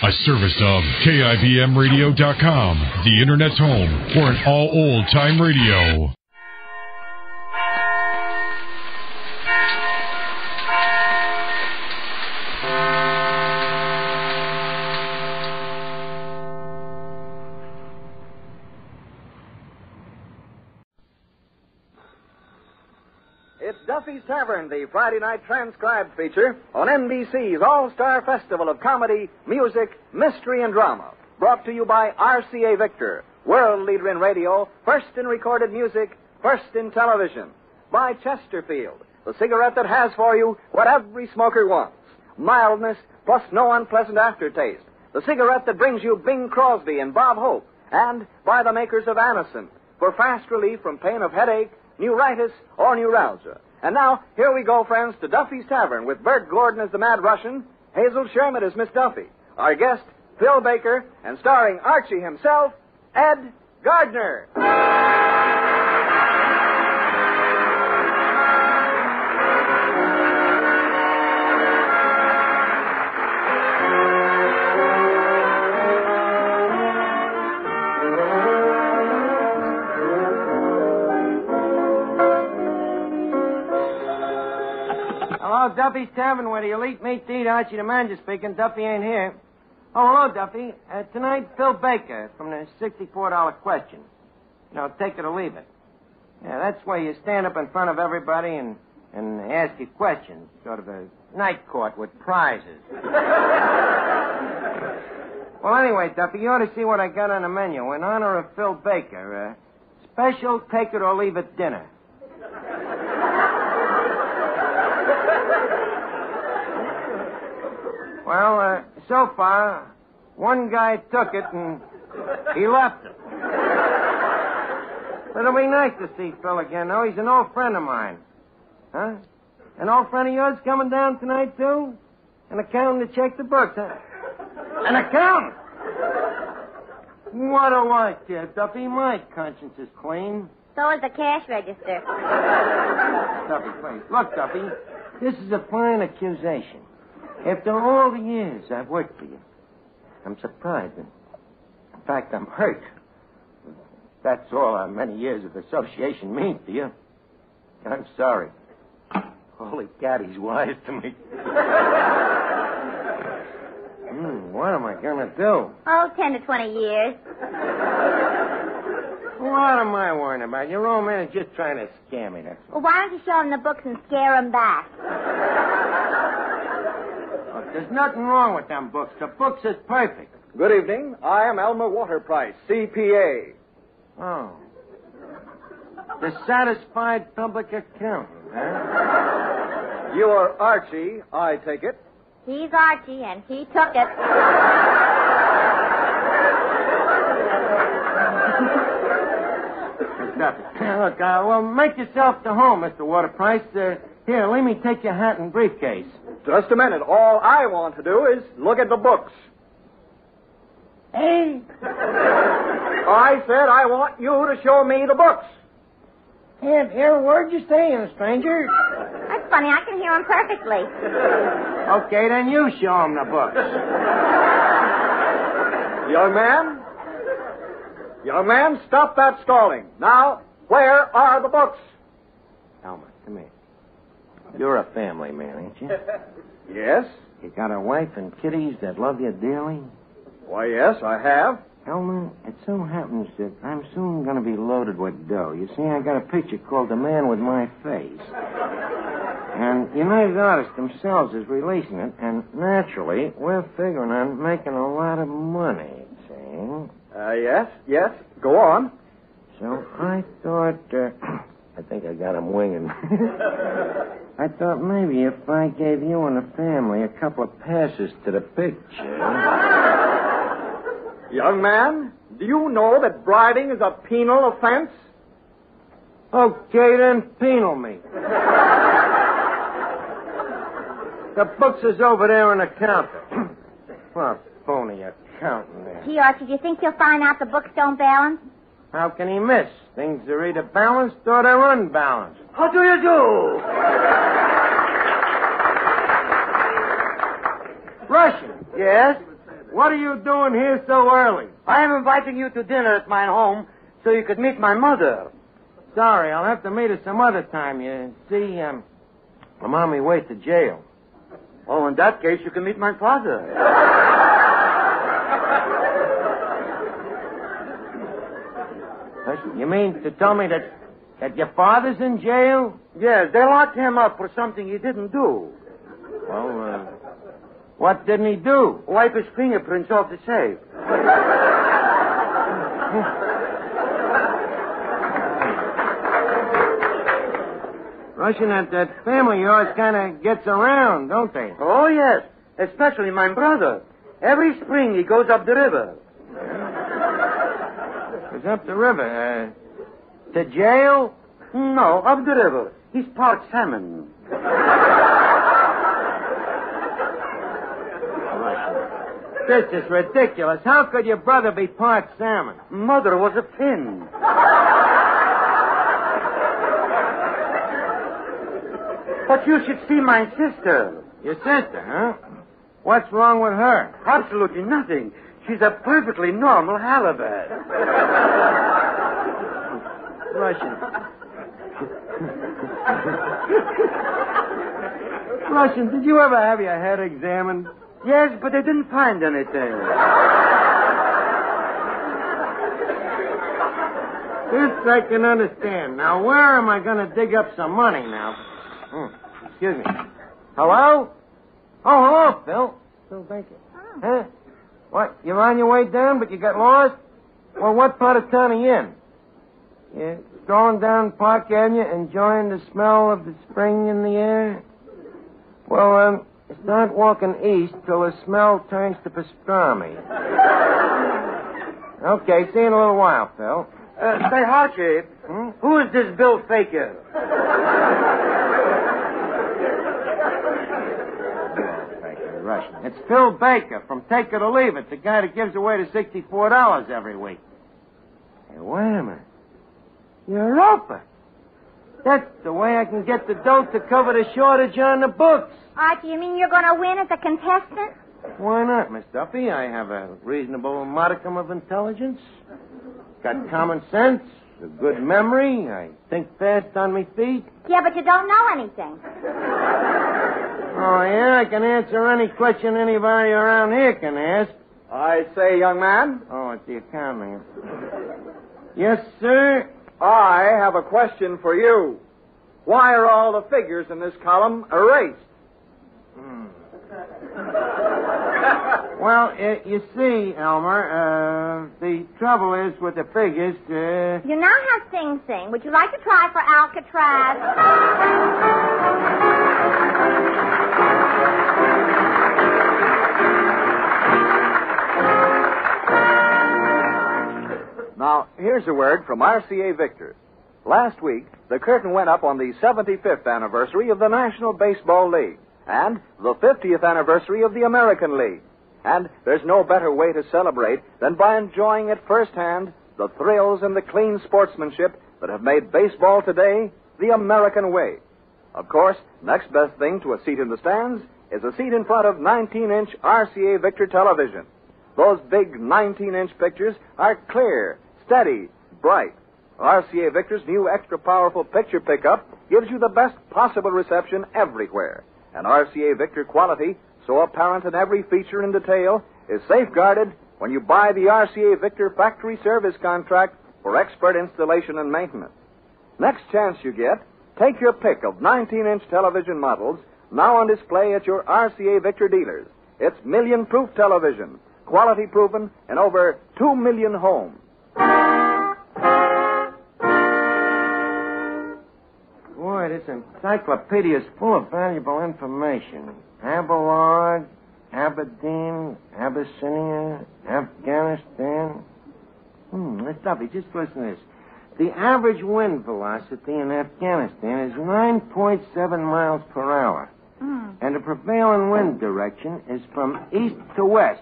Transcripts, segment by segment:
A service of KIBMradio.com, the Internet's home for an all old-time radio. It's Duffy's Tavern, the Friday night transcribed feature on NBC's All-Star Festival of Comedy, Music, Mystery, and Drama. Brought to you by RCA Victor, world leader in radio, first in recorded music, first in television. By Chesterfield, the cigarette that has for you what every smoker wants. Mildness plus no unpleasant aftertaste. The cigarette that brings you Bing Crosby and Bob Hope. And by the makers of Anacin, for fast relief from pain of headache, neuritis, or neuralgia. And now, here we go, friends, to Duffy's Tavern with Bert Gordon as the Mad Russian, Hazel Sherman as Miss Duffy, our guest, Phil Baker, and starring Archie himself, Ed Gardner. Hello, Duffy's Tavern, where the elite meet to eat. Archie the manager speaking. Duffy ain't here. Oh, hello, Duffy. Tonight, Phil Baker from the $64 question. Take it or leave it. Yeah, that's where you stand up in front of everybody and ask you questions. Sort of a night court with prizes. Well, anyway, Duffy, you ought to see what I got on the menu. In honor of Phil Baker, special take it or leave it dinner. Well, so far, one guy took it and he left it. But it'll be nice to see Phil again, though. He's an old friend of mine. Huh? An old friend of yours coming down tonight, too? An accountant to check the books, huh? An accountant? What a light, kid, Duffy. My conscience is clean. So is the cash register. Duffy, please. Look, Duffy, this is a fine accusation. After all the years I've worked for you, I'm surprised. In fact, I'm hurt. That's all our many years of association mean to you. I'm sorry. Holy cat, he's wise to me. What am I going to do? Oh, 10 to 20 years. What am I worrying about? Your old man is just trying to scare me, that's all. Well, why don't you show him the books and scare him back? There's nothing wrong with them books. The books is perfect. Good evening. I am Elmer Waterprice, CPA. Oh. The satisfied public accountant, huh? You're Archie, I take it. He's Archie, and he took it. Look, well, make yourself to home, Mr. Waterprice. Here, let me take your hat and briefcase. Just a minute. All I want to do is look at the books. Hey? I said I want you to show me the books. Can't hear a word you're saying, stranger. That's funny. I can hear him perfectly. Okay, then you show him the books. Young man, stop that stalling. Now, where are the books? Elmer, come here. You're a family man, ain't you? Yes. You got a wife and kiddies that love you dearly? Why, yes, I have. Elmer, it so happens that I'm soon going to be loaded with dough. You see, I got a picture called The Man with My Face. And United Artists themselves is releasing it, and naturally, we're figuring on making a lot of money, see? Yes. Go on. So I thought, I think I got him winging. I thought maybe if I gave you and the family a couple of passes to the picture. Young man, do you know that bribing is a penal offense? Okay, then penal me. The books is over there on the counter. Well, phony accountant there. Gee, Archie, do you think he'll find out the books don't balance? How can he miss? Things are either balanced or they're unbalanced. How do you do? Russian. Yes? what are you doing here so early? I am inviting you to dinner at my home so you could meet my mother. Sorry, I'll have to meet her some other time. You see, I'm on my way to jail. Oh, in that case, you can meet my father. You mean to tell me that your father's in jail? Yes, they locked him up for something he didn't do. Well, what didn't he do? Wipe his fingerprints off the safe. Russian, that family of yours kind of gets around, don't they? Oh, yes. Especially my brother. Every spring he goes up the river. Goes up the river. To jail? No, up the river. He's parked salmon. This is ridiculous. How could your brother be parked salmon? Mother was a Finn. But you should see my sister. Your sister, huh? What's wrong with her? Absolutely nothing. She's a perfectly normal halibut. Russian. Russian, did you ever have your head examined? Yes, but they didn't find anything. This I can understand. Now, where am I going to dig up some money now? Excuse me. Hello? Oh, hello, Phil. Phil Baker. Oh. Huh? What, you're on your way down, but you got lost? Well, what part of town are you in? You're strolling down Park Avenue, enjoying the smell of the spring in the air? Well, start walking east till the smell turns to pastrami. Okay, see you in a little while, Phil. Say, Archie, who is this Bill Faker? Russian. It's Phil Baker from Take It or Leave It, the guy that gives away the $64 every week. Hey, wait a minute. Europa. That's the way I can get the dough to cover the shortage on the books. Archie, you mean you're going to win as a contestant? Why not, Miss Duffy? I have a reasonable modicum of intelligence. Got common sense, a good memory. I think fast on my feet. Yeah, but you don't know anything. Oh, yeah? I can answer any question anybody around here can ask. I say, young man. Oh, it's the accounting. Yes, sir? I have a question for you. Why are all the figures in this column erased? Well, you see, Elmer, the trouble is with the figures, You now have Sing Sing. Would you like to try for Alcatraz? Now, here's a word from RCA Victor. Last week, the curtain went up on the 75th anniversary of the National Baseball League and the 50th anniversary of the American League. And there's no better way to celebrate than by enjoying at firsthand the thrills and the clean sportsmanship that have made baseball today the American way. Of course, next best thing to a seat in the stands is a seat in front of 19-inch RCA Victor television. Those big 19-inch pictures are clear, steady, bright. RCA Victor's new extra powerful picture pickup gives you the best possible reception everywhere. And RCA Victor quality, so apparent in every feature and detail, is safeguarded when you buy the RCA Victor factory service contract for expert installation and maintenance. Next chance you get, take your pick of 19-inch television models now on display at your RCA Victor dealers. It's million-proof television, quality proven in over 2 million homes. Boy, this encyclopedia is full of valuable information. Abelard, Aberdeen, Abyssinia, Afghanistan. Let's stop it. Just listen to this. The average wind velocity in Afghanistan is 9.7 miles per hour. And the prevailing wind direction is from east to west.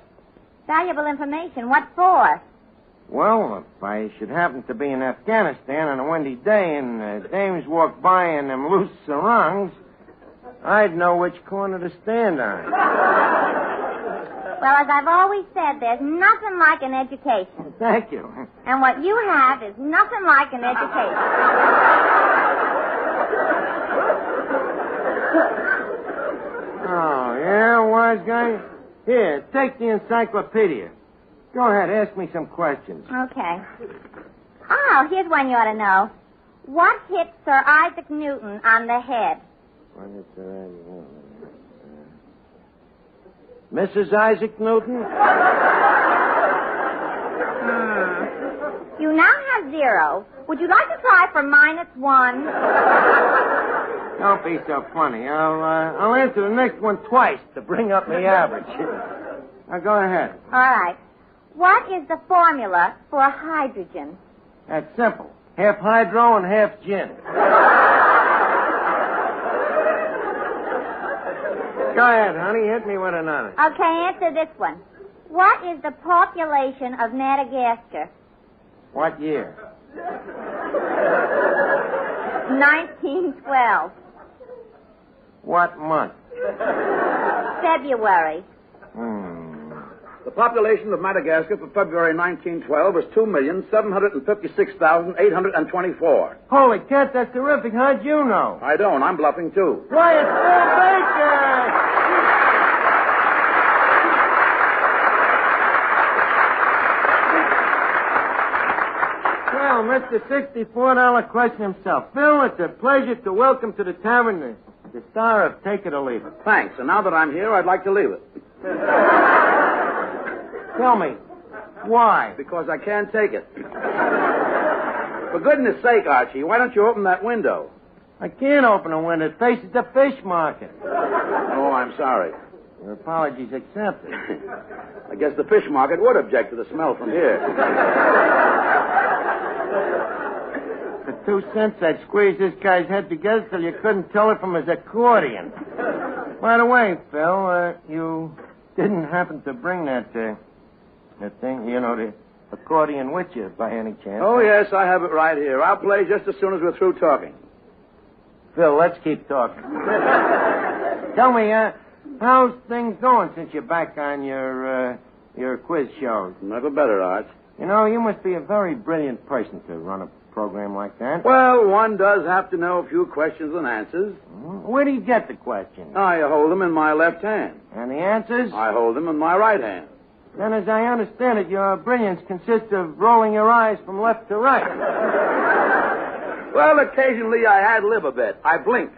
Valuable information. What for? Well, if I should happen to be in Afghanistan on a windy day and dames walk by in them loose sarongs, I'd know which corner to stand on. Well, as I've always said, there's nothing like an education. Thank you. And what you have is nothing like an education. Oh, yeah, wise guy? Here, take the encyclopedia. Go ahead, ask me some questions. Okay. Oh, here's one you ought to know. What hit Sir Isaac Newton on the head? What is Mrs. Isaac Newton? You now have 0. Would you like to try for -1? Don't be so funny. I'll answer the next one twice to bring up the average. Now, go ahead. All right. What is the formula for hydrogen? That's simple. Half hydro and half gin. Go ahead, honey. Hit me with another. Okay, answer this one. What is the population of Madagascar? What year? 1912. What month? February. The population of Madagascar for February 1912 was 2,756,824. Holy cat, that's terrific. How'd you know? I don't. I'm bluffing, too. Why, it's Phil Baker! Well, Mr. $64 question himself. Phil, it's a pleasure to welcome to the Tavern the star of Take It or Leave It. Thanks. And now that I'm here, I'd like to leave it. Tell me, why? Because I can't take it. For goodness sake, Archie, why don't you open that window? I can't open a window. It faces the fish market. Oh, I'm sorry. Your apologies accepted. I guess the fish market would object to the smell from here. For 2 cents, I'd squeeze this guy's head together till you couldn't tell it from his accordion. By the way, Phil, you didn't happen to bring that thing, the accordion with you by any chance? Oh, yes, I have it right here. I'll play just as soon as we're through talking. Phil, let's keep talking. Tell me, how's things going since you're back on your quiz shows? Never better, Arch. You know, you must be a very brilliant person to run a program like that. Well, one does have to know a few questions and answers. Where do you get the questions? I hold them in my left hand. And the answers? I hold them in my right hand. Then, as I understand it, your brilliance consists of rolling your eyes from left to right. Well, occasionally I ad-lib a bit. I blink.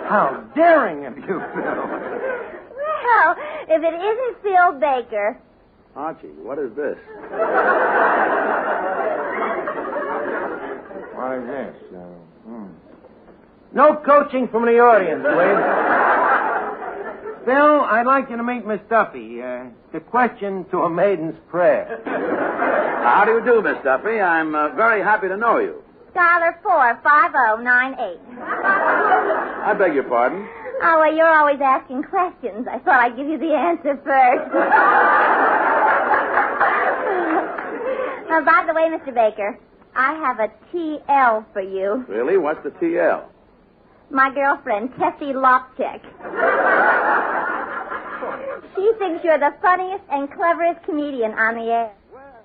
How daring of you, Phil. Well, if it isn't Phil Baker. Archie, what is this? What is this? No coaching from the audience, please. Phil, I'd like you to meet Miss Duffy. The question to a maiden's prayer. How do you do, Miss Duffy? I'm very happy to know you. $45098. I beg your pardon? Oh, well, you're always asking questions. I thought I'd give you the answer first. Oh, by the way, Mr. Baker, I have a TL for you. Really? What's the TL? My girlfriend, Tessie Lopchick. She thinks you're the funniest and cleverest comedian on the air.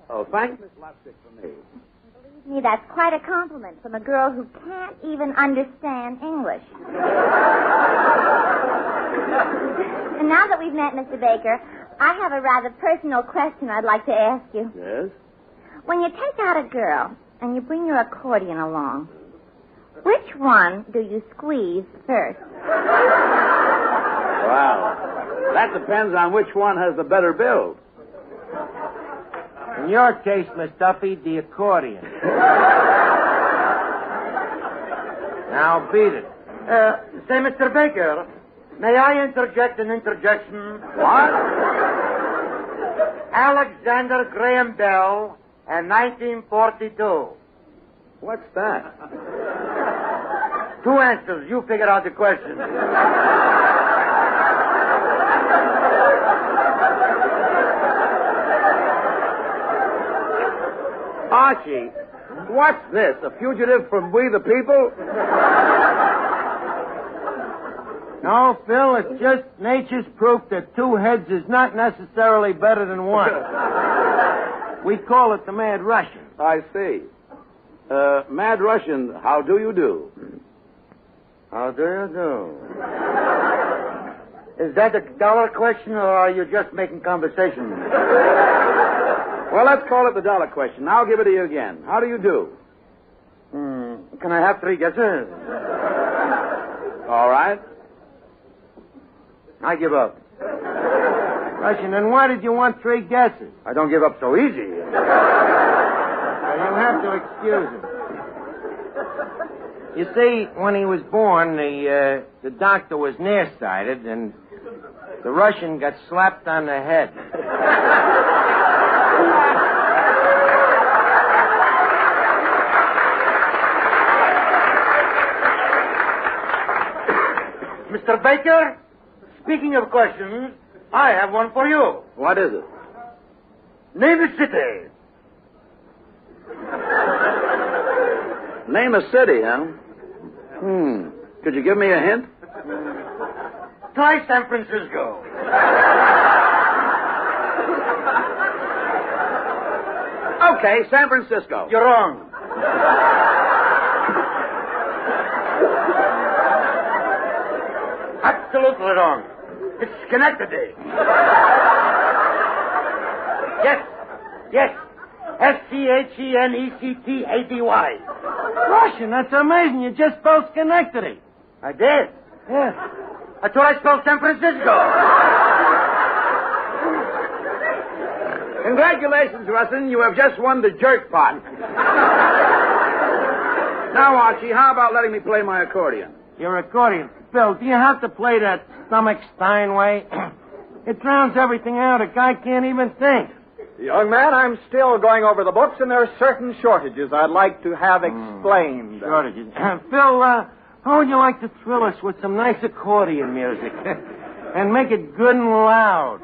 Oh, thank Miss Lopchick for me. Believe me, that's quite a compliment from a girl who can't even understand English. And now that we've met, Mr. Baker, I have a rather personal question I'd like to ask you. Yes? When you take out a girl and you bring your accordion along, which one do you squeeze first? Well, that depends on which one has the better build. In your case, Miss Duffy, the accordion. Now beat it. Say, Mr. Baker, may I interject an interjection? What? Alexander Graham Bell and 1942. What's that? 2 answers. You figure out the question. Archie, what's this? A fugitive from We the People? No, Phil, it's just nature's proof that two heads is not necessarily better than one. We call it the Mad Russian. I see. Mad Russian, how do you do? How do you do? Is that a dollar question, or are you just making conversation? Well, let's call it the dollar question. Now I'll give it to you again. How do you do? Can I have 3 guesses? All right. I give up. Russian, and why did you want 3 guesses? I don't give up so easy. Well, you'll have to excuse him. You see, when he was born, the doctor was nearsighted, and the Russian got slapped on the head. Mr. Baker, speaking of questions, I have one for you. What is it? Name a city. Name a city, huh? Could you give me a hint? Try San Francisco. Okay, San Francisco. You're wrong. Absolutely wrong. It's Schenectady. Yes. Schenectady. Russian, that's amazing. You just spelled Schenectady. I did. Yeah. I thought I spelled San Francisco. Congratulations, Rustin. You have just won the jerk pot. Now, Archie, how about letting me play my accordion? Your accordion. Phil, do you have to play that stomach Steinway? It drowns everything out. A guy can't even think. Young man, I'm still going over the books, and there are certain shortages I'd like to have explained. Shortages. Phil, how would you like to thrill us with some nice accordion music? And make it good and loud.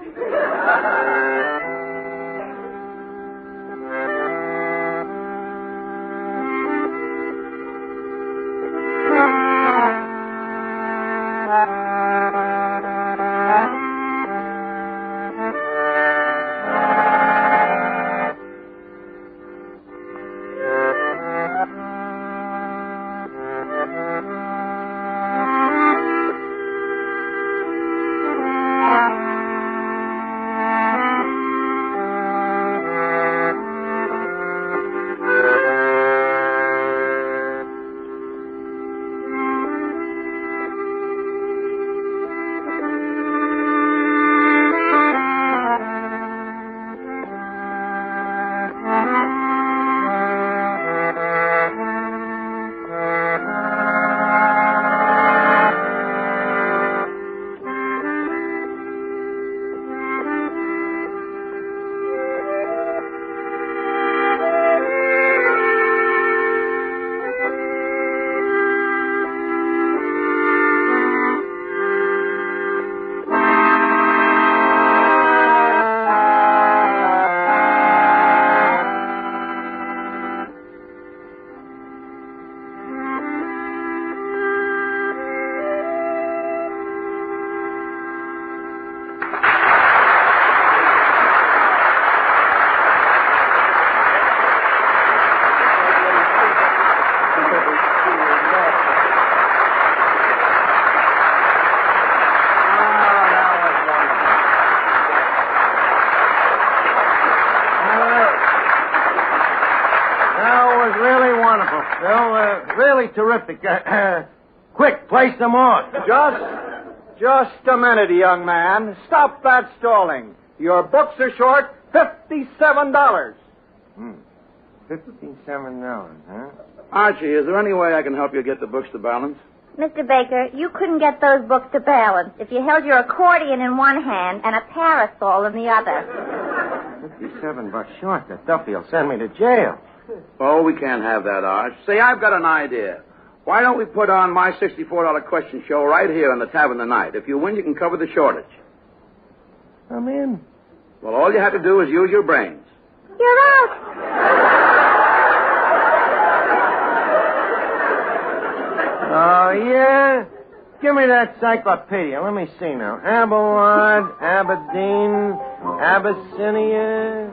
Really terrific. Quick, play some more. Just a minute, young man. Stop that stalling. Your books are short $57. $57, huh? Archie, is there any way I can help you get the books to balance? Mr. Baker, you couldn't get those books to balance if you held your accordion in one hand and a parasol in the other. $57 short. That Duffy will send me to jail. Oh, we can't have that, Arch. Say, I've got an idea. Why don't we put on my $64 question show right here in the Tavern tonight? If you win, you can cover the shortage. I'm in. Well, all you have to do is use your brains. You're out. Oh, yeah? Give me that encyclopedia. Let me see now. Abelard, Aberdeen, Abyssinia.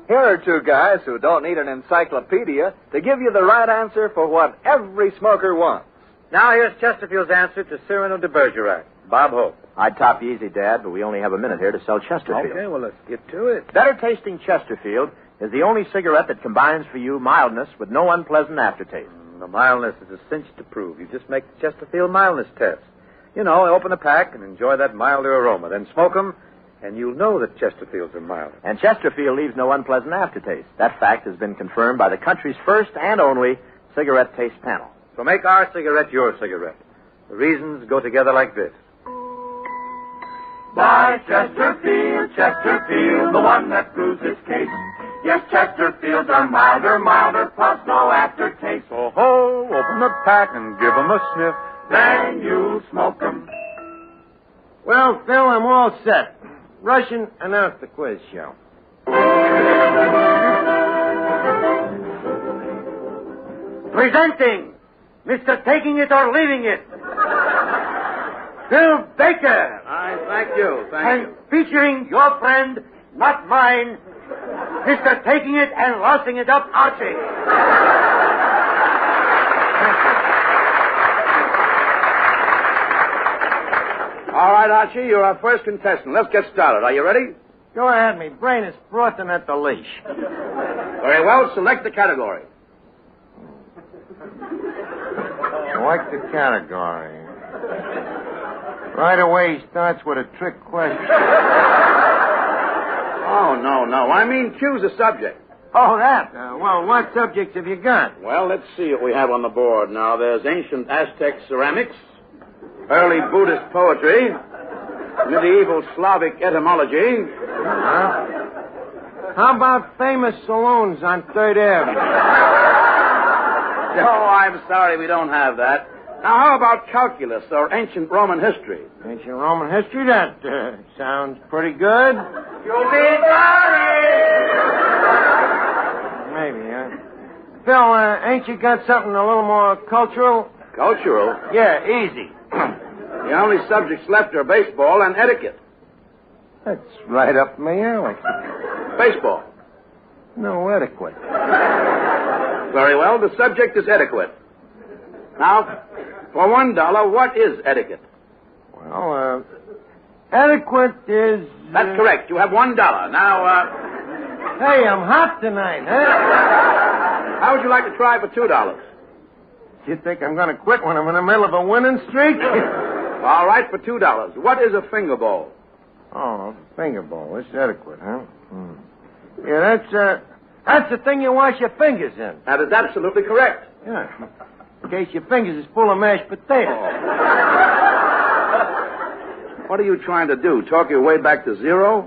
Here are two guys who don't need an encyclopedia to give you the right answer for what every smoker wants. Now here's Chesterfield's answer to Cyrano de Bergerac. Bob Hope. I'd top you easy, Dad, but we only have a minute here to sell Chesterfield. Okay, well, let's get to it. Better tasting Chesterfield is the only cigarette that combines for you mildness with no unpleasant aftertaste. The mildness is a cinch to prove. You just make the Chesterfield mildness test. You know, open a pack and enjoy that milder aroma. Then smoke them, and you'll know that Chesterfields are milder. And Chesterfield leaves no unpleasant aftertaste. That fact has been confirmed by the country's first and only cigarette taste panel. So make our cigarette your cigarette. The reasons go together like this. Buy Chesterfield, Chesterfield, the one that proves its case. Yes, Chesterfields are milder, plus no aftertaste. So ho, open the pack and give 'em a sniff. Then you smoke 'em. Well, Phil, I'm all set. Russian, announce the quiz show. Presenting Mr. Taking It or Leaving It, Phil Baker. Thank you. And featuring your friend, not mine, Mr. Taking It and Lossing It Up, Archie. All right, Archie, you're our first contestant. Let's get started. Are you ready? Go ahead, me brain is frothing at the leash. Very well. Select the category. Select the category. Right away he starts with a trick question. Oh, no. I mean, choose a subject. Oh, that? Well, what subjects have you got? Well, let's see what we have on the board. Now, there's ancient Aztec ceramics, early Buddhist poetry, medieval Slavic etymology. How about famous saloons on 3rd Avenue? Oh, I'm sorry, we don't have that. Now, how about calculus or ancient Roman history? Ancient Roman history? That sounds pretty good. You'll be sorry. Maybe, huh? Phil, ain't you got something a little more cultural? Cultural? Yeah, easy. The only subjects left are baseball and etiquette. That's right up my alley. Baseball. No etiquette. Very well, the subject is etiquette. Now, for $1, what is etiquette? Well, etiquette is... That's correct. You have $1. Now, Hey, I'm hot tonight, huh? how would you like to try for $2? You think I'm going to quit when I'm in the middle of a winning streak? All right, for $2. What is a finger bowl? Oh, finger bowl. It's etiquette, huh? Yeah, that's the thing you wash your fingers in. That is absolutely correct. Yeah. In case your fingers is full of mashed potatoes. What are you trying to do? Talk your way back to zero?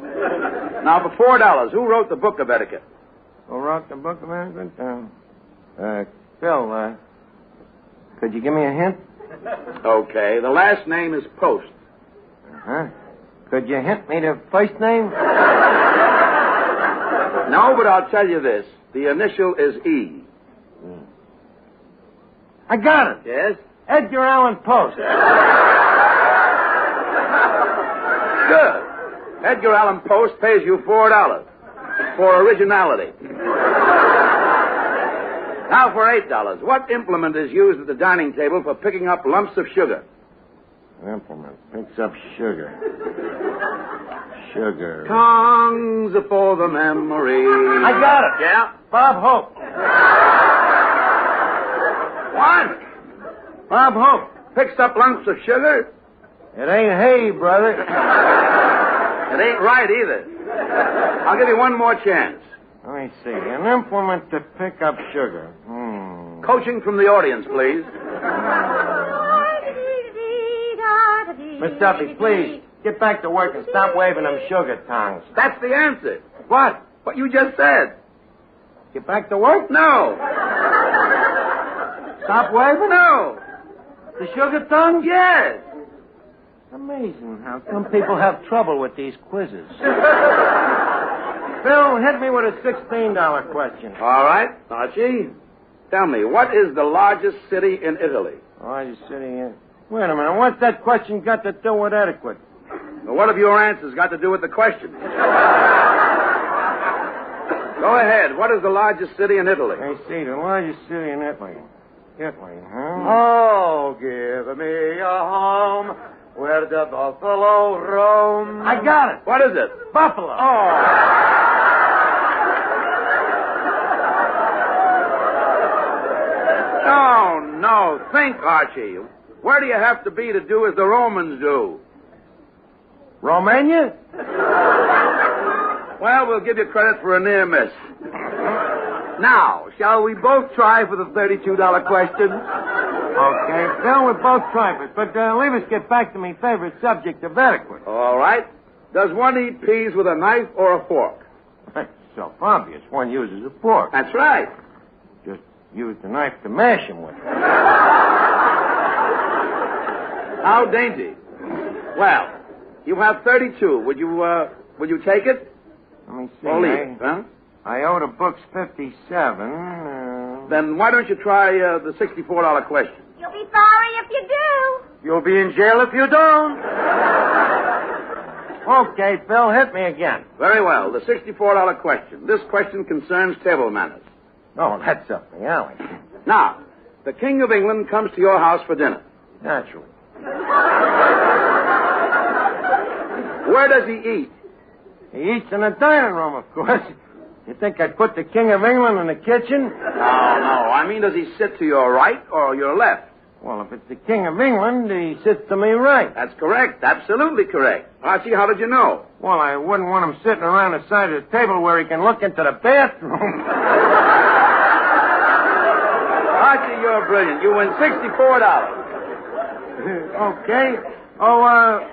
Now, for $4, who wrote the book of etiquette? Who wrote the book of etiquette? Phil, could you give me a hint? Okay, the last name is Post. Uh-huh. Could you hint me the first name? No, but I'll tell you this. The initial is E. I got it. Yes? Edgar Allan Poe. Good. Edgar Allan Post pays you $4 for originality. Now for $8. What implement is used at the dining table for picking up lumps of sugar? Implement picks up sugar. Sugar. Tongues for the memory. I got it. Yeah? Bob Hope. What? Bob Hope. Picks up lumps of sugar? It ain't hay, brother. It ain't right either. I'll give you one more chance. Let me see. An implement to pick up sugar. Coaching from the audience, please. Miss Duffy, please, get back to work and stop waving them sugar tongues. That's the answer. What? What you just said. Get back to work? No. Stop waving? No. The sugar tongues? Yes. Amazing how some people have trouble with these quizzes. Phil, hit me with a $16 question. All right, Archie. Tell me, what is the largest city in Italy? Largest city in... Wait a minute. What's that question got to do with etiquette? Well, what have your answers got to do with the question? Go ahead. What is the largest city in Italy? I see, the largest city in Italy. Italy, huh? Oh, give me a home where the buffalo roam. I got it. What is it? Buffalo. Oh, no. Think, Archie. Where do you have to be to do as the Romans do? Romania? Well, we'll give you credit for a near miss. Now, shall we both try for the $32 question? Okay, Phil, we'll both try it. But leave us get back to my favorite subject of etiquette. All right. Does one eat peas with a knife or a fork? That's self-obvious. One uses a fork. That's right. Just use the knife to mash him with. How dainty. Well, you have 32. Would you take it? Let me see. Or leave it, huh? I owe the books 57. Then why don't you try the $64 question? You'll be sorry if you do. You'll be in jail if you don't. Okay, Phil, hit me again. Very well. The $64 question. This question concerns table manners. Oh, that's up the alley. Now, the King of England comes to your house for dinner. Naturally. Where does he eat? He eats in the dining room, of course. You think I'd put the King of England in the kitchen? No. I mean, does he sit to your right or your left? Well, if it's the King of England, he sits to me right. That's correct. Absolutely correct. Archie, how did you know? Well, I wouldn't want him sitting around the side of the table where he can look into the bathroom. Archie, you're brilliant. You win $64. Okay. Oh,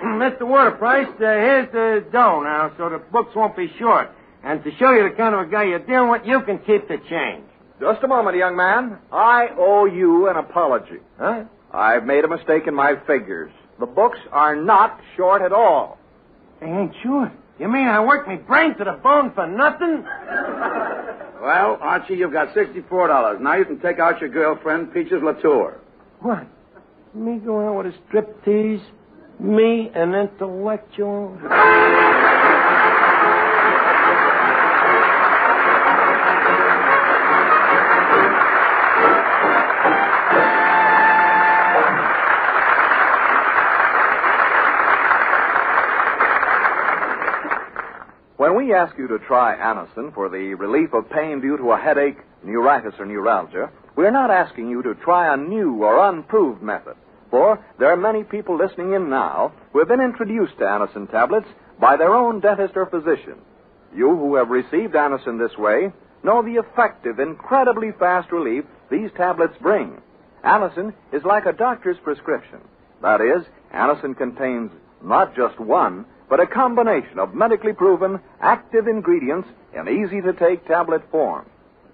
Mr. Waterprice, here's the dough now, so the books won't be short. And to show you the kind of a guy you're dealing with, you can keep the change. Just a moment, young man. I owe you an apology. Huh? I've made a mistake in my figures. The books are not short at all. They ain't short. You mean I worked me brain to the bone for nothing? Well, Archie, you've got $64. Now you can take out your girlfriend, Peaches Latour. What? Me go out with a striptease? Me, an intellectual? When we ask you to try Anacin for the relief of pain due to a headache, neuritis, or neuralgia, we're not asking you to try a new or unproved method. For there are many people listening in now who have been introduced to Anacin tablets by their own dentist or physician. You who have received Anacin this way know the effective, incredibly fast relief these tablets bring. Anacin is like a doctor's prescription. That is, Anacin contains not just one, but a combination of medically proven active ingredients in easy-to-take tablet form.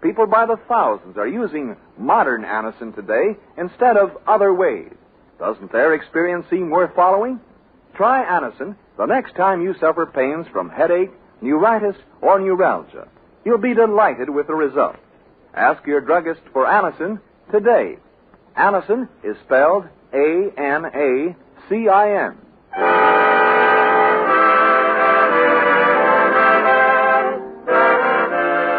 People by the thousands are using modern Anacin today instead of other ways. Doesn't their experience seem worth following? Try Anacin the next time you suffer pains from headache, neuritis, or neuralgia. You'll be delighted with the result. Ask your druggist for Anacin today. Anacin is spelled A-N-A-C-I-N.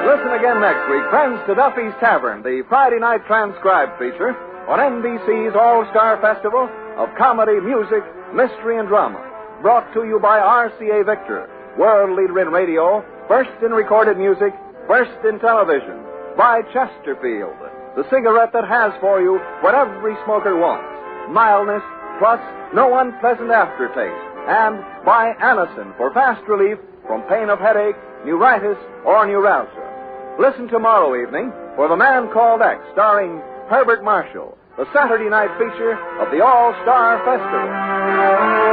Listen again next week, friends, to Duffy's Tavern, the Friday night transcribed feature on NBC's All-Star Festival of Comedy, Music, Mystery, and Drama. Brought to you by RCA Victor, world leader in radio, first in recorded music, first in television. By Chesterfield, the cigarette that has for you what every smoker wants. Mildness, plus no unpleasant aftertaste. And by Anacin for fast relief from pain of headache, neuritis, or neuralgia. Listen tomorrow evening for The Man Called X, starring Herbert Marshall, the Saturday night feature of the All-Star Festival.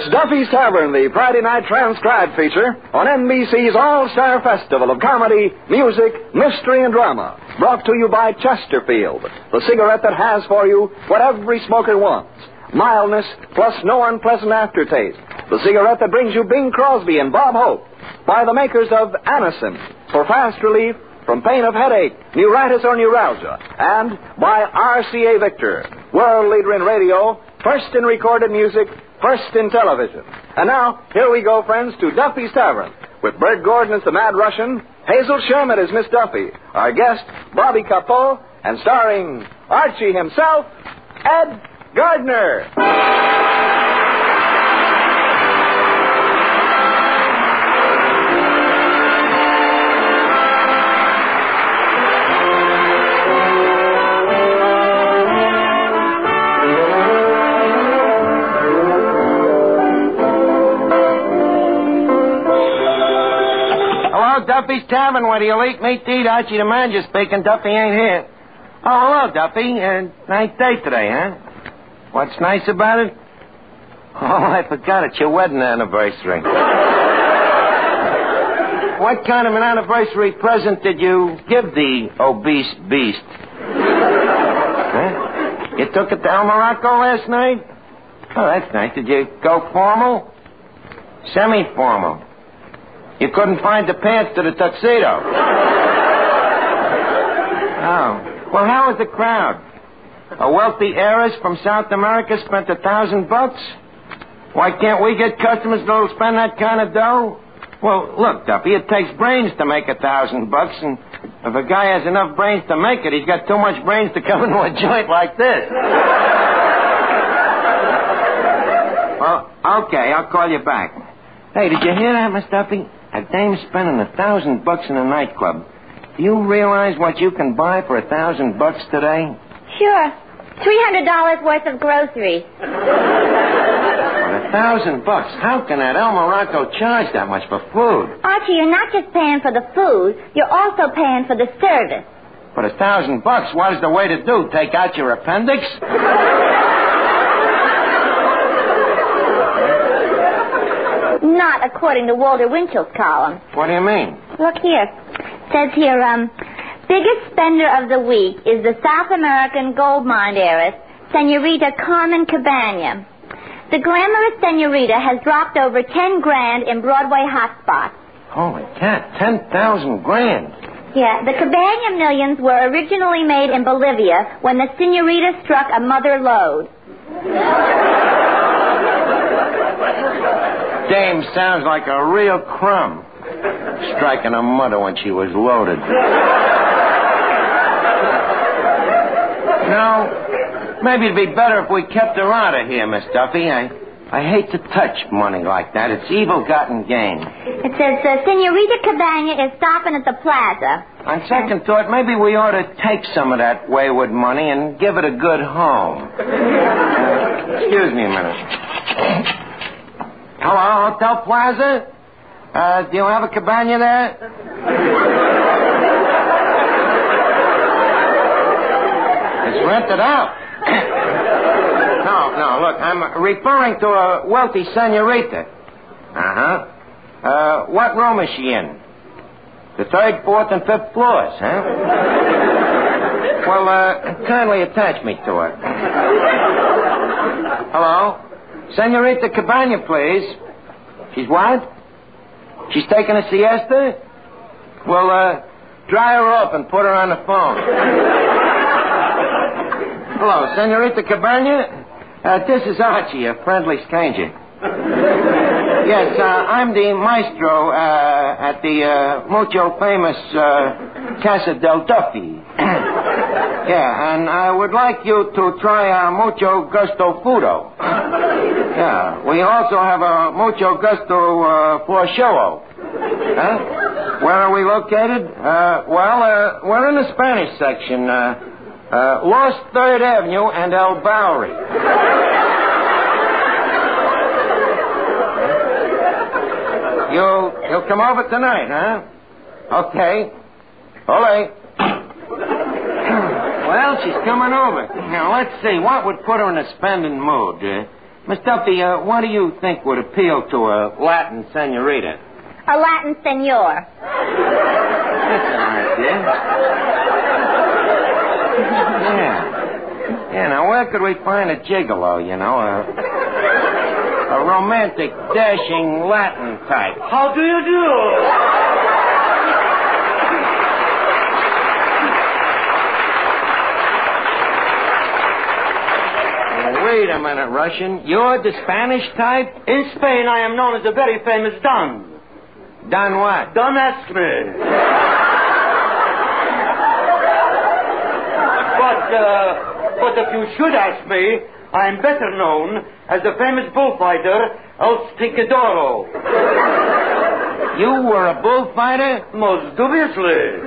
It's Duffy's Tavern, the Friday night transcribed feature on NBC's All-Star Festival of Comedy, Music, Mystery, and Drama. Brought to you by Chesterfield, the cigarette that has for you what every smoker wants. Mildness plus no unpleasant aftertaste. The cigarette that brings you Bing Crosby and Bob Hope. By the makers of Anacin, for fast relief from pain of headache, neuritis, or neuralgia. And by RCA Victor, world leader in radio, first in recorded music, first in television. And now, here we go, friends, to Duffy's Tavern, with Bert Gordon as the Mad Russian, Hazel Sherman as Miss Duffy, our guest, Bobby Capot, and starring Archie himself, Ed Gardner. Duffy's Tavern, where do you eat meat to eat? Archie the manager speaking. Duffy ain't here. Oh, hello, Duffy. Nice day today, huh? What's nice about it? Oh, I forgot. It's your wedding anniversary. What kind of an anniversary present did you give the obese beast? Huh? You took it to El Morocco last night? Oh, that's nice. Did you go formal? Semi-formal? You couldn't find the pants to the tuxedo. Oh. Well, how was the crowd? A wealthy heiress from South America spent $1,000? Why can't we get customers that'll spend that kind of dough? Well, look, Duffy, it takes brains to make $1,000, and if a guy has enough brains to make it, he's got too much brains to come into a joint like this. Well, okay, I'll call you back. Hey, did you hear that, Miss Duffy? A dame's spending $1,000 in a nightclub. Do you realize what you can buy for $1,000 today? Sure. $300 worth of groceries. For $1,000? How can that El Morocco charge that much for food? Archie, you're not just paying for the food, you're also paying for the service. For $1,000, what is the way to do? Take out your appendix? Not according to Walter Winchell's column. What do you mean? Look here. It says here, biggest spender of the week is the South American gold mine heiress, Senorita Carmen Cabana. The glamorous Senorita has dropped over $10,000 in Broadway hotspots. Holy cat, 10,000 grand. Yeah, the Cabana millions were originally made in Bolivia when the Senorita struck a mother lode. Dame sounds like a real crumb. Striking a mother when she was loaded. No, maybe it'd be better if we kept her out of here, Miss Duffy. I hate to touch money like that. It's evil-gotten gain. It says Senorita Cabana is stopping at the plaza. On second thought, maybe we ought to take some of that wayward money and give it a good home. Excuse me a minute. Hello, Hotel Plaza? Do you have a cabana there? It's rented out. No, look, I'm referring to a wealthy senorita. Uh-huh. What room is she in? The 3rd, 4th, and 5th floors, huh? Well, kindly attach me to her. Hello? Senorita Cabana, please. She's what? She's taking a siesta? Well, dry her up and put her on the phone. Hello, Senorita Cabana? This is Archie, a friendly stranger. Yes, I'm the maestro at the mucho famous Casa del Duffy. Yeah, and I would like you to try mucho gusto fudo. Yeah, we also have a mucho gusto prosciutto. Huh? Where are we located? We're in the Spanish section. Lost 3rd Avenue and El Bowery. You'll come over tonight, huh? Okay. All right. Well, she's coming over. Now, let's see. What would put her in a spending mood? Miss Duffy, what do you think would appeal to a Latin senorita? A Latin senor. That's an idea. Yeah, now where could we find a gigolo, you know? A romantic, dashing Latin type. How do you do? Wait a minute, Russian. You're the Spanish type? In Spain, I am known as a very famous Don. Don what? Don't ask me. But if you should ask me, I am better known as the famous bullfighter El Sticadoro. You were a bullfighter? Most dubiously.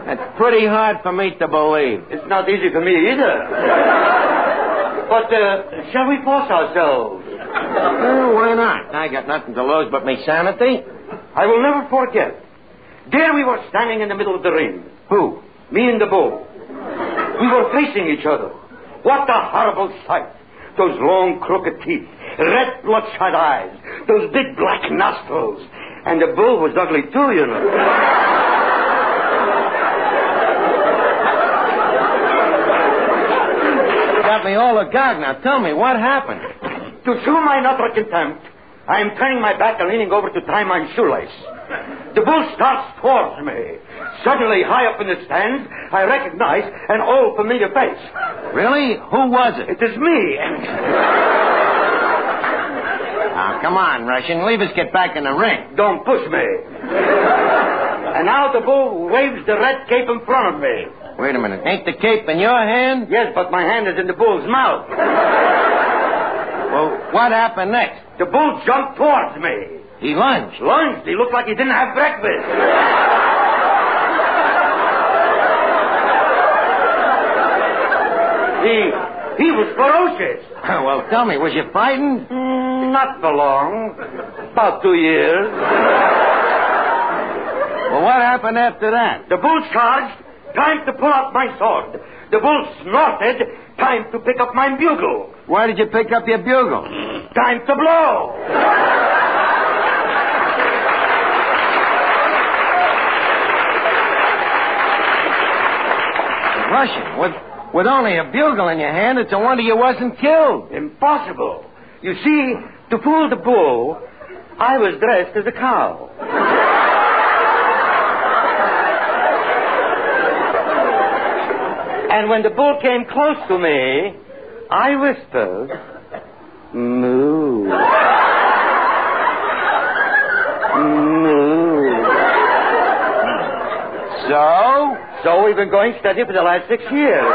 That's pretty hard for me to believe. It's not easy for me either. But shall we force ourselves? Well, why not? I got nothing to lose but me sanity. I will never forget. There we were standing in the middle of the ring. Who? Me and the bull. We were facing each other. What a horrible sight. Those long, crooked teeth, red, bloodshot eyes, those big black nostrils. And the bull was ugly too, you know. Got me all agog. Now tell me, what happened? To show my utter contempt, I am turning my back and leaning over to tie my shoelace. The bull starts towards me. Suddenly, high up in the stands, I recognize an old familiar face. Really? Who was it? It is me. Now, come on, Russian. Leave us get back in the ring. Don't push me. And now the bull waves the red cape in front of me. Wait a minute. Ain't the cape in your hand? Yes, but my hand is in the bull's mouth. Well, what happened next? The bull jumped towards me. He lunged. Lunged? He looked like he didn't have breakfast. He was ferocious. Well, tell me, was you frightened? Not for long. About 2 years. Well, what happened after that? The bull charged. Time to pull out my sword. The bull snorted. Time to pick up my bugle. Why did you pick up your bugle? Time to blow. Russian, with only a bugle in your hand, it's a wonder you wasn't killed. Impossible. You see, to fool the bull, I was dressed as a cow. And when the bull came close to me, I whispered, moo. Moo. So we've been going steady for the last 6 years.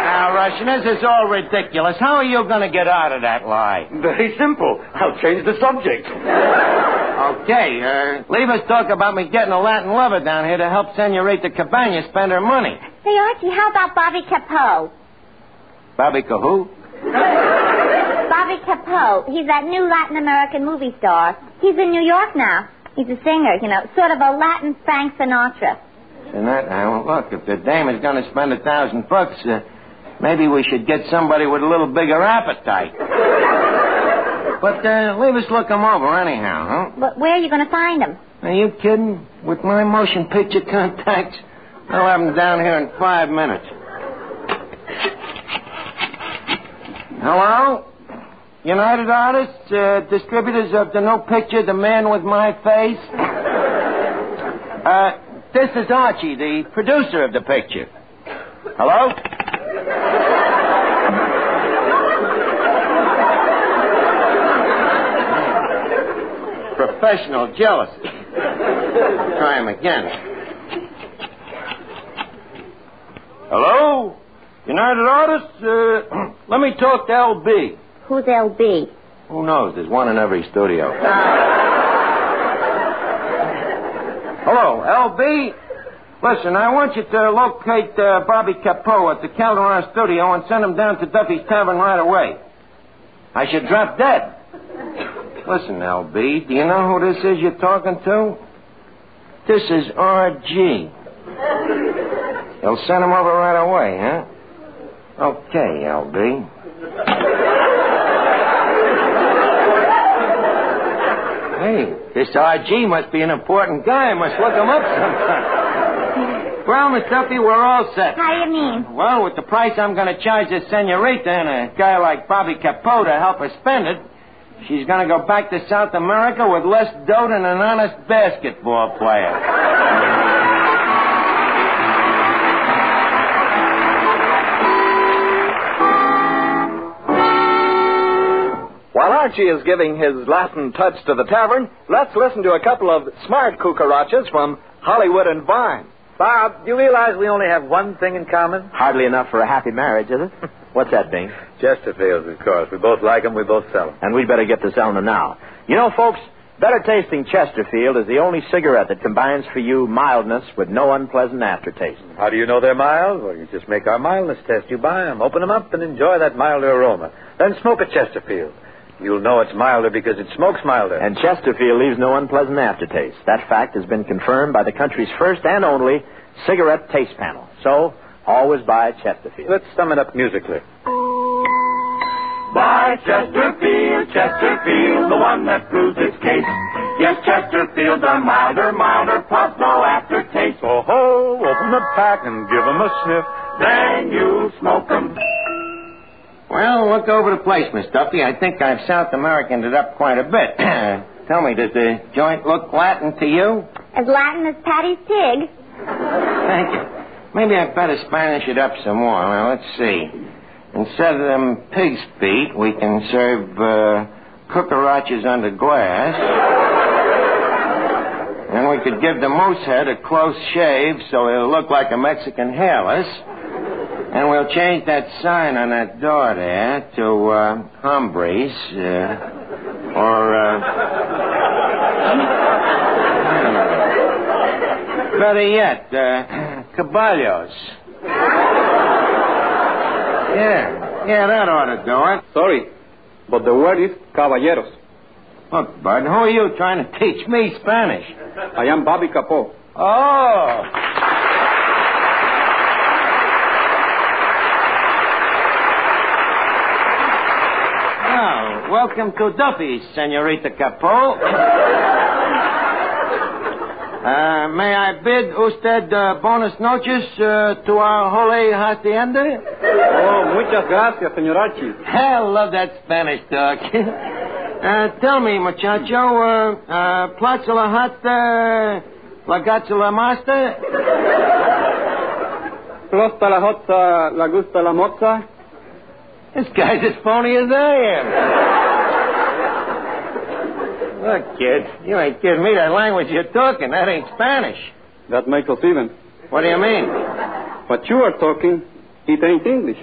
Now, Russian, this is all ridiculous. How are you going to get out of that lie? Very simple. I'll change the subject. Okay, leave us talk about me getting a Latin lover down here to help Senorita Cabana spend her money. Say, Archie, how about Bobby Capot? Bobby Cahoo? Bobby Capot. He's that new Latin American movie star. He's in New York now. He's a singer, you know, sort of a Latin Frank Sinatra. Well, look, if the dame is going to spend $1,000, maybe we should get somebody with a little bigger appetite. But leave us look them over anyhow, huh? But where are you going to find him? Are you kidding? With my motion picture contacts, I'll have them down here in 5 minutes. Hello? United Artists, distributors of the new picture, The Man with My Face. This is Archie, the producer of the picture. Hello? Professional jealousy. Try him again. Hello? United Artists? Let me talk to L.B. Who's L.B.? Who knows? There's one in every studio. Hello, L.B.? Listen, I want you to locate Bobby Capot at the Calderon studio and send him down to Duffy's Tavern right away. I should drop dead. Listen, L.B., do you know who this is you're talking to? This is R.G. You'll send him over right away, huh? Okay, L.B. Hey, this R.G. must be an important guy. I must look him up sometime. Well, Miss Duffy, we're all set. How do you mean? Well, with the price I'm going to charge this senorita and a guy like Bobby Capot to help her spend it, she's going to go back to South America with less dough than an honest basketball player. While Archie is giving his Latin touch to the tavern, let's listen to a couple of smart cucarachas from Hollywood and Vine. Bob, do you realize we only have one thing in common? Hardly enough for a happy marriage, is it? What's that, Bing? Chesterfields, of course. We both like them, we both sell them. And we'd better get to selling them now. You know, folks, better tasting Chesterfield is the only cigarette that combines for you mildness with no unpleasant aftertaste. How do you know they're mild? Well, you just make our mildness test. You buy them, open them up, and enjoy that milder aroma. Then smoke a Chesterfield. You'll know it's milder because it smokes milder. And Chesterfield leaves no unpleasant aftertaste. That fact has been confirmed by the country's first and only cigarette taste panel. So, always buy Chesterfield. Let's sum it up musically. Buy Chesterfield, Chesterfield, the one that proves its case. Yes, Chesterfields are milder, plus no aftertaste. Oh, ho, open the pack and give 'em a sniff. Then you smoke 'em. Well, look over the place, Miss Duffy. I think I've South Americaned it up quite a bit. Tell me, does the joint look Latin to you? As Latin as Patty's pig. Thank you. Maybe I'd better Spanish it up some more. Well, let's see. Instead of them pig's feet, we can serve cucarachas under glass. And we could give the moose head a close shave so it'll look like a Mexican hairless. And we'll change that sign on that door there to hombres, better yet, caballos. Yeah, that ought to do it. Sorry, but the word is caballeros. Look, Bud, who are you trying to teach me Spanish? I am Bobby Capot. Oh. Welcome to Duffy, Senorita Capot. May I bid usted buenas noches to our holy hacienda? Oh, muchas gracias, señor Archie. I love that Spanish talk. Tell me, muchacho, Plaza la Hata, la Gacha la Master? Prosta la hotza, la gusta la mozza? This guy's as phony as I am. Look, kid, you ain't kidding me. That language you're talking, that ain't Spanish. That makes us even. What do you mean? What you are talking, it ain't English.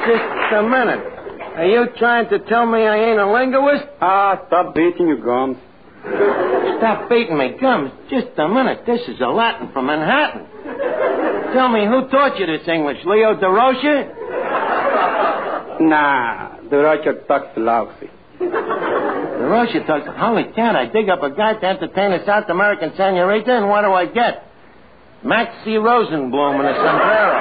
Just a minute. Are you trying to tell me I ain't a linguist? Stop beating your gums. Stop beating my gums. Just a minute. This is a Latin from Manhattan. Tell me, who taught you this English? Leo DeRocha? Nah, the Roger talks lousy. DeRocha talks... Holy cat, I dig up a guy to entertain a South American senorita, and what do I get? Maxie Rosenblum in a sombrero.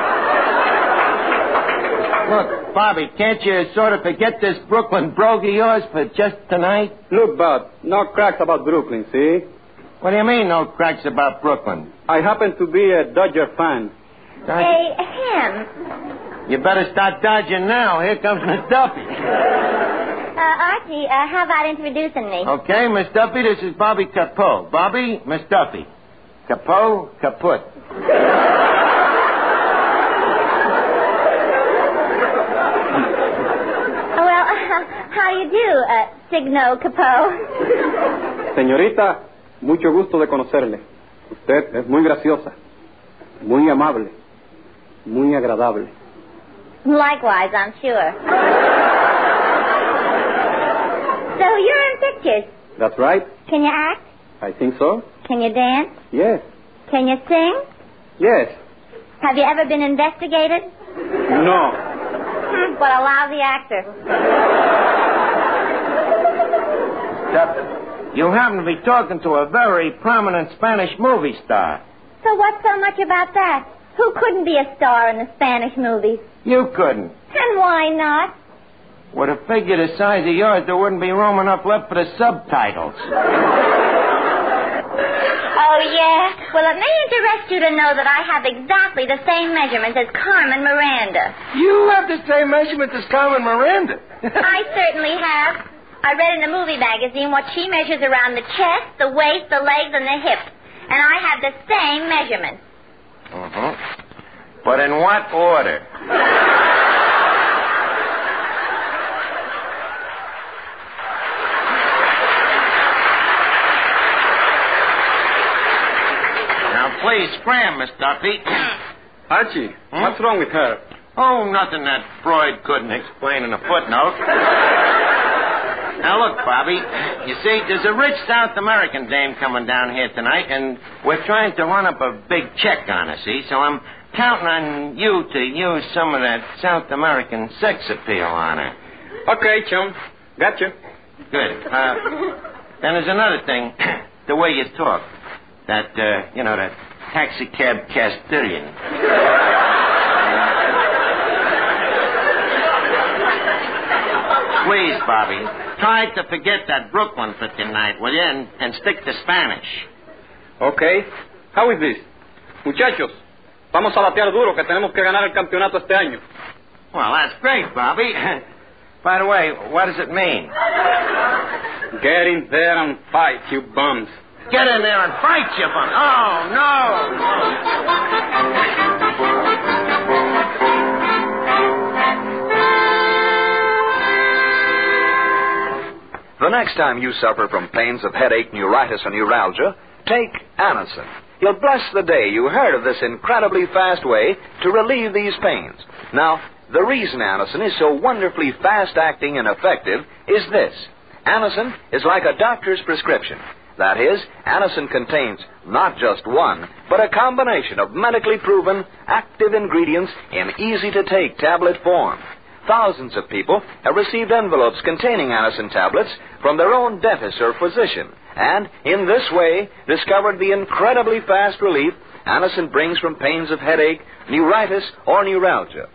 Look, Bobby, can't you sort of forget this Brooklyn brogue of yours for just tonight? Look, Bud, no cracks about Brooklyn, see? What do you mean, no cracks about Brooklyn? I happen to be a Dodger fan. Hey, Ham. You better start dodging now. Here comes Miss Duffy. Archie, how about introducing me? Okay, Miss Duffy, this is Bobby Capot. Bobby, Miss Duffy. Capot, kaput. Well, how do you do, Signo Capot? Señorita, mucho gusto de conocerle. Usted es muy graciosa, muy amable, muy agradable. Likewise, I'm sure. So you're in pictures. That's right. Can you act? I think so. Can you dance? Yes. Can you sing? Yes. Have you ever been investigated? No. What a lousy actor. Duffy, you happen to be talking to a very prominent Spanish movie star. So what's so much about that? Who couldn't be a star in the Spanish movies? You couldn't. And why not? With a figure the size of yours, there wouldn't be room enough left for the subtitles. Oh, yeah? Well, it may interest you to know that I have exactly the same measurements as Carmen Miranda. You have the same measurements as Carmen Miranda? I certainly have. I read in a movie magazine what she measures around the chest, the waist, the legs, and the hips. And I have the same measurements. Uh-huh. But in what order? Please, scram, Miss Duffy. Archie, what's wrong with her? Oh, nothing that Freud couldn't explain in a footnote. Now, look, Bobby, you see, there's a rich South American dame coming down here tonight, and we're trying to run up a big check on her, see? So I'm counting on you to use some of that South American sex appeal on her. Okay, chum. Gotcha. Good. Then there's another thing, the way you talk. That, that taxicab Castilian. Please, Bobby, try to forget that Brooklyn for tonight, will you? And stick to Spanish. Okay. How is this? Muchachos, vamos a batear duro que tenemos que ganar el campeonato este año. Well, that's great, Bobby. By the way, what does it mean? Get in there and fight, you bums. Get in there and fight, you bum. Oh, no. The next time you suffer from pains of headache, neuritis, or neuralgia, take Anacin. You'll bless the day you heard of this incredibly fast way to relieve these pains. Now, the reason Anacin is so wonderfully fast-acting and effective is this. Anacin is like a doctor's prescription. That is, Anacin contains not just one, but a combination of medically proven active ingredients in easy-to-take tablet form. Thousands of people have received envelopes containing Anacin tablets from their own dentist or physician, and in this way discovered the incredibly fast relief Anacin brings from pains of headache, neuritis, or neuralgia.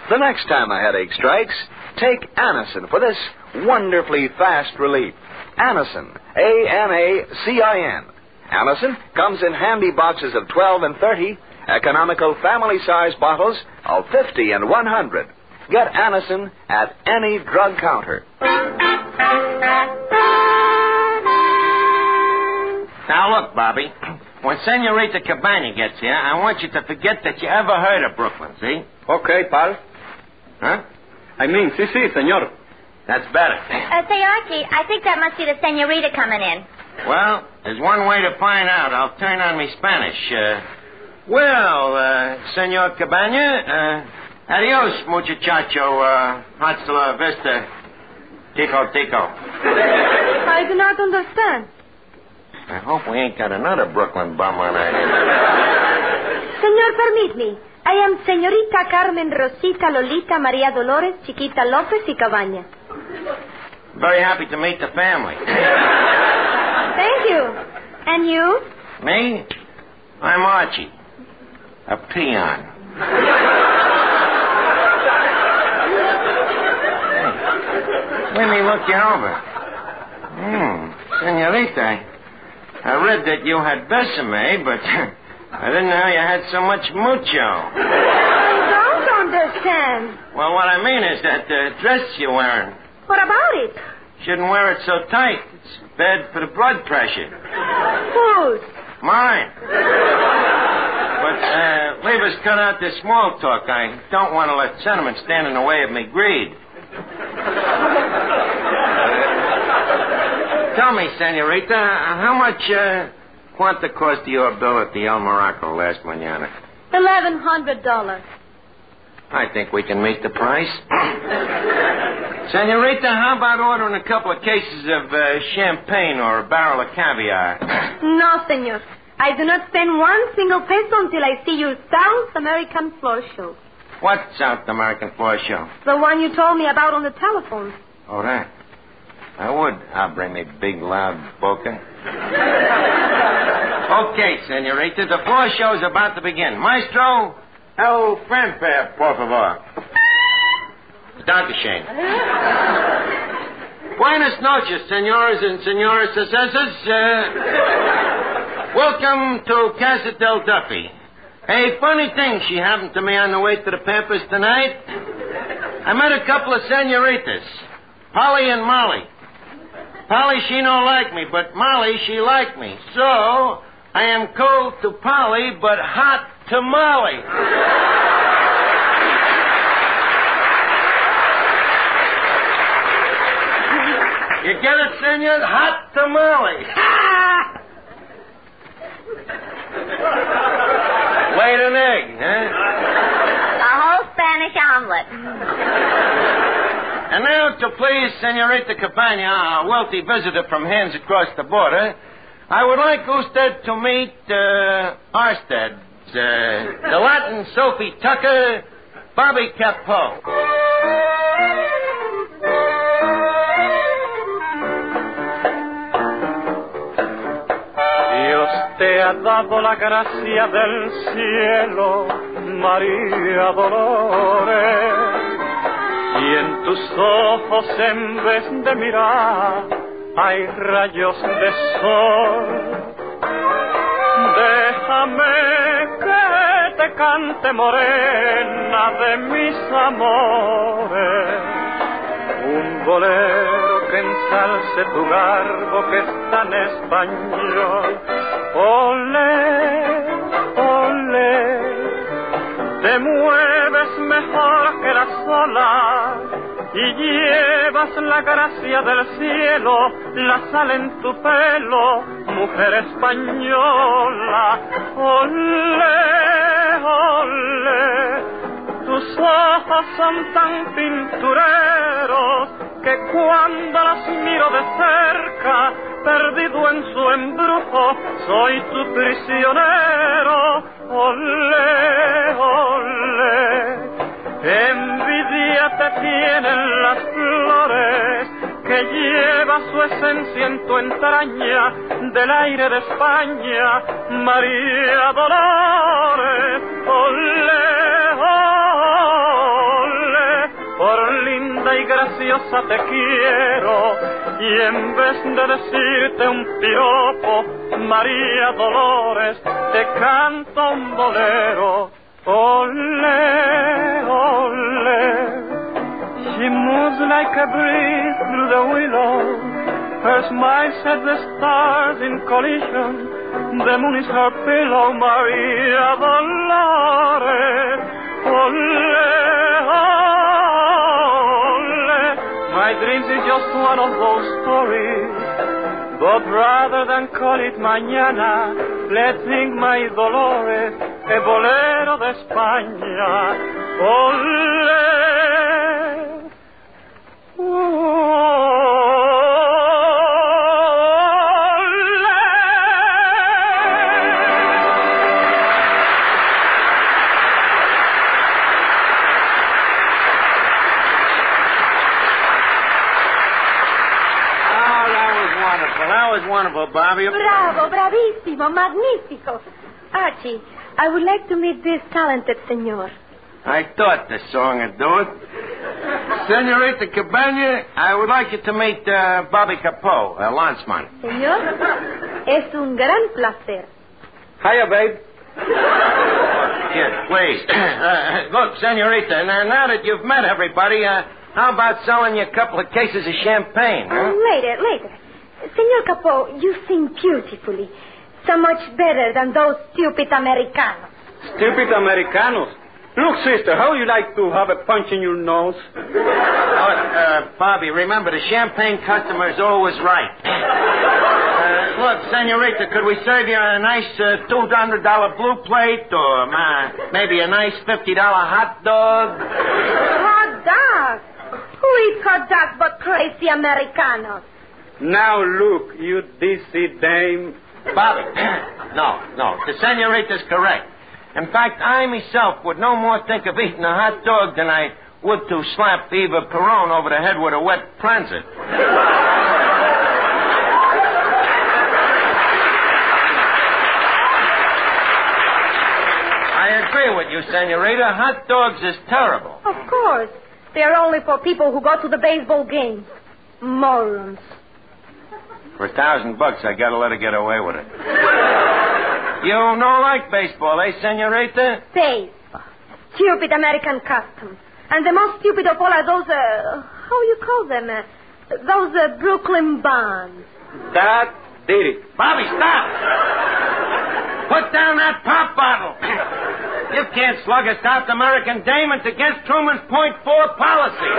The next time a headache strikes, take Anacin for this wonderfully fast relief. Anacin, A-N-A-C-I-N. Anacin comes in handy boxes of 12 and 30, economical family-size bottles of 50 and 100. Get Anacin at any drug counter. Now, look, Bobby. When Senorita Cabana gets here, I want you to forget that you ever heard of Brooklyn, see? Okay, pal. Huh? I mean, sí, señor. That's better. Say, Archie, I think that must be the senorita coming in. Well, there's one way to find out. I'll turn on me Spanish. Senor Cabana, adios, muchacho. Hasta la vista. Tico. I do not understand. I hope we ain't got another Brooklyn bum on our hands. Senor, permit me. I am Señorita Carmen Rosita Lolita María Dolores Chiquita López y Cabaña. Very happy to meet the family. Thank you. And you? Me? I'm Archie. A peon. Let me look you over. Senorita, I read that you had Besame, but I didn't know you had so much mucho. I don't understand. Well, what I mean is that dress you're wearing. What about it? Shouldn't wear it so tight. It's bad for the blood pressure. Whose? Mine. But leave us cut out this small talk. I don't want to let sentiment stand in the way of me greed. Tell me, Senorita, how much quanta cost your bill at the El Morocco last mañana? $1,100. I think we can meet the price. Senorita, how about ordering a couple of cases of champagne or a barrel of caviar? No, senor. I do not spend one single peso until I see your South American floor show. What South American floor show? The one you told me about on the telephone. Oh, that. I would. I'll bring me big, loud boca. Okay, senorita, the floor show's about to begin. Maestro, el fanfare, por favor. Dankeschön. Buenas noches, senores and señoras. Welcome to Casa del Duffy. A funny thing she happened to me on the way to the Pampas tonight. I met a couple of senoritas, Polly and Molly. Polly, she don't like me, but Molly, she liked me. So, I am cold to Polly, but hot to Molly. You get it, senor? Hot tamale. Laid an egg, huh? A whole Spanish omelet. And now, to please Senorita Cabana, a wealthy visitor from hands across the border, I would like usted to meet Arsted, the Latin Sophie Tucker, Bobby Capot. Te ha dado la gracia del cielo, María Dolores, y en tus ojos en vez de mirar hay rayos de sol. Déjame que te cante, morena de mis amores, un bolero que ensalce tu garbo que es tan español. Olé, olé, te mueves mejor que las olas y llevas la gracia del cielo, la sal en tu pelo, mujer española. Olé, olé, tus ojos son tan pintureros que cuando los miro de cerca, perdido en su embrujo, soy tu prisionero. Olé, olé, envidia te tienen las flores que lleva su esencia en tu entraña del aire de España, María Dolores. Olé, olé, por linda y graciosa te quiero, y en vez de decirte un piropo, María Dolores, te canto un bolero. Olé, olé, she moves like a breeze through the willow, her smile sets the stars in collision, the moon is her pillow, María Dolores. Olé, olé, my dreams is just one of those stories, but rather than call it mañana, let's sing my Dolores, el bolero de España. Olé, wonderful, Bobby. Bravo, bravissimo, magnifico. Archie, I would like to meet this talented senor. I thought the song would do it. Senorita Cabana, I would like you to meet Bobby Capot, Lanceman. Señor, es un gran placer. Hiya, babe. Kid, please. Look, Senorita, now that you've met everybody, how about selling you a couple of cases of champagne? Huh? Later. Senor Capot, you sing beautifully. So much better than those stupid Americanos. Stupid Americanos? Look, sister, how you like to have a punch in your nose? Bobby, remember, the champagne customer is always right. Look, senorita, could we serve you a nice $200 blue plate or maybe a nice $50 hot dog? Hot dog? Who eats hot dogs but crazy Americanos? Now look, you DC dame. Bobby, no, the senorita's correct. In fact, I myself would no more think of eating a hot dog than I would to slap Eva Perón over the head with a wet transit. agree with you, Senorita. Hot dogs is terrible. Of course. They're only for people who go to the baseball games. Morons. For $1,000, I gotta let her get away with it. You don't like baseball, eh, Senorita? Baseball. Stupid American custom. And the most stupid of all are those, how you call them? Those Brooklyn bonds. That did it. Bobby, stop! Put down that pop bottle. You can't slug a South American dame. It's against Truman's .4 policy.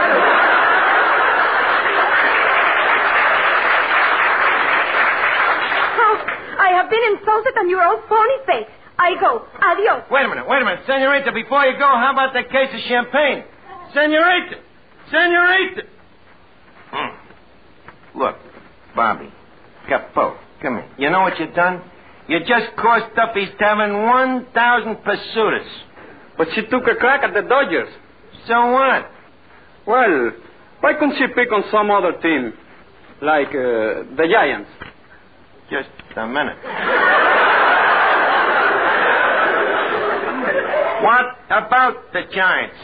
I have been insulted and you're all phony face. I go. Adios. Wait a minute. Senorita, before you go, how about that case of champagne? Senorita! Look, Bobby, Capo, come here. You know what you've done? You just cost Duffy's Tavern 1,000 pesetas. But she took a crack at the Dodgers. So what? Well, why couldn't she pick on some other team? Like the Giants? Just a minute. What about the Giants?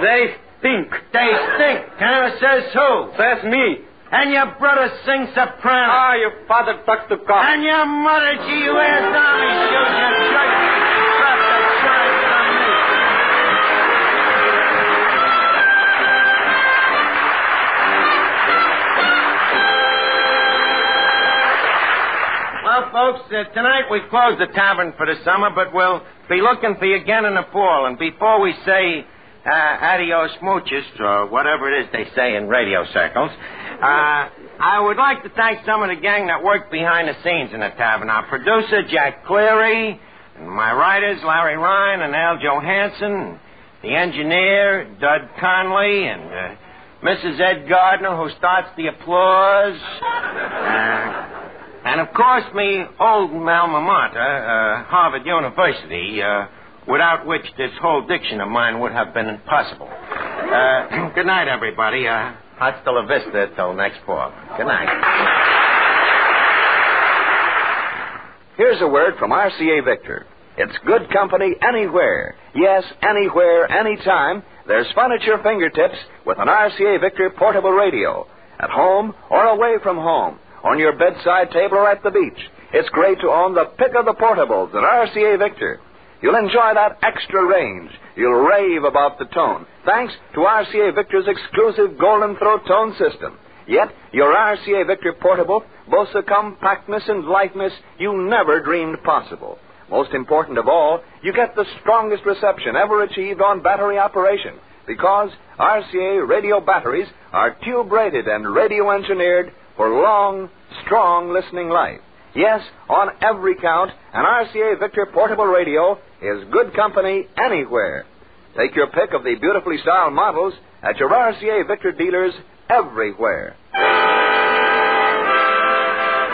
They stink. They stink, huh? Says who? Says me. And your brother sings soprano. Ah, your father talks to cops. And your mother, gee, you wears army shoes, you jerk. Drop the charge on me. Well, folks, tonight we close the tavern for the summer, but we'll be looking for you again in the fall. And before we say adios muchos, or whatever it is they say in radio circles, I would like to thank some of the gang that worked behind the scenes in the tavern. Our producer, Jack Cleary, and my writers, Larry Ryan and Al Johansson, the engineer, Dud Conley, and Mrs. Ed Gardner, who starts the applause. And, of course, me old alma mater, Harvard University, without which this whole diction of mine would have been impossible. Good night, everybody. Hasta la vista till next fall. Good night. Here's a word from RCA Victor. It's good company anywhere. Yes, anywhere, anytime. There's fun at your fingertips with an RCA Victor portable radio. At home or away from home. On your bedside table or at the beach. It's great to own the pick of the portables at RCA Victor. You'll enjoy that extra range. You'll rave about the tone, thanks to RCA Victor's exclusive Golden Throat tone system. Yet, your RCA Victor portable boasts a compactness and lightness you never dreamed possible. Most important of all, you get the strongest reception ever achieved on battery operation, because RCA radio batteries are tube-rated and radio-engineered for long, strong listening life. Yes, on every count, an RCA Victor portable radio is good company anywhere. Take your pick of the beautifully styled models at your RCA Victor dealers everywhere.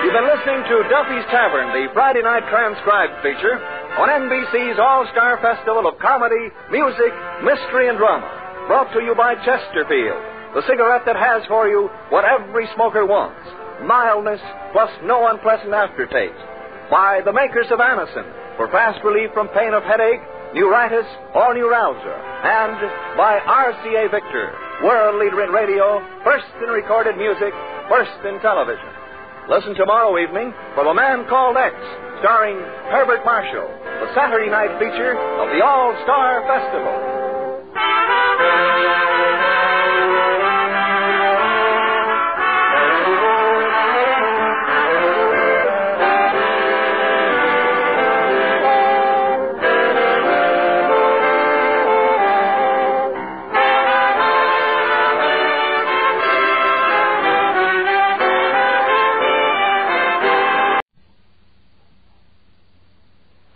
You've been listening to Duffy's Tavern, the Friday night transcribed feature on NBC's All-Star Festival of Comedy, Music, Mystery, and Drama. Brought to you by Chesterfield, the cigarette that has for you what every smoker wants. Mildness plus no unpleasant aftertaste. By the makers of Anacin for fast relief from pain of headache, neuritis, or neuralgia. And by RCA Victor, world leader in radio, first in recorded music, first in television. Listen tomorrow evening for The Man Called X, starring Herbert Marshall, the Saturday night feature of the All-Star Festival.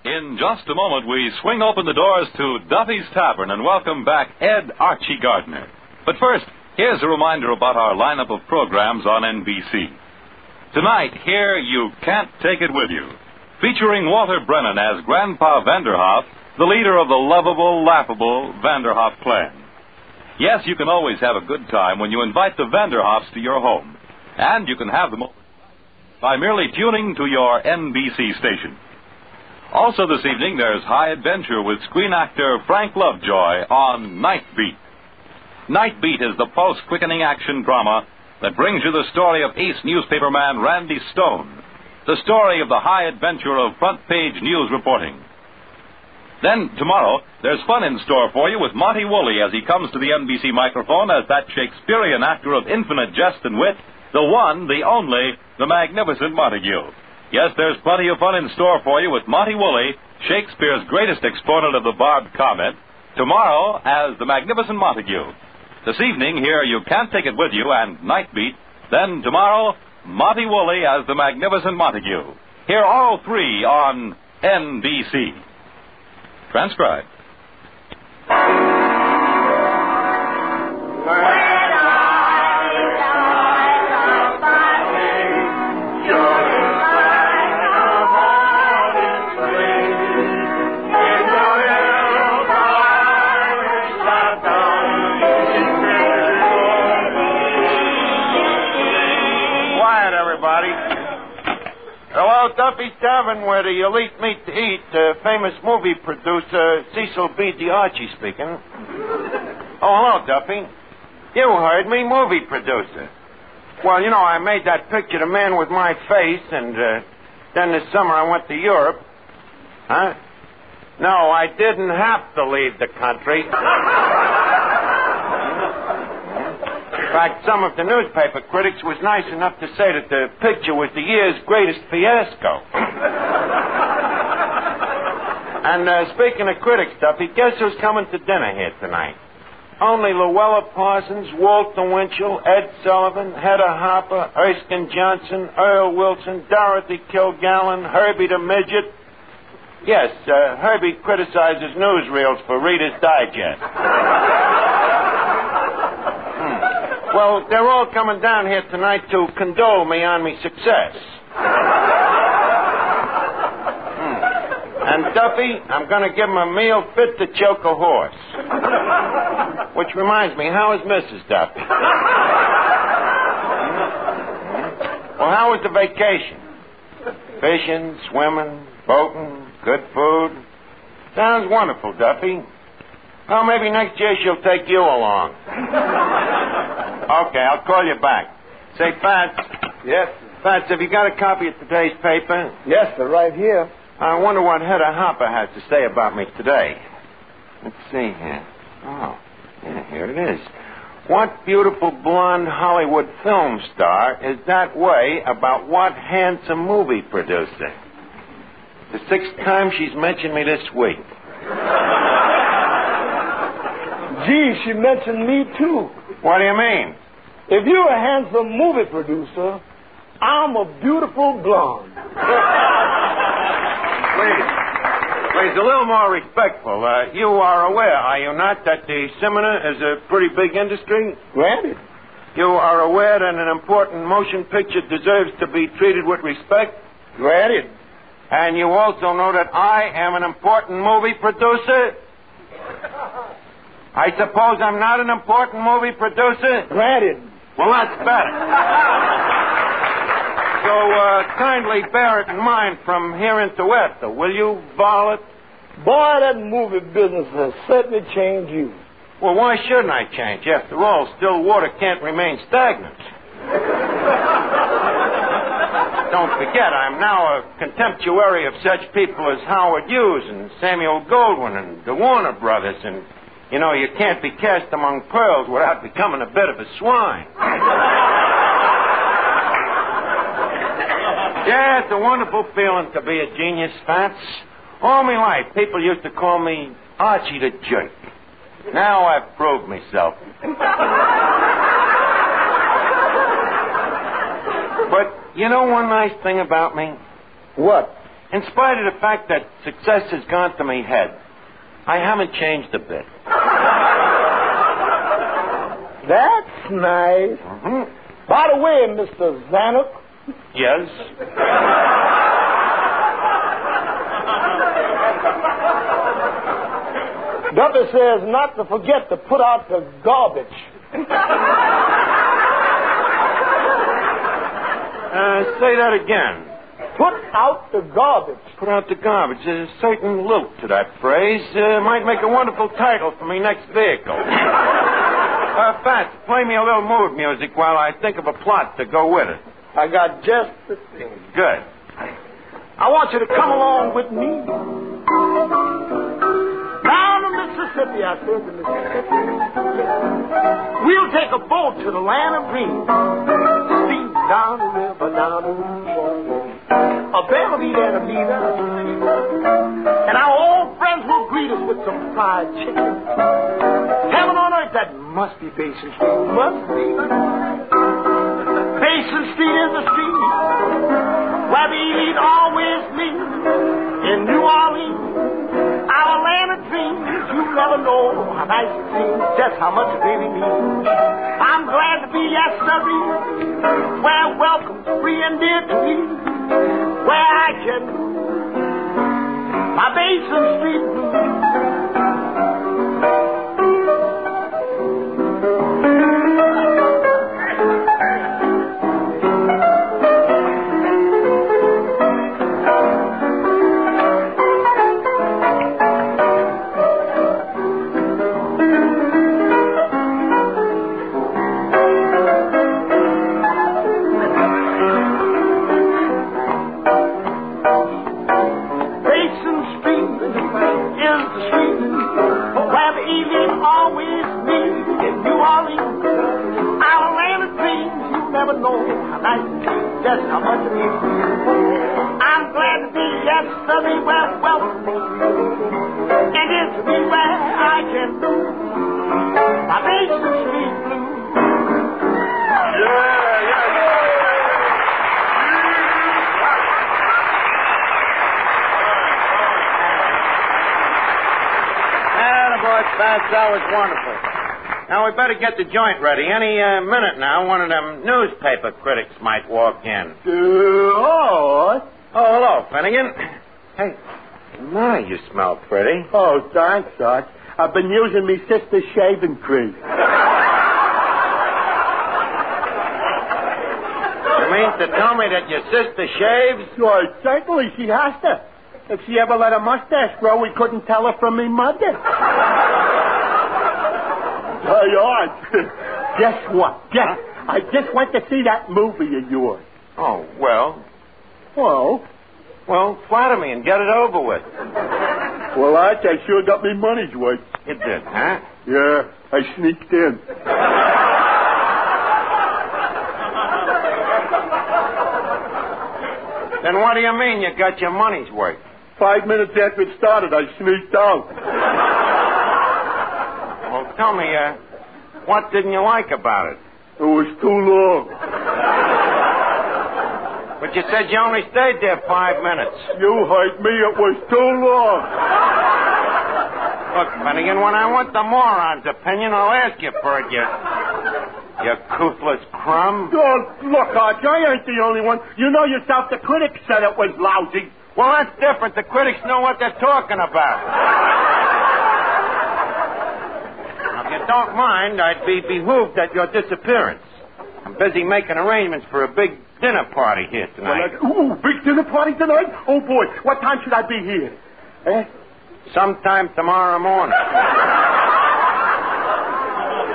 In just a moment, we swing open the doors to Duffy's Tavern and welcome back Ed Archie Gardner. But first, here's a reminder about our lineup of programs on NBC. Tonight, hear You Can't Take It With You, featuring Walter Brennan as Grandpa Vanderhoff, the leader of the lovable, laughable Vanderhoff clan. Yes, you can always have a good time when you invite the Vanderhoffs to your home. And you can have them by merely tuning to your NBC station. Also this evening, there's High Adventure with screen actor Frank Lovejoy on Night Beat. Night Beat is the pulse-quickening action drama that brings you the story of ace newspaperman Randy Stone, the story of the high adventure of front-page news reporting. Then, tomorrow, there's fun in store for you with Monty Woolley as he comes to the NBC microphone as that Shakespearean actor of infinite jest and wit, the one, the only, the magnificent Montague. Yes, there's plenty of fun in store for you with Monty Woolley, Shakespeare's greatest exponent of the barbed comment, tomorrow as the magnificent Montague. This evening, here You Can't Take It With You and Night Beat. Then tomorrow, Monty Woolley as the magnificent Montague. Hear all three on NBC. Transcribed. Hello, Duffy's Tavern, where the elite meet to eat. Famous movie producer Cecil B. DiArchie speaking. Oh, hello, Duffy. You heard me, movie producer. Well, you know, I made that picture, The Man with My Face, and then this summer I went to Europe. Huh? No, I didn't have to leave the country. In fact, some of the newspaper critics was nice enough to say that the picture was the year's greatest fiasco. And speaking of critics, Duffy, guess who's coming to dinner here tonight? Only Luella Parsons, Walter Winchell, Ed Sullivan, Hedda Hopper, Erskine Johnson, Earl Wilson, Dorothy Kilgallen, Herbie the Midget. Yes, Herbie criticizes newsreels for Reader's Digest. Well, they're all coming down here tonight to condole me on me success. And, Duffy, I'm going to give them a meal fit to choke a horse. Which reminds me, how is Mrs. Duffy? Well, how was the vacation? Fishing, swimming, boating, good food. Sounds wonderful, Duffy. Well, maybe next year she'll take you along. Okay, I'll call you back. Say, Fats. Yes? Fats, have you got a copy of today's paper? Yes, sir, right here. I wonder what Hedda Hopper has to say about me today. Let's see here. Oh, yeah, here it is. What beautiful blonde Hollywood film star is that way about what handsome movie producer? The 6th time she's mentioned me this week. Gee, she mentioned me, too. What do you mean? If you're a handsome movie producer, I'm a beautiful blonde. Please, a little more respectful. You are aware, are you not, that the seminar is a pretty big industry? Granted. You are aware that an important motion picture deserves to be treated with respect? Granted. And you also know that I am an important movie producer? I suppose I'm not an important movie producer? Granted. Well, that's better. So, kindly bear it in mind from here into after, will you, Varlet? Boy, that movie business has certainly changed you. Well, why shouldn't I change? After all, still water can't remain stagnant. Don't forget, I'm now a contemporary of such people as Howard Hughes and Samuel Goldwyn and the Warner Brothers, and you know, you can't be cast among pearls without becoming a bit of a swine. Yeah, it's a wonderful feeling to be a genius, Fats. All my life, people used to call me Archie the Jerk. Now I've proved myself. But you know one nice thing about me? What? In spite of the fact that success has gone to my head, I haven't changed a bit. That's nice. Mm-hmm. By the way, Mr. Zanuck. Yes? Duffy says not to forget to put out the garbage. Say that again. Put out the garbage. Put out the garbage. There's a certain lilt to that phrase. Might make a wonderful title for me next vehicle. Fats, play me a little mood music while I think of a plot to go with it. I got just the thing. Good. I want you to come along with me. Down the Mississippi, I said the Mississippi. We'll take a boat to the land of dreams. Steam down the river, down the river. A bear will be there to meet us. And our old friends will greet us with some fried chicken. Heaven on earth, that must be Basin Street. Must be. Basin Street is the street where the elite always meet. In New Orleans, our land of dreams, you never know how nice it seems, just how much it really means. I'm glad to be at Surrey, where welcome's free and dear to me, where I can my Basin Street blues. Just how much it means to you. I'm glad to be yesterday where welcome me. And it's me where I can do my Basin Street blues. That was wonderful. Now, we better get the joint ready. Any minute now, one of them newspaper critics might walk in. Oh, hello, Finnegan. Hey, my, you smell pretty. Oh, thanks, Arch. I've been using me sister's shaving cream. You mean to tell me that your sister shaves? Well, certainly she has to. If she ever let her mustache grow, we couldn't tell her from me mother. Hey, Arch, guess what? I just went to see that movie of yours. Oh, well. Well, flatter me and get it over with. Well, Arch, I sure got me money's worth. You did, huh? Yeah, I sneaked in. Then what do you mean you got your money's worth? 5 minutes after it started, I sneaked out. Well, tell me, what didn't you like about it? It was too long. But you said you only stayed there 5 minutes. You heard me. It was too long. Look, Finnegan, when I want the moron's opinion, I'll ask you for it, you toothless crumb. Oh, look, Arch, I ain't the only one. You know yourself the critics said it was lousy. Well, that's different. The critics know what they're talking about. Now, if you don't mind, I'd be behooved at your disappearance. I'm busy making arrangements for a big dinner party here tonight. Big dinner party tonight? Oh, boy. What time should I be here? Sometime tomorrow morning.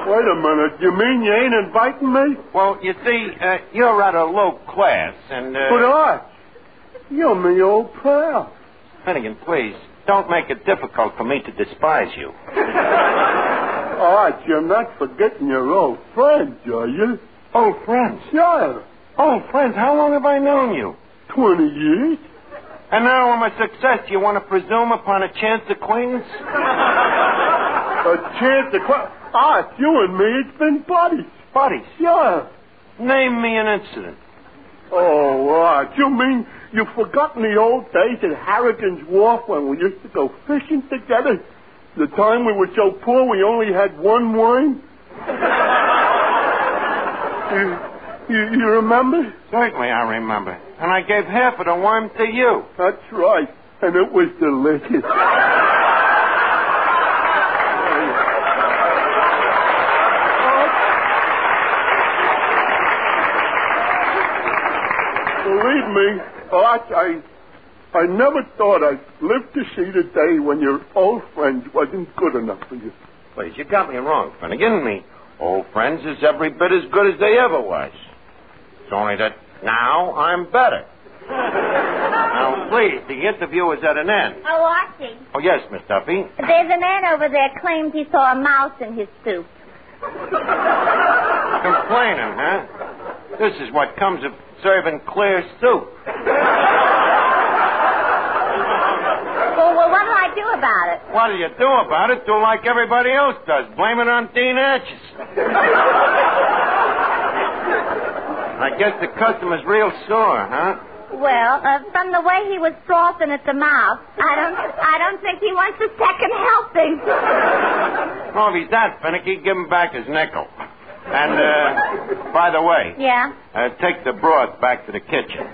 Wait a minute. You mean you ain't inviting me? Well, you see, you're rather low class, and... But, Arch, you're my old pal. Finnegan, please, don't make it difficult for me to despise you. Arch, you're not forgetting your old friends, are you? Old friends? Yeah. Old friends? How long have I known you? 20 years. And now I'm a success. You want to presume upon a chance acquaintance? A chance acquaintance? Arch, you and me, it's been buddies. Buddies? Yeah. Name me an incident. Oh, Arch, you mean you've forgotten the old days at Harrigan's Wharf when we used to go fishing together? The time we were so poor we only had one wine? You remember? Certainly I remember. And I gave half of the wine to you. That's right. And it was delicious. Believe me, I never thought I'd live to see the day when your old friends wasn't good enough for you. Please, you got me wrong, Finnegan. Me old friends is every bit as good as they ever was. It's only that now I'm better. Now, please, the interview is at an end. Oh, Archie. Oh, yes, Miss Duffy. There's a man over there claims he saw a mouse in his soup. Complaining, huh? This is what comes of serving clear soup. Well, what do I do about it? What do you do about it? Do like everybody else does. Blame it on Dean Atchis. I guess the customer's real sore, huh? Well, from the way he was frothing at the mouth, I don't think he wants a second helping. Oh, if he's that finicky, give him back his nickel. And, by the way... Yeah? Take the broth back to the kitchen.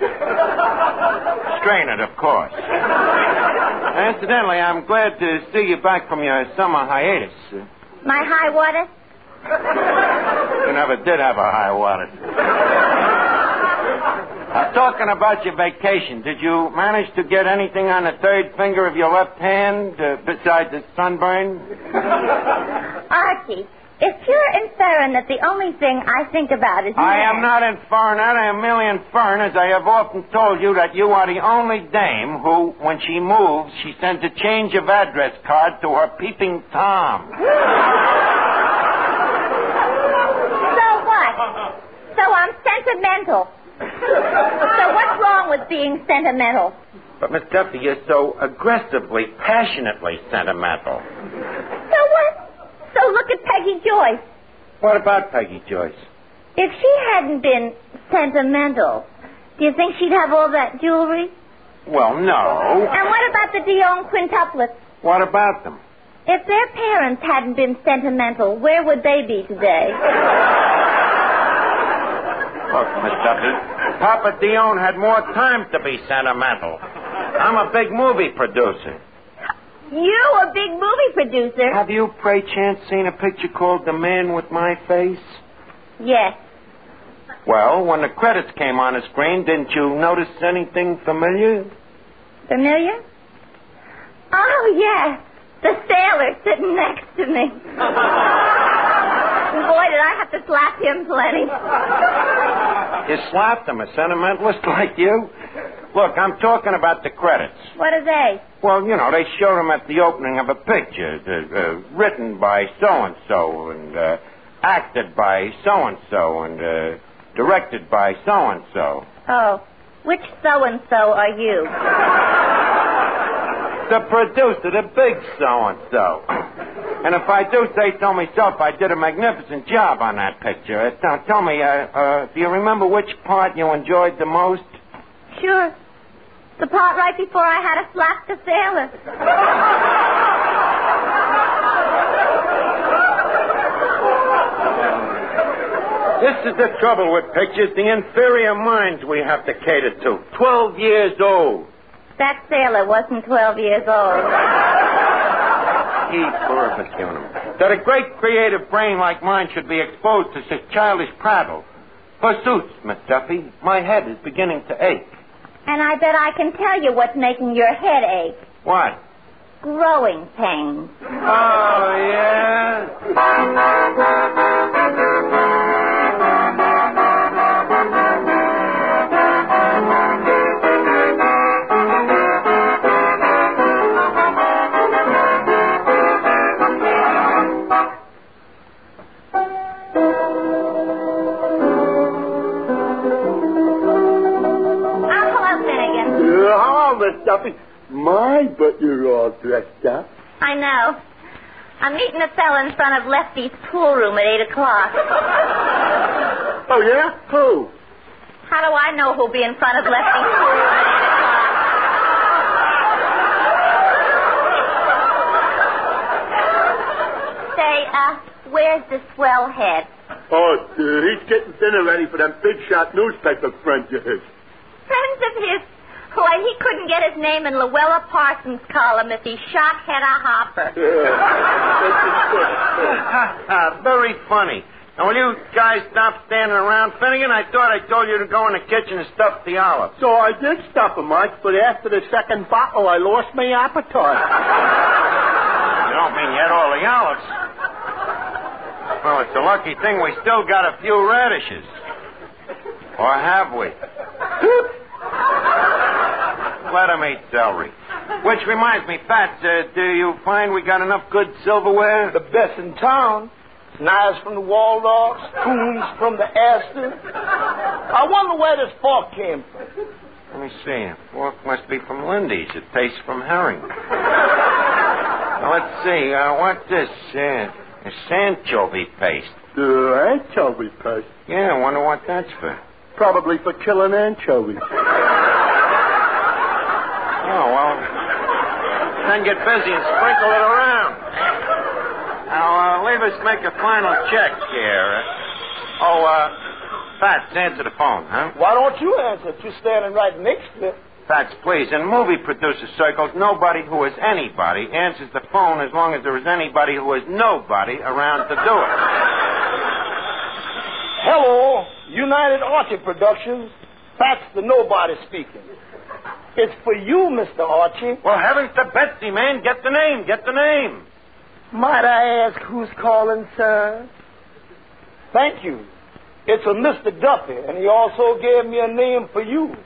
Strain it, of course. Incidentally, I'm glad to see you back from your summer hiatus. My high water? You never did have a high water. Talking about your vacation, did you manage to get anything on the third finger of your left hand besides the sunburn? Archie, if you're inferring that the only thing I think about is... I am not inferring that. I am merely inferring, as I have often told you, that you are the only dame who, when she moves, she sends a change of address card to her peeping Tom. So what? So I'm sentimental. So what's wrong with being sentimental? But, Miss Duffy, you're so aggressively, passionately sentimental. So what? So look at Peggy Joyce. What about Peggy Joyce? If she hadn't been sentimental, do you think she'd have all that jewelry? Well, no. And what about the Dion quintuplets? What about them? If their parents hadn't been sentimental, where would they be today? Look, Miss Duffy, Papa Dion had more time to be sentimental. I'm a big movie producer. You, a big movie producer? Have you, pray chance, seen a picture called The Man with My Face? Yes. Well, when the credits came on the screen, didn't you notice anything familiar? Familiar? Oh, yes. The sailor sitting next to me. Boy, did I have to slap him plenty. You slapped him, a sentimentalist like you? Look, I'm talking about the credits. What are they? Well, you know, they show them at the opening of a picture, written by so-and-so, and acted by so-and-so, and directed by so-and-so. Oh, which so-and-so are you? The producer, the big so-and-so. And if I do say so myself, I did a magnificent job on that picture. Tell me, do you remember which part you enjoyed the most? Sure. The part right before I had to slap the sailor. This is the trouble with pictures, the inferior minds we have to cater to. 12 years old. That sailor wasn't 12 years old. That a great creative brain like mine should be exposed to such childish prattle. Forsooth, Miss Duffy, my head is beginning to ache. And I bet I can tell you what's making your head ache. What? Growing pains. Oh, yeah? Duffy, my, but you're all dressed up. I know. I'm meeting a fella in front of Lefty's pool room at 8 o'clock. Oh, yeah? Who? How do I know who'll be in front of Lefty's pool room at 8 o'clock? Say, where's the swell head? Oh, he's getting dinner ready for them big shot newspaper friends of his. Friends of his? Why, he couldn't get his name in Luella Parsons' column if he shot Hedda Hopper. Very funny. Now, will you guys stop standing around, Finnegan? I thought I told you to go in the kitchen and stuff the olives. So I did stop them, Mike, but after the second bottle, I lost my appetite. You don't mean you had all the olives? Well, it's a lucky thing we still got a few radishes. Or have we? Let 'em eat celery. Which reminds me, Fats, do you find we got enough good silverware? The best in town. Knives from the Waldorfs, spoons from the Astor. I wonder where this fork came from. Let me see. Fork must be from Lindy's. It tastes from herring. Now, let's see. What's this? It's anchovy paste. Anchovy paste? Yeah, I wonder what that's for. Probably for killing anchovies. Oh, well, then get busy and sprinkle it around. Now, leave us make a final check here. Fats, answer the phone, huh? Why don't you answer if you're standing right next to it? Fats, please. In movie producer circles, nobody who is anybody answers the phone as long as there is anybody who is nobody around to do it. Hello, United Archie Productions. Fats the nobody speaking. It's for you, Mr. Archie. Well, heavens to Betsy, man. Get the name. Get the name. Might I ask who's calling, sir? Thank you. It's a Mr. Duffy, and he also gave me a name for you.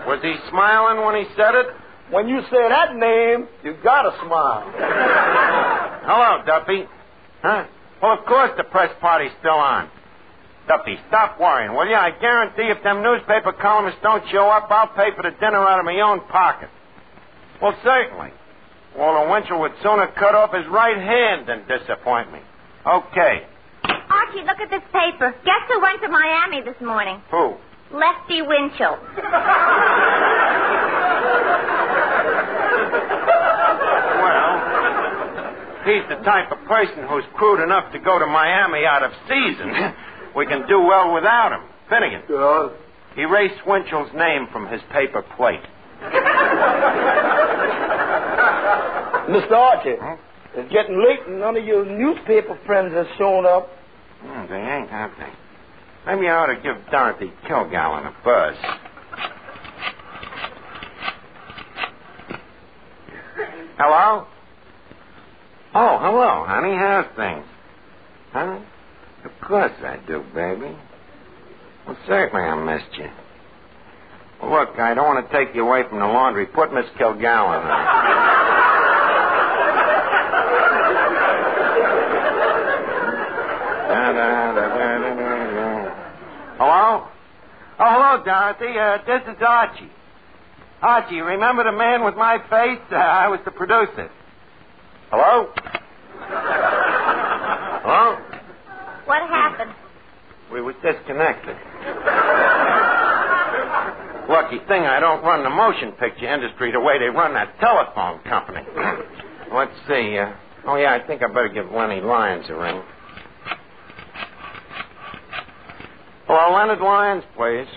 Was he smiling when he said it? When you say that name, you gotta smile. Hello, Duffy. Huh? Well, of course the press party's still on. Duffy, stop worrying, will you? I guarantee if them newspaper columnists don't show up, I'll pay for the dinner out of my own pocket. Well, certainly. Walter Winchell would sooner cut off his right hand than disappoint me. Okay. Archie, look at this paper. Guess who went to Miami this morning? Who? Lefty Winchell. Well, he's the type of person who's crude enough to go to Miami out of season. We can do well without him. Finnegan. Erase Winchell's name from his paper plate. Mr. Archie, it's getting late and none of your newspaper friends have shown up. They ain't, have they? Maybe I ought to give Dorothy Kilgallen a buzz. Hello? Oh, hello, honey. How's things? Huh? Of course I do, baby. Well, certainly I missed you. Well, look, I don't want to take you away from the laundry. Put Miss Kilgallen on. Hello? Oh, hello, Dorothy. This is Archie. Archie, remember the man with my face? I was the producer. Hello? Hello? What happened? We was disconnected. Lucky thing I don't run the motion picture industry the way they run that telephone company. Let's see. I think I better give Lenny Lyons a ring. Hello, Leonard Lyons, please.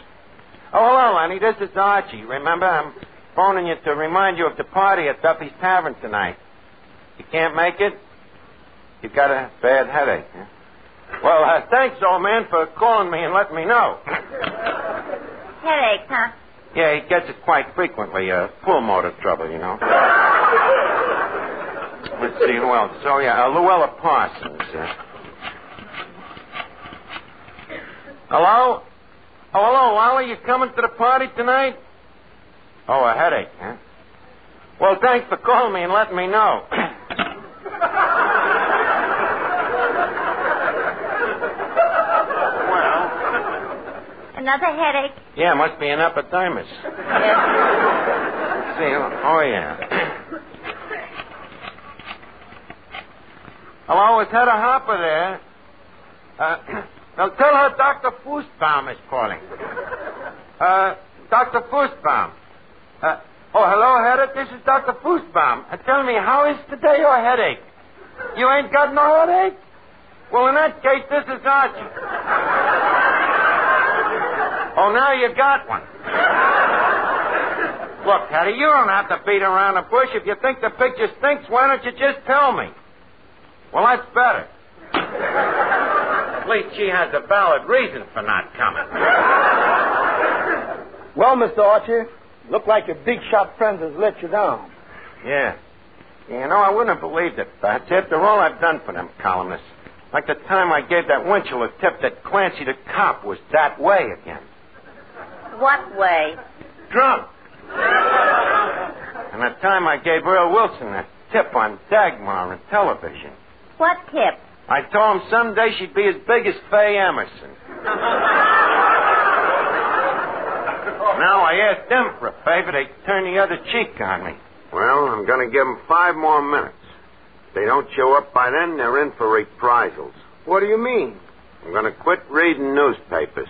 Oh, hello, Lenny. This is Archie. Remember, I'm phoning you to remind you of the party at Duffy's Tavern tonight. You can't make it? You've got a bad headache, huh? Well, thanks, old man, for calling me and letting me know. Headaches, huh? Yeah, he gets it quite frequently. Pulmotor trouble, you know. Let's see who else. Luella Parsons. Hello? Oh, hello, Wally. You coming to the party tonight? Oh, a headache, huh? Well, thanks for calling me and letting me know. Another headache? Yeah, must be an epidermis. Yes. Let's see. Oh, yeah. Hello, is Hedda Harper there? Now tell her Dr. Fussbaum is calling. Dr. Fussbaum. Hello, Hedda. This is Dr. Fussbaum. Tell me, how is today your headache? You ain't got no headache? Well, in that case, this is Archie. Oh, now you got one. Look, Hattie, you don't have to beat around the bush. If you think the picture stinks, why don't you just tell me? Well, that's better. At least she has a valid reason for not coming. Well, Mr. Archie, look like your big shot friends has let you down. Yeah. You know, I wouldn't have believed it, Fats, after all I've done for them columnists. Like the time I gave that Winchell a tip that Clancy the cop was that way again. What way? Drunk. And the time I gave Earl Wilson a tip on Dagmar on television. What tip? I told him someday she'd be as big as Faye Emerson. Now I asked them for a favor, they turn the other cheek on me. Well, I'm going to give them 5 more minutes. If they don't show up by then, they're in for reprisals. What do you mean? I'm going to quit reading newspapers.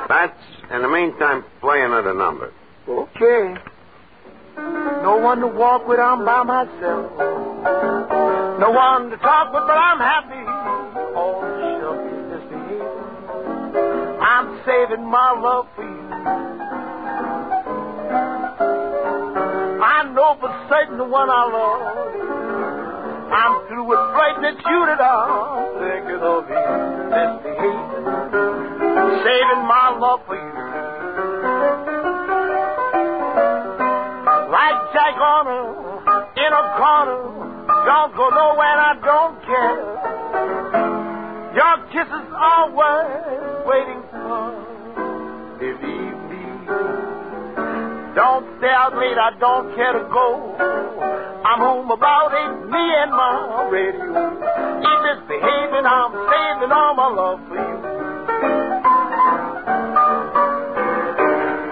That's, in the meantime, play another number. Okay. No one to walk with, I'm by myself. No one to talk with, but I'm happy. Oh, shucks, misbehaving. I'm saving my love for you. I know for certain the one I love. I'm through with frightened at you that I'm thinking of you, misbehaving, saving my love for you. Like Jack Horner in a corner, don't go nowhere, I don't care. Your kisses always waiting for this evening. Don't stay out late, I don't care to go. I'm home about 8, me and my radio. Keep misbehaving, I'm saving all my love for you.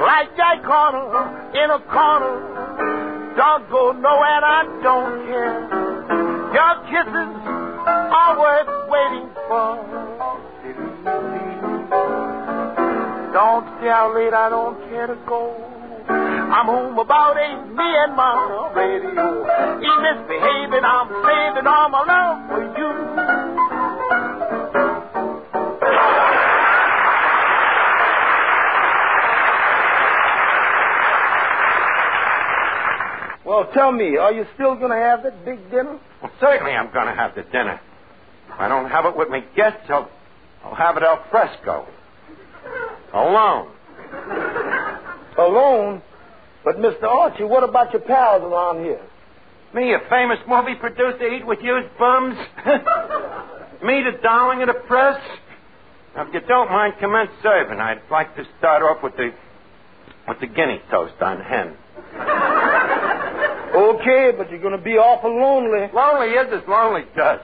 Like Jack Horner in a corner, don't go nowhere, I don't care. Your kisses always waiting for this evening. Don't stay out late, I don't care to go. I'm home about 8, me and my radio. Keep misbehaving, I'm saving all my love for you. Well, tell me, are you still going to have that big dinner? Well, certainly I'm going to have the dinner. If I don't have it with me guests, I'll have it al fresco. Alone. Alone? But, Mr. Archie, what about your pals around here? Me, a famous movie producer, eat with used bums? Me, the darling of the press? Now, if you don't mind, commence serving. I'd like to start off with the guinea toast on hen. Okay, but you're going to be awful lonely. Lonely is as lonely does.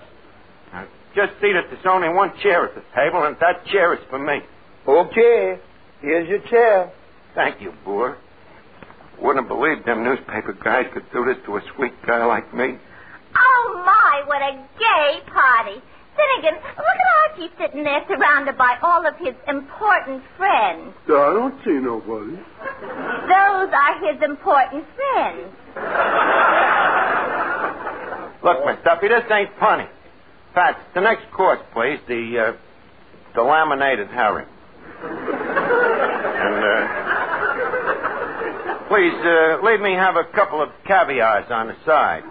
Now, just see that there's only one chair at the table, and that chair is for me. Okay, here's your chair. Thank you, Boer. Wouldn't have believed them newspaper guys could do this to a sweet guy like me. Oh, my, what a gay party. Finnegan, look at Archie sitting there surrounded by all of his important friends. I don't see nobody. Those are his important friends. Look, Miss Duffy, this ain't funny. Fats, the next course, please. The laminated herring. And, please, leave me have a couple of caviars on the side.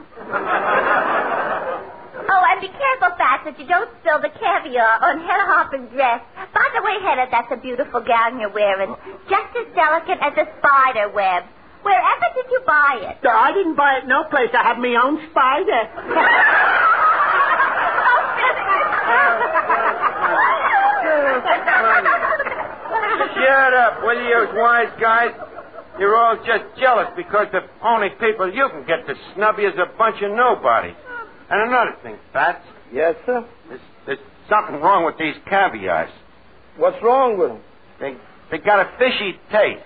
Oh, and be careful, Fats, that you don't spill the caviar on Hedda Hopper's dress. By the way, Hedda, that's a beautiful gown you're wearing. Just as delicate as a spider web. Wherever did you buy it? I didn't buy it no place. I have my own spider. Shut up, will you, wise guys? You're all just jealous because the only people you can get to snub you is a bunch of nobodies. And another thing, Fats. Yes, sir? There's something wrong with these caviars. What's wrong with them? They got a fishy taste.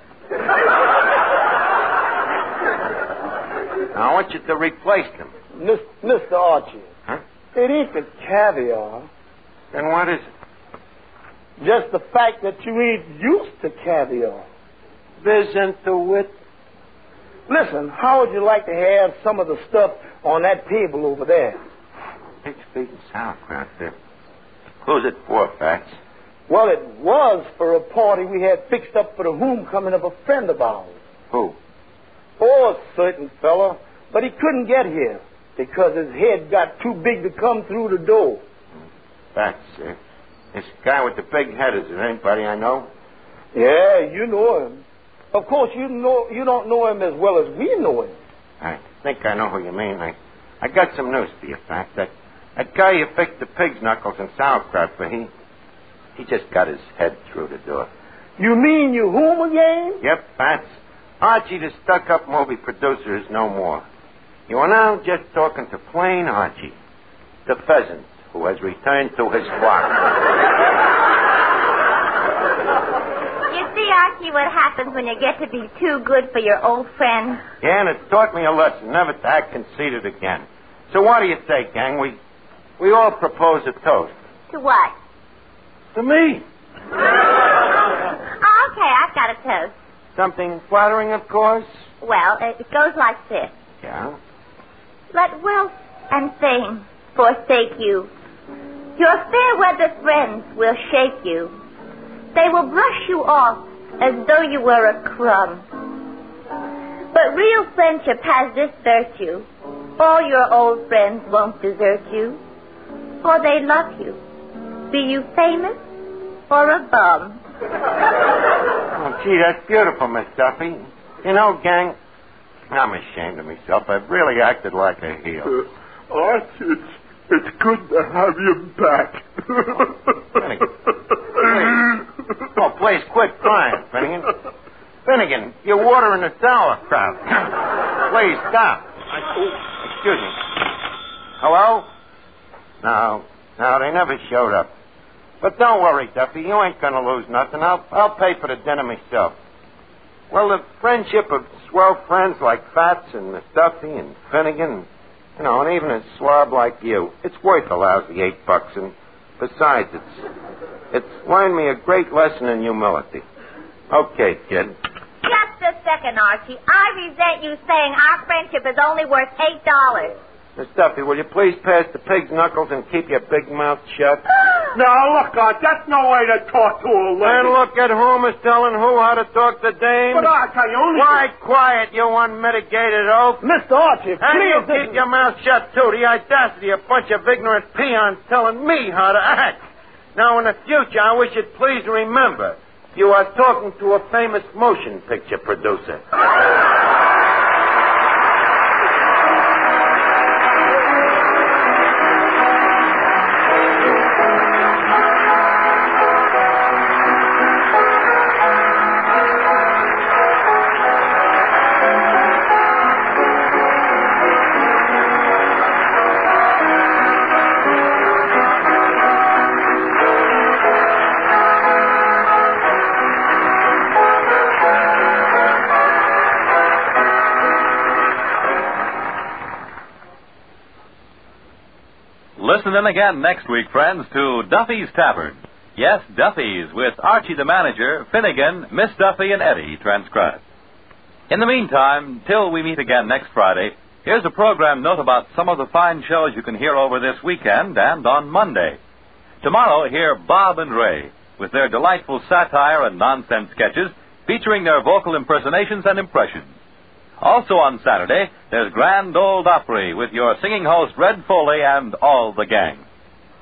Now, I want you to replace them. Mr. Archie. Huh? It ain't the caviar. Then what is it? Just the fact that you ain't used to caviar. Isn't the wit? Listen, how would you like to have some of the stuff on that table over there? Pig's feet and sauerkraut there. Who's it for, Fats? Well, it was for a party we had fixed up for the homecoming of a friend of ours. Who? Oh, a certain fella, but he couldn't get here. because his head got too big to come through the door. That's it. This guy with the big head, is there anybody I know? Yeah, you know him. Of course, you don't know him as well as we know him. I think I know who you mean. I got some news for you, Pat. That guy you picked the pig's knuckles and sauerkraut for, he just got his head through the door. You mean you whom again? Yep, Pat. Archie, the stuck-up movie producer, is no more. You are now just talking to plain Archie, the pheasant who has returned to his flock. You see, Archie, what happens when you get to be too good for your old friend? Yeah, and it taught me a lesson, never to act conceited again. So what do you say, gang? We all propose a toast. To what? To me. Oh, okay, I've got a toast. Something flattering, of course? Well, it goes like this. Yeah? Let wealth and fame forsake you. Your fair-weather friends will shake you. They will brush you off as though you were a crumb. But real friendship has this virtue. All your old friends won't desert you, for they love you, be you famous or a bum. Oh, gee, that's beautiful, Miss Duffy. You know, gang, I'm ashamed of myself. I've really acted like a heel. Art, it's good to have you back. Finnegan. Oh, please quit crying, Finnegan. Finnegan, you're watering the sauerkraut. Please stop. Excuse me. Hello? No, they never showed up. But don't worry, Duffy. You ain't going to lose nothing. I'll pay for the dinner myself. Well, the friendship of swell friends like Fats and Miss Duffy and Finnegan, and even a slob like you, it's worth a lousy $8. And besides, it's learned me a great lesson in humility. Okay, kid. Just a second, Archie. I resent you saying our friendship is only worth $8. Miss Duffy, will you please pass the pig's knuckles and keep your big mouth shut? Now, look, Art, that's no way to talk to a lady. And look at whom is telling who how to talk to dames. But, Art, I only... Quiet, you unmitigated oaf. Mr. Archie, and please... you keep your mouth shut, too. The audacity of a bunch of ignorant peons telling me how to act. Now, in the future, I wish you'd please remember, you are talking to a famous motion picture producer. Listen in again next week, friends, to Duffy's Tavern. Yes, Duffy's, with Archie the manager, Finnegan, Miss Duffy, and Eddie transcribed. In the meantime, till we meet again next Friday, here's a program note about some of the fine shows you can hear over this weekend and on Monday. Tomorrow, hear Bob and Ray, with their delightful satire and nonsense sketches, featuring their vocal impersonations and impressions. Also on Saturday, there's Grand Ole Opry with your singing host Red Foley and all the gang.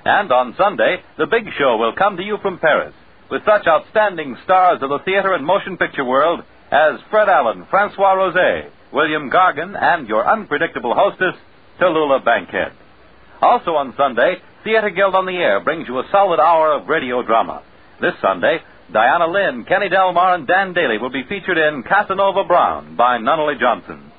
And on Sunday, the big show will come to you from Paris, with such outstanding stars of the theater and motion picture world as Fred Allen, Francois Rosé, William Gargan, and your unpredictable hostess, Tallulah Bankhead. Also on Sunday, Theater Guild on the Air brings you a solid hour of radio drama. This Sunday, Diana Lynn, Kenny Delmar, and Dan Daly will be featured in Casanova Brown by Nunnally Johnson.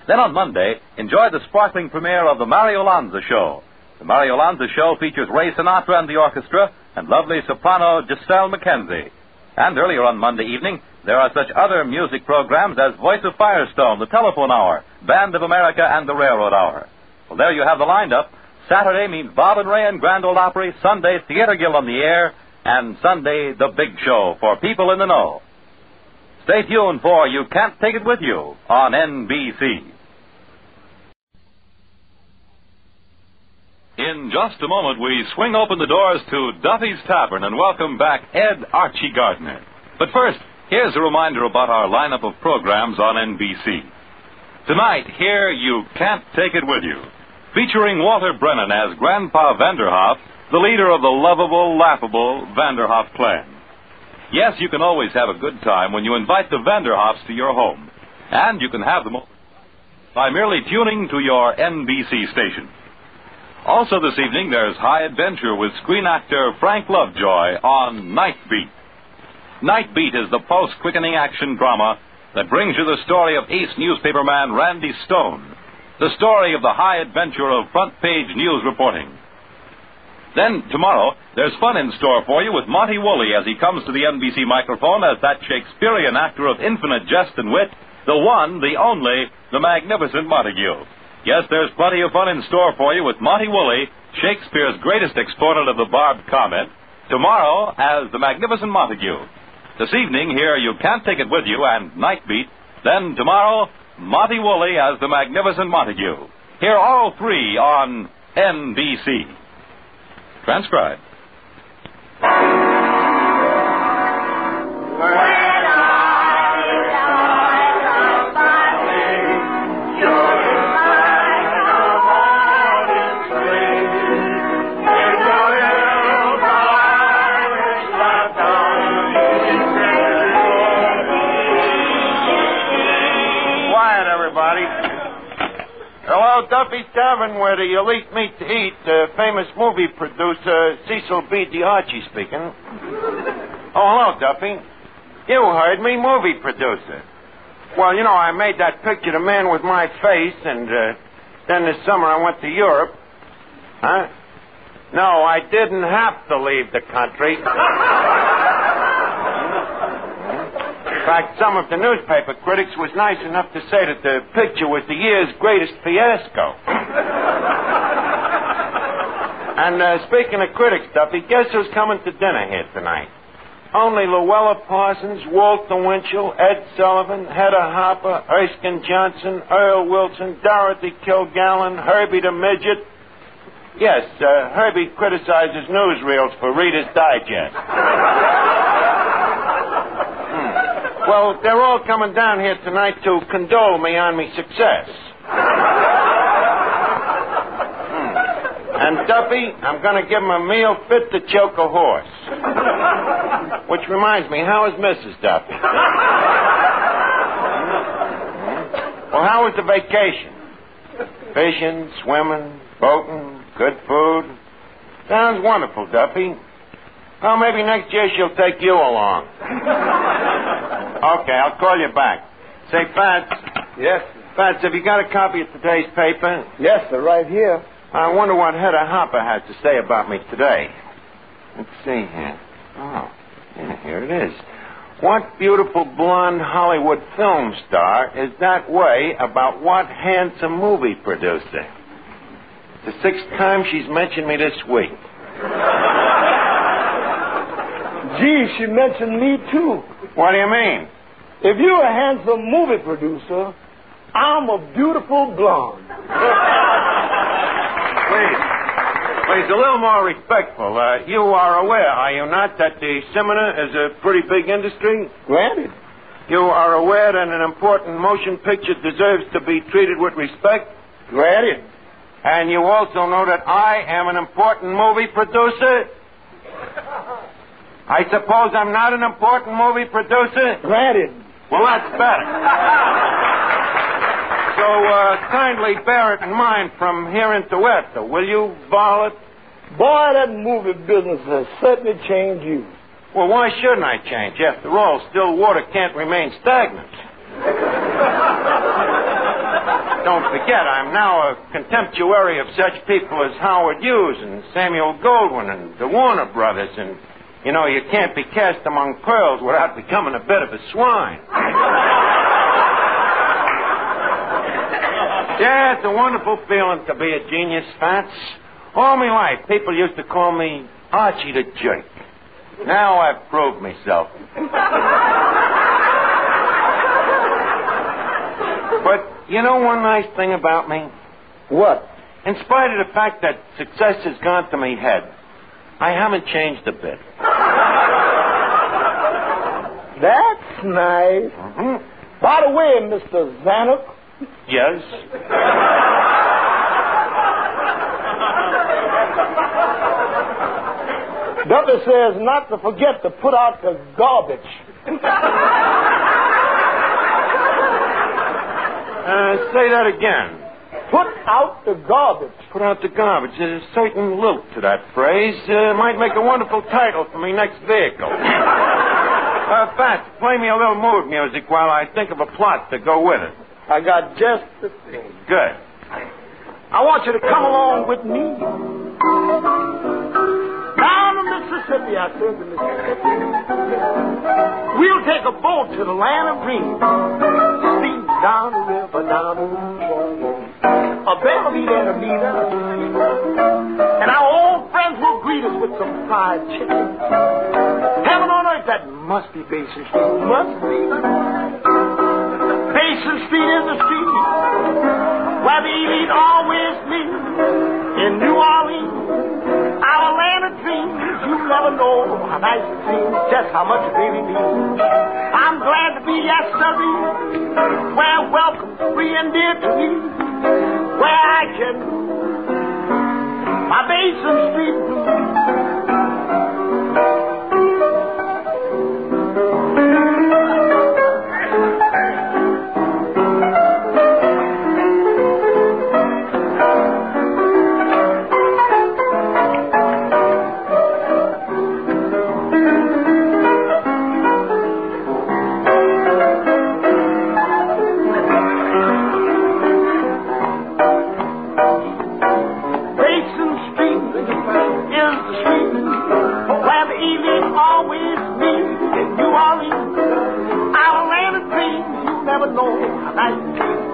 Then on Monday, enjoy the sparkling premiere of The Mario Lanza Show. The Mario Lanza Show features Ray Sinatra and the orchestra and lovely soprano Giselle McKenzie. And earlier on Monday evening, there are such other music programs as Voice of Firestone, The Telephone Hour, Band of America, and The Railroad Hour. Well, there you have the lineup. Saturday means Bob and Ray and Grand Ole Opry, Sunday, Theater Guild on the Air, and Sunday, the big show for people in the know. Stay tuned for You Can't Take It With You on NBC. In just a moment, we swing open the doors to Duffy's Tavern and welcome back Ed Archie Gardner. But first, here's a reminder about our lineup of programs on NBC. Tonight, hear You Can't Take It With You, featuring Walter Brennan as Grandpa Vanderhoff, the leader of the lovable, laughable Vanderhoff clan. Yes, you can always have a good time when you invite the Vanderhoffs to your home. And you can have them by merely tuning to your NBC station. Also this evening, there's High Adventure with screen actor Frank Lovejoy on Night Beat. Night Beat is the post-quickening action drama that brings you the story of ace newspaperman Randy Stone, the story of the high adventure of front-page news reporting. Then, tomorrow, there's fun in store for you with Monty Woolley as he comes to the NBC microphone as that Shakespearean actor of infinite jest and wit, the one, the only, the magnificent Montague. Yes, there's plenty of fun in store for you with Monty Woolley, Shakespeare's greatest exponent of the barbed comment, tomorrow as the magnificent Montague. This evening, here You Can't Take It With You and Night Beat. Then, tomorrow, Monty Woolley as the magnificent Montague. Hear all three on NBC. Transcribed. Duffy's Tavern, where the elite meet to eat. Famous movie producer Cecil B. DiArchie speaking. Oh, hello, Duffy. You heard me, movie producer. Well, you know, I made that picture, The Man with My Face, and then this summer I went to Europe. Huh? No, I didn't have to leave the country. In fact, some of the newspaper critics was nice enough to say that the picture was the year's greatest fiasco. And speaking of critics, Duffy, guess who's coming to dinner here tonight? Only Luella Parsons, Walter Winchell, Ed Sullivan, Hedda Hopper, Erskine Johnson, Earl Wilson, Dorothy Kilgallen, Herbie the Midget. Yes, Herbie criticizes newsreels for Reader's Digest. Well, they're all coming down here tonight to condole me on me success. And, Duffy, I'm going to give them a meal fit to choke a horse. Which reminds me, how is Mrs. Duffy? Well, how was the vacation? Fishing, swimming, boating, good food. Sounds wonderful, Duffy. Well, maybe next year she'll take you along. Okay, I'll call you back. Say, Fats. Yes, sir. Fats, have you got a copy of today's paper? Yes, sir, right here. I wonder what Hedda Hopper has to say about me today. Let's see here. Oh, yeah, here it is. What beautiful blonde Hollywood film star is that way about what handsome movie producer? The sixth time she's mentioned me this week. Gee, she mentioned me, too. What do you mean? If you're a handsome movie producer, I'm a beautiful blonde. Please, a little more respectful. You are aware, are you not, that the cinema is a pretty big industry? Granted. You are aware that an important motion picture deserves to be treated with respect? Granted. And you also know that I am an important movie producer? I suppose I'm not an important movie producer? Granted. Well, that's better. So, kindly bear it in mind from here into will you, Varlet? Boy, that movie business has certainly changed you. Well, why shouldn't I change? After all, still water can't remain stagnant. Don't forget, I'm now a contemporary of such people as Howard Hughes and Samuel Goldwyn and the Warner Brothers, and you know, you can't be cast among pearls without becoming a bit of a swine. Yeah, it's a wonderful feeling to be a genius, Fats. All my life, people used to call me Archie the Jerk. Now I've proved myself. But you know one nice thing about me? What? In spite of the fact that success has gone to me head, I haven't changed a bit. That's nice. Mm-hmm. By the way, Mr. Zanuck. Yes? Mother says not to forget to put out the garbage. Say that again. Put out the garbage. Put out the garbage. There's a certain lilt to that phrase. Might make a wonderful title for me next vehicle. Fats, play me a little mood music while I think of a plot to go with it. I got just the thing. Good. I want you to come along with me. Down the Mississippi, I said the Mississippi. We'll take a boat to the land of dreams. Steam down the river, down the river. A bell will be there to meet us. And our old friends will greet us with some fried chicken. Heaven on earth, that must be Basin Street. Must be. Basin Street is the street where the elite always meet. In New Orleans, our land of dreams, you never know how nice it seems, just how much it really means. I'm glad to be yesterday, where welcome's free and dear to me, where I can my Basin Street blues.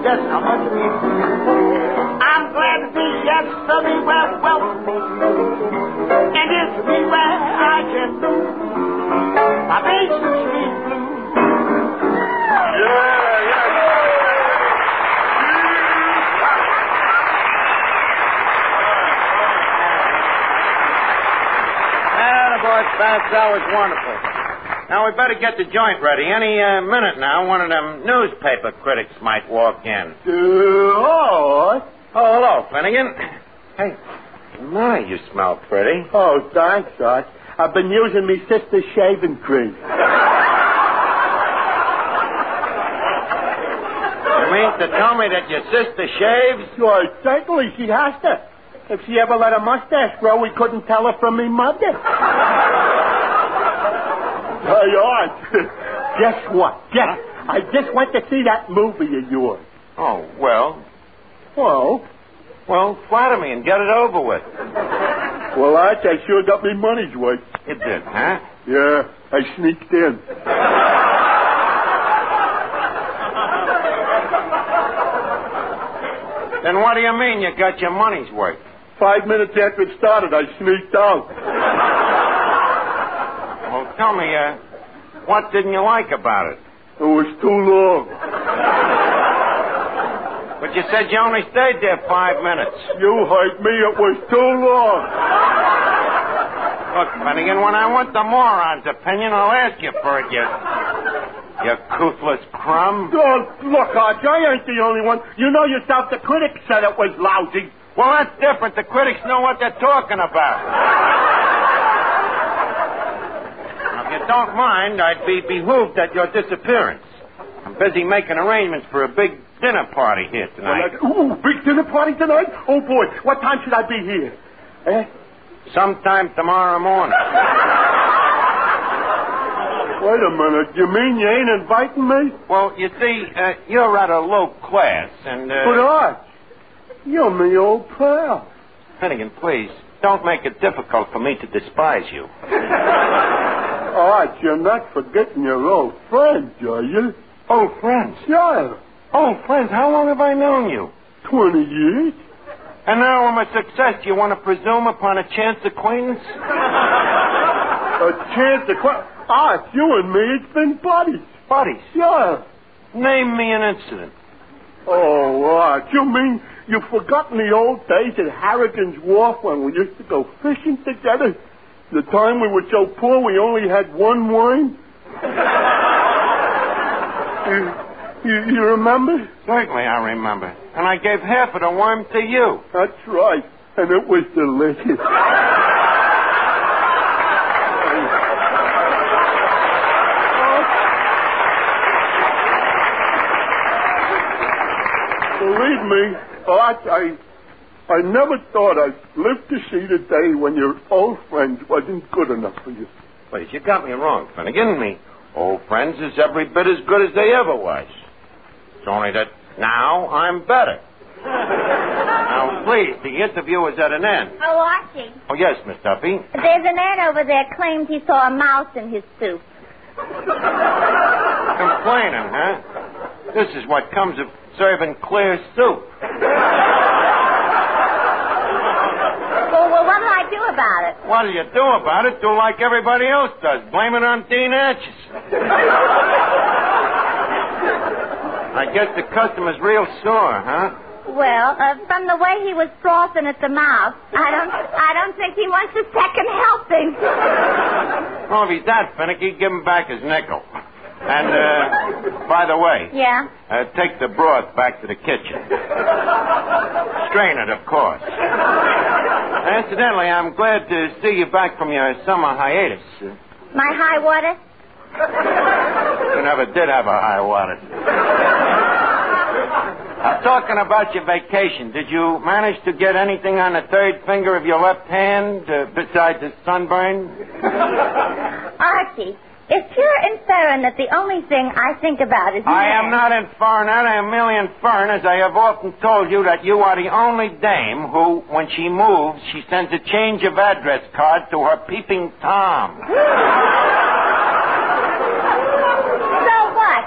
Just how much it means to you. I'm glad to be yesterday where welcome and it's me where I can do my Basin Street blues. That was wonderful. Now, we better get the joint ready. Any minute now, one of them newspaper critics might walk in. Oh, hello, Finnegan. Hey, my, you smell pretty. Oh, thanks, Arch. I've been using me sister's shaving cream. You mean to tell me that your sister shaves? Sure, certainly she has to. If she ever let her mustache grow, we couldn't tell her from me mother. Hey, Arch, guess what? I just went to see that movie of yours. Oh, well. Well, flatter me and get it over with. Well, Arch, I sure got me money's worth. You did, huh? Yeah, I sneaked in. Then what do you mean you got your money's worth? 5 minutes after it started, I sneaked out. Well, tell me, what didn't you like about it? It was too long. But you said you only stayed there 5 minutes. You heard me. It was too long. Look, Finnegan, when I want the moron's opinion, I'll ask you for it, you couthless crumb. Oh, look, Arch, I ain't the only one. You know yourself the critics said it was lousy. Well, that's different. The critics know what they're talking about. Now, if you don't mind, I'd be behooved at your disappearance. I'm busy making arrangements for a big dinner party here tonight. Big dinner party tonight? Oh, boy. What time should I be here? Sometime tomorrow morning. Wait a minute. You mean you ain't inviting me? Well, you see, you're rather low class, and... But, Arch, you're me old pal. Finnegan, please, don't make it difficult for me to despise you. Arch, you're not forgetting your old friends, are you? Old friends? Yeah. Old friends? How long have I known you? 20 years. And now I'm a success. You want to presume upon a chance acquaintance? A chance acquaintance? Arch, you and me, it's been buddies. Buddies? Yeah. Name me an incident. Oh, Arch, you mean you've forgotten the old days at Harrigan's Wharf when we used to go fishing together? The time we were so poor we only had one wine? You remember? Certainly I remember. And I gave half of the worm to you. That's right. And it was delicious. me. Oh, I never thought I'd live to see the day when your old friends wasn't good enough for you. Please, you got me wrong, Finnegan. Me old friends is every bit as good as they ever was. It's only that now I'm better. Now, please, the interview is at an end. Oh, Archie. Oh, yes, Miss Duffy. There's a man over there claims he saw a mouse in his soup. Complaining, huh? This is what comes of serving clear soup. Well, what'll I do about it? What'll you do about it? Do like everybody else does. Blame it on Dean Atchis. I guess the customer's real sore, huh? Well, from the way he was frothing at the mouth, I don't think he wants a second helping. Well, if he's that finicky, give him back his nickel. And, by the way... Yeah? Take the broth back to the kitchen. Strain it, of course. Incidentally, I'm glad to see you back from your summer hiatus. My high water? You never did have a high water. Talking about your vacation, did you manage to get anything on the third finger of your left hand besides a sunburn? Archie, if you're inferring that the only thing I think about is... I am not inferring that. I am merely inferring, as I have often told you, that you are the only dame who, when she moves, she sends a change of address card to her peeping Tom. So what?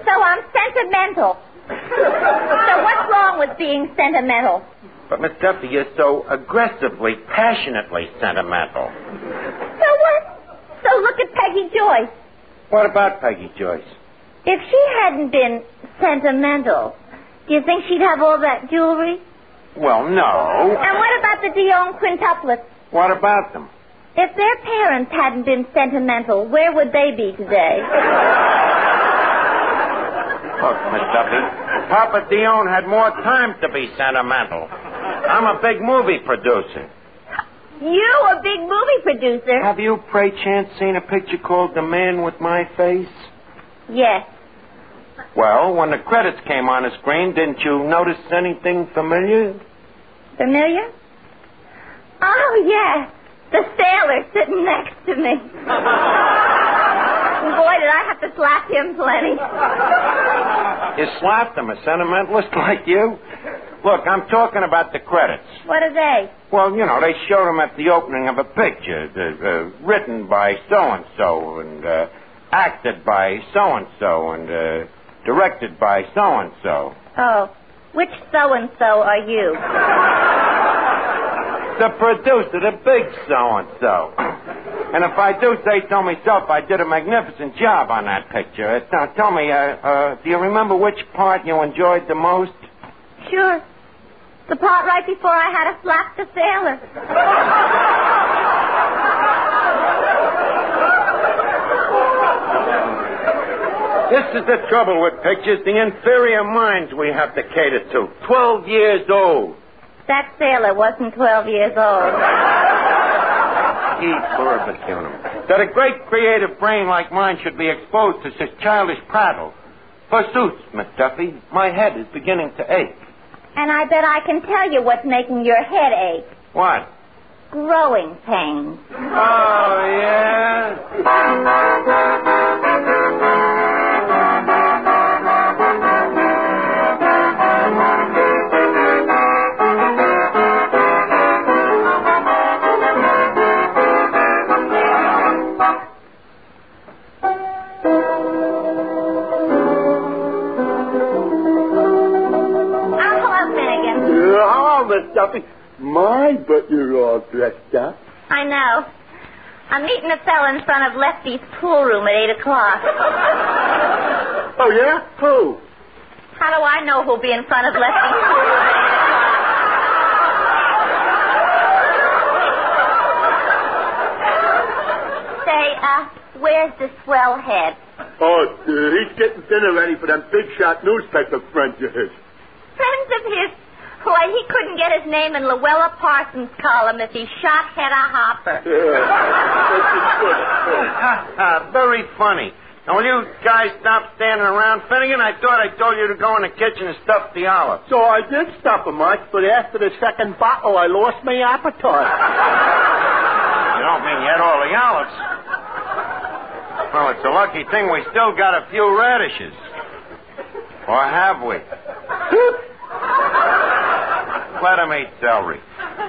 So I'm sentimental. So what's wrong with being sentimental? But, Miss Duffy, you're so aggressively, passionately sentimental. So what? So look at Peggy Joyce. What about Peggy Joyce? If she hadn't been sentimental, do you think she'd have all that jewelry? Well, no. And what about the Dion quintuplets? What about them? If their parents hadn't been sentimental, where would they be today? Look, Miss Duffy, Papa Dion had more time to be sentimental. I'm a big movie producer. You, a big movie producer? Have you, pray chance, seen a picture called The Man with My Face? Yes. Well, when the credits came on the screen, didn't you notice anything familiar? Familiar? Oh, yes. The sailor sitting next to me. Boy, did I have to slap him plenty. You slapped him, a sentimentalist like you? Look, I'm talking about the credits. What are they? Well, you know, they showed them at the opening of a picture, written by so-and-so, and acted by so-and-so, and directed by so-and-so. Oh, which so-and-so are you? The producer, the big so-and-so. And if I do say so myself, I did a magnificent job on that picture. Now, tell me, do you remember which part you enjoyed the most? Sure. The part right before I had to slap the sailor. This is the trouble with pictures, the inferior minds we have to cater to. 12 years old. That sailor wasn't 12 years old. That a great creative brain like mine should be exposed to such childish prattle. Forsooth, Miss Duffy, my head is beginning to ache. And I bet I can tell you what's making your head ache. What? Growing pains. Oh, yeah? Miss Duffy. My, but you're all dressed up. I know. I'm meeting a fella in front of Lefty's pool room at 8 o'clock. Oh, yeah? Who? How do I know who'll be in front of Lefty's pool room? Say, where's the swell head? Oh, he's getting dinner ready for them big shot newspaper friends of his. Friends of his? Why, he couldn't get his name in Luella Parsons' column if he shot Hedda Hopper. Very funny. Now, will you guys stop standing around, Finnegan? I thought I told you to go in the kitchen and stuff the olives. So I did stop 'em, Arch, but after the second bottle, I lost my appetite. You don't mean you had all the olives? Well, it's a lucky thing we still got a few radishes. Or have we? Let 'em eat celery.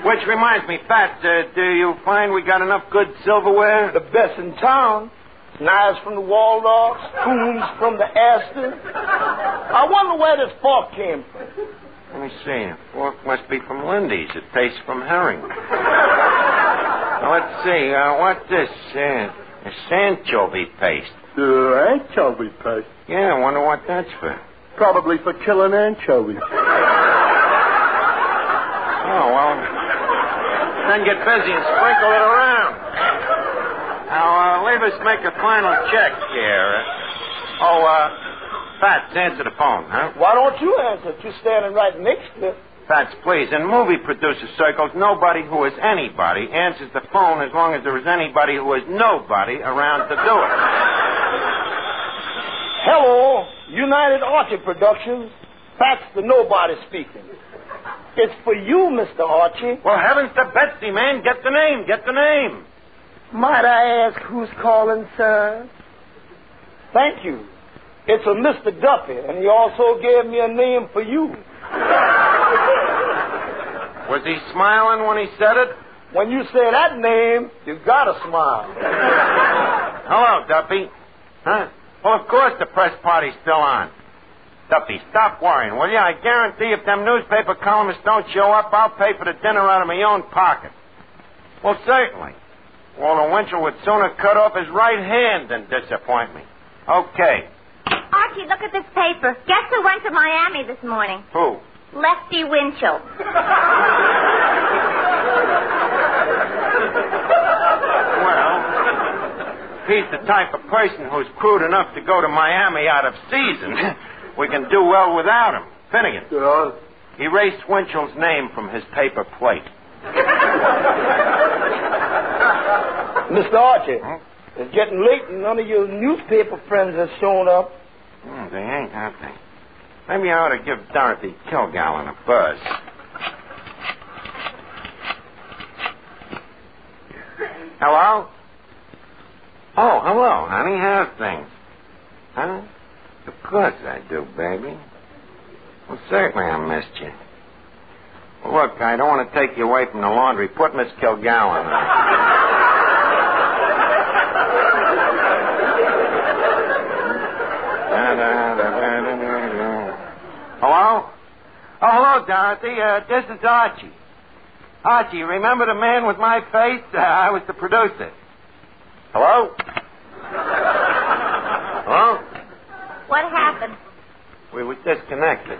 Which reminds me, Fats, do you find we got enough good silverware? The best in town. Knives from the Waldorf, spoons from the Astor. I wonder where this fork came from. Let me see. The fork must be from Lindy's. It tastes from herring. Now, let's see. What's this? It's anchovy paste. Anchovy paste? Yeah, I wonder what that's for. Probably for killing anchovies. Oh, well, then get busy and sprinkle it around. Now, leave us make a final check here. Fats, answer the phone, huh? Why don't you answer it? You're standing right next to it. Fats, please. In movie producer circles, nobody who is anybody answers the phone as long as there is anybody who is nobody around to do it. Hello, United Archie Productions. Fats the nobody speaking. It's for you, Mr. Archie. Well, heavens to Betsy, man. Get the name. Get the name. Might I ask who's calling, sir? Thank you. It's a Mr. Duffy, and he also gave me a name for you. Was he smiling when he said it? When you say that name, you gotta smile. Hello, Duffy. Huh? Well, of course the press party's still on. Duffy, stop worrying, will you? I guarantee if them newspaper columnists don't show up, I'll pay for the dinner out of my own pocket. Well, certainly. Walter Winchell would sooner cut off his right hand than disappoint me. Okay. Archie, look at this paper. Guess who went to Miami this morning? Who? Lefty Winchell. Well, he's the type of person who's crude enough to go to Miami out of season. We can do well without him. Finnegan. Erase Winchell's name from his paper plate. Mr. Archie, it's getting late and none of your newspaper friends have shown up. They ain't, have they? Maybe I ought to give Dorothy Kilgallen a buzz. Hello? Oh, hello, honey. How's things? Huh? Of course I do, baby. Well, certainly I missed you. Well, look, I don't want to take you away from the laundry. Put Miss Kilgallen on. Hello? Oh, hello, Dorothy. This is Archie. Archie, remember the man with my face? I was the producer. Hello? Hello? What happened? We were disconnected.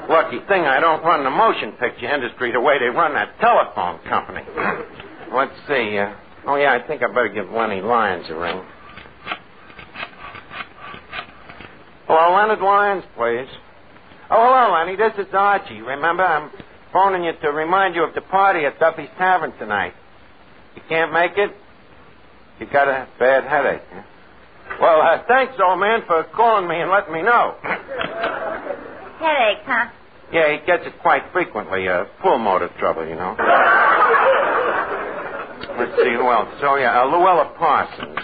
Lucky thing I don't run the motion picture industry the way they run that telephone company. Let's see. Oh, yeah, I think I better give Lenny Lyons a ring. Hello, Leonard Lyons, please. Oh, hello, Lenny. This is Archie. Remember, I'm phoning you to remind you of the party at Duffy's Tavern tonight. You can't make it? You got a bad headache, huh? Well, thanks, old man, for calling me and letting me know. Headache, huh? Yeah, he gets it quite frequently. Pulmotor trouble, you know. Let's see, who else? Oh, yeah, Luella Parsons.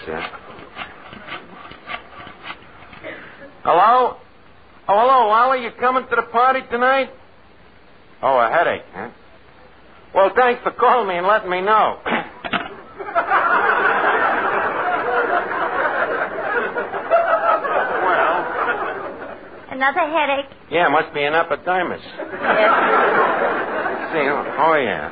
Hello? Oh, hello, Wally. You coming to the party tonight? Oh, a headache, huh? Well, thanks for calling me and letting me know. Another headache? Yeah, must be an epidermis. Yes. Let's see. Oh, yeah.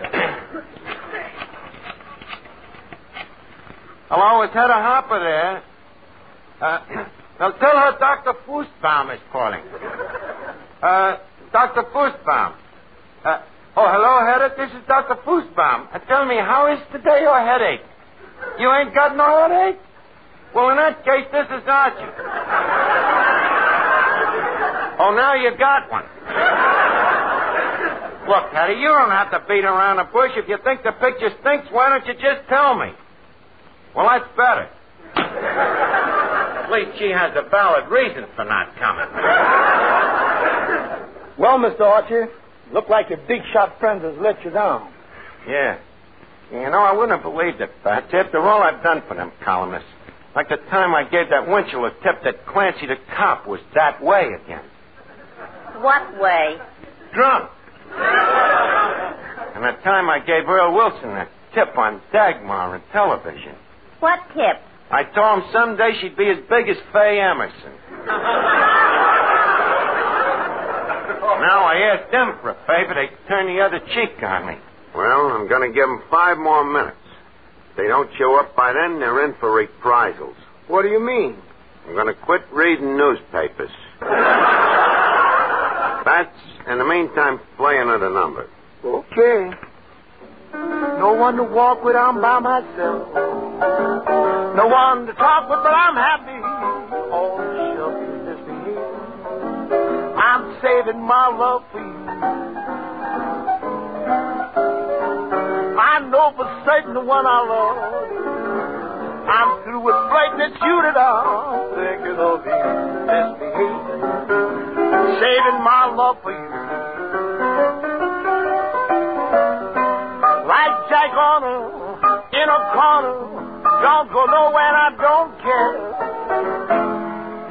Hello, is Hedda Hopper there? Now tell her Dr. Fussbaum is calling. Dr. Fussbaum. Hello, Hedda. This is Dr. Fussbaum. Tell me, how is today your headache? You ain't got no headache? Well, in that case, this is Archie. Oh, now you got one. Look, Hedda, you don't have to beat around the bush. If you think the picture stinks, why don't you just tell me? Well, that's better. At least she has a valid reason for not coming. Well, Mr. Archie, look like your big shot friends has let you down. Yeah. You know, I wouldn't have believed it, Fats, after all I've done for them columnists. Like the time I gave that Winchell a tip that Clancy the cop was that way again. What way? Drunk. And the time I gave Earl Wilson a tip on Dagmar in television. What tip? I told him someday she'd be as big as Faye Emerson. Now I asked them for a favor, they turn the other cheek on me. Well, I'm going to give them 5 more minutes. If they don't show up by then, they're in for reprisals. What do you mean? I'm going to quit reading newspapers. Fats, in the meantime, play another number. Okay. No one to walk with, I'm by myself. No one to talk with, but I'm happy. All the shucks misbehaving. I'm saving my love for you. I know for certain the one I love. I'm through with flirting, it's you that I'm thinking of you. Misbehaving. Saving my love for you. Like Jack Horner in a corner. Don't go nowhere, I don't care.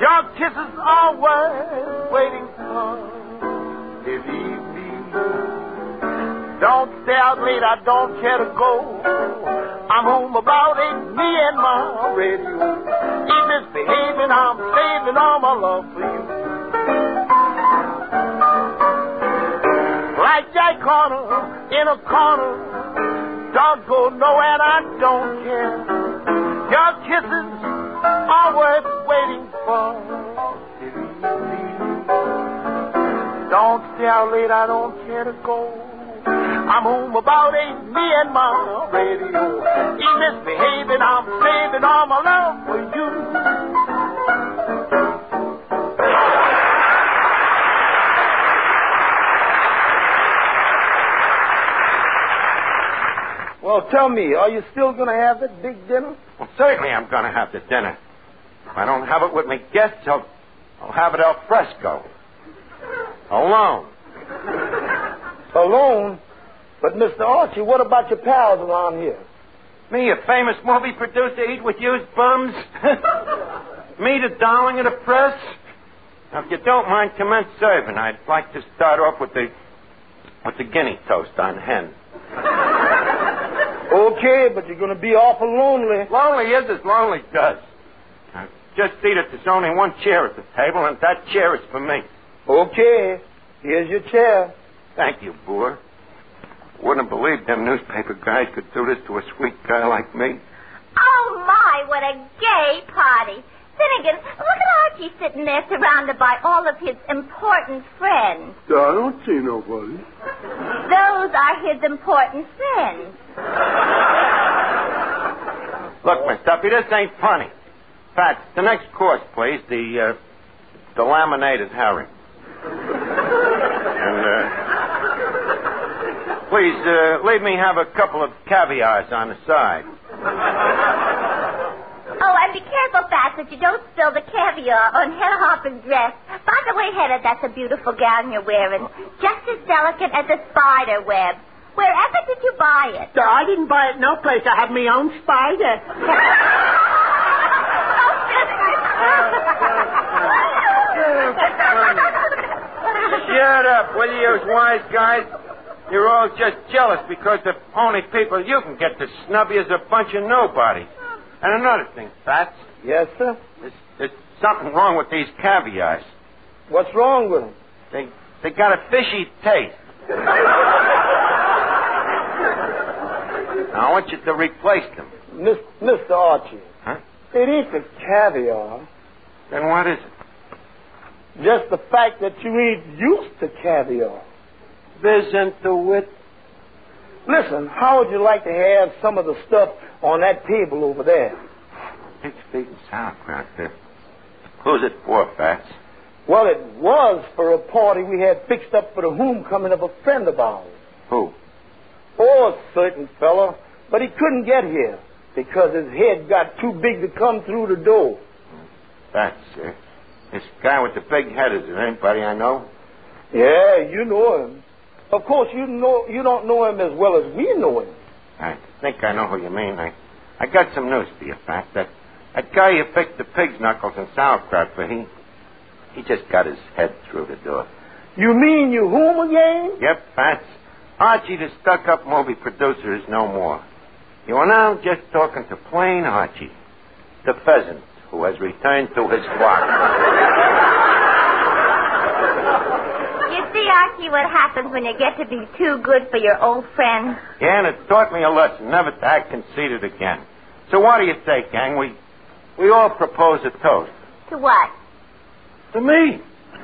Your kisses always waiting for this evening. Don't stay out late, I don't care to go. I'm home about 8, me and my radio. Keep misbehaving, I'm saving all my love for you. Like Jack Horner in a corner. Don't go nowhere, I don't care. Your kisses are worth waiting for. Don't stay out late, I don't care to go. I'm home about 8, me and my radio. Keep misbehaving, I'm saving all my love for you. Well, tell me, are you still going to have that big dinner? Well, certainly I'm going to have the dinner. If I don't have it with my guests, I'll have it al fresco. Alone. Alone? But, Mr. Archie, what about your pals around here? Me, a famous movie producer, eat with you bums? Me, the darling of the press? Now, if you don't mind, commence serving. I'd like to start off with the guinea toast on hen. Okay, but you're going to be awful lonely. Lonely is as lonely does. Now, just see that there's only one chair at the table, and that chair is for me. Okay, here's your chair. Thank you, Boer. Wouldn't have believed them newspaper guys could do this to a sweet guy like me. Oh, my, what a gay party. Finnegan, look at Archie sitting there surrounded by all of his important friends. I don't see nobody. Those are his important friends. Look, Miss Duffy, this ain't funny. Fats, the next course, please. The laminated herring. And, please, leave me have a couple of caviars on the side. Oh, and be careful, Fats, that you don't spill the caviar on Hedda Hopper's dress. By the way, Hedda, that's a beautiful gown you're wearing. Just as delicate as a spider web. Wherever did you buy it? I didn't buy it no place. I have my own spider. Shut up, will you, wise guys? You're all just jealous because the only people you can get to snub you is a bunch of nobodies. And another thing, Fats. Yes, sir? There's something wrong with these caviars. What's wrong with them? They got a fishy taste. I want you to replace them. Mr. Archie. Huh? It ain't the caviar. Then what is it? Just the fact that you ain't used to caviar. Isn't the wit? Listen, how would you like to have some of the stuff on that table over there? 6 feet and sauerkraut there. Who's it for, Fats? Well, it was for a party we had fixed up for the homecoming of a friend of ours. Who? Oh, a certain fella, but he couldn't get here. because his head got too big to come through the door. That's it. This guy with the big head, is there anybody I know? Yeah, you know him. Of course, you don't know him as well as we know him. I think I know who you mean. I got some news for you, Fat. That guy you picked the pig's knuckles and sauerkraut for, he just got his head through the door. You mean you whom again? Yep, Fats. Archie, the stuck-up movie producer, is no more. You are now just talking to plain Archie, the pheasant who has returned to his flock. You see, Archie, what happens when you get to be too good for your old friend? Yeah, and it taught me a lesson, never to act conceited again. So what do you say, gang? We all propose a toast. To what? To me.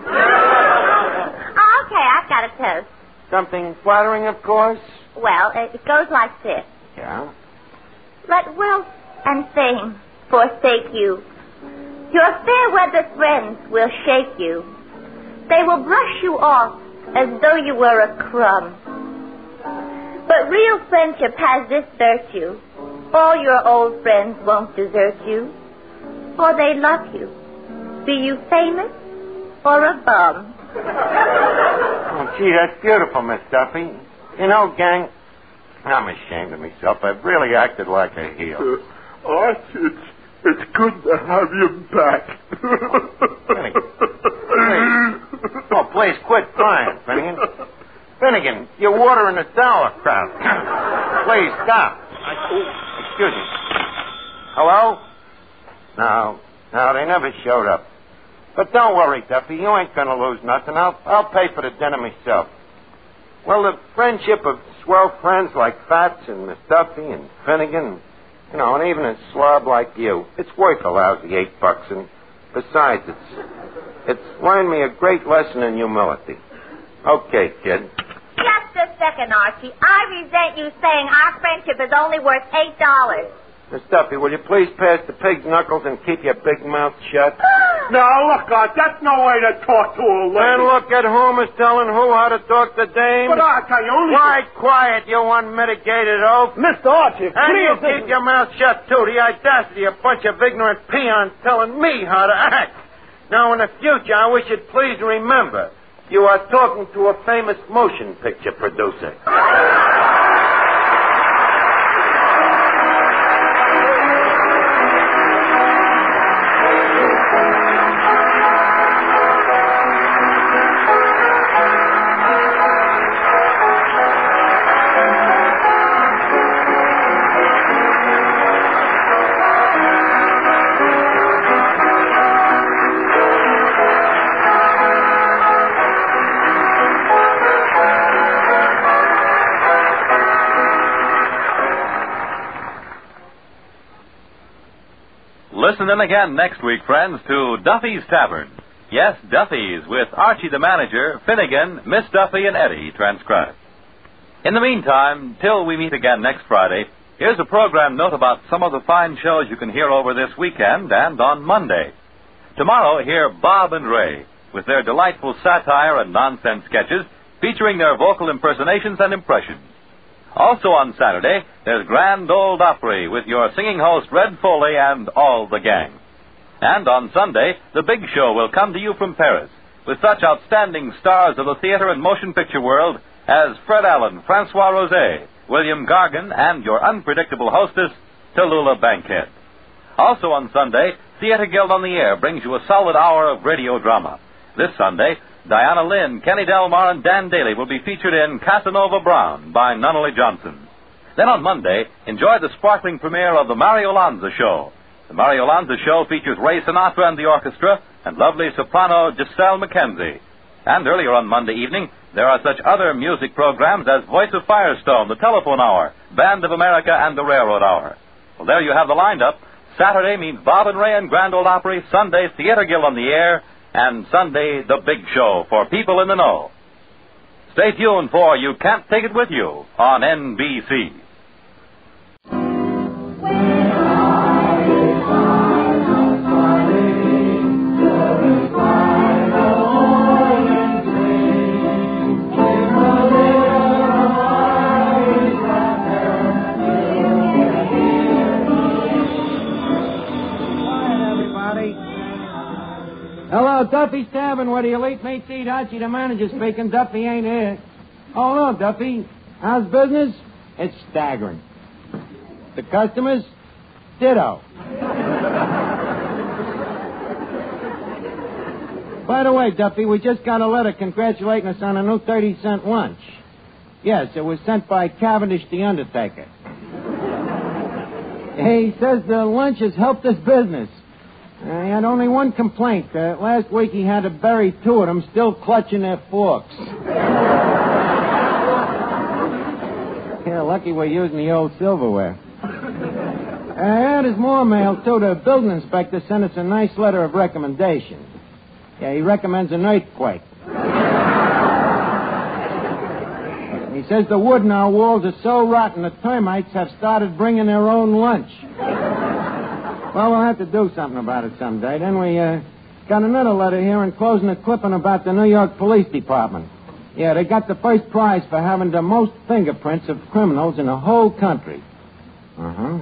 Oh, okay, I've got a toast. Something flattering, of course? Well, it goes like this. Yeah? Let wealth and fame forsake you. Your fair-weather friends will shake you. They will brush you off as though you were a crumb. But real friendship has this virtue. All your old friends won't desert you, for they love you, be you famous or a bum. Oh, gee, that's beautiful, Miss Duffy. You know, gang, I'm ashamed of myself. I've really acted like a heel. Art, it's good to have you back. Please quit crying, Finnegan. Finnegan, you're watering the sauerkraut. Please stop. Excuse me. Hello? No, they never showed up. But don't worry, Duffy. You ain't going to lose nothing. I'll pay for the dinner myself. Well, the friendship of swell friends like Fats and Miss Duffy and Finnegan, and even a slob like you, it's worth a lousy $8. And besides, it's learned me a great lesson in humility. Okay, kid. Just a second, Archie. I resent you saying our friendship is only worth $8. Miss Duffy, will you please pass the pig's knuckles and keep your big mouth shut? Now, look, Art, that's no way to talk to a lady. And look at whom is telling who how to talk to dames. But, Art, I only... Quiet, you unmitigated oaf. Mr. Archie, and you keep your mouth shut, too. The audacity, a bunch of ignorant peons telling me how to act. Now, in the future, I wish you'd please remember, you are talking to a famous motion picture producer. Listen in again next week, friends, to Duffy's Tavern. Yes, Duffy's, with Archie the manager, Finnegan, Miss Duffy, and Eddie transcribed. In the meantime, till we meet again next Friday, here's a program note about some of the fine shows you can hear over this weekend and on Monday. Tomorrow, hear Bob and Ray, with their delightful satire and nonsense sketches, featuring their vocal impersonations and impressions. Also on Saturday, there's Grand Ole Opry with your singing host Red Foley and all the gang. And on Sunday, the big show will come to you from Paris, with such outstanding stars of the theater and motion picture world as Fred Allen, Francois Rosé, William Gargan, and your unpredictable hostess, Tallulah Bankhead. Also on Sunday, Theater Guild on the Air brings you a solid hour of radio drama. This Sunday, Diana Lynn, Kenny Delmar, and Dan Daly will be featured in Casanova Brown by Nunnally Johnson. Then on Monday, enjoy the sparkling premiere of The Mario Lanza Show. The Mario Lanza Show features Ray Sinatra and the orchestra and lovely soprano Giselle McKenzie. And earlier on Monday evening, there are such other music programs as Voice of Firestone, The Telephone Hour, Band of America, and The Railroad Hour. Well, there you have the lineup. Saturday means Bob and Ray and Grand Ole Opry, Sunday, Theater Guild on the Air, and Sunday, the big show for people in the know. Stay tuned for You Can't Take It With You on NBC. Hello, Duffy's Tavern, where the elite meats eat. Archie, the manager speaking. Duffy ain't here. Oh, no, Duffy. How's business? It's staggering. The customers? Ditto. By the way, Duffy, we just got a letter congratulating us on a new 30-cent lunch. Yes, it was sent by Cavendish the Undertaker. He says the lunch has helped his business. He had only one complaint. Last week he had to bury two of them still clutching their forks. Yeah, lucky we're using the old silverware. There's more mail, too. The building inspector sent us a nice letter of recommendation. Yeah, he recommends an earthquake. He says the wood in our walls is so rotten the termites have started bringing their own lunch. Well, we'll have to do something about it someday. Then we got another letter here enclosing a clipping about the New York Police Department. Yeah, they got the first prize for having the most fingerprints of criminals in the whole country. Uh-huh.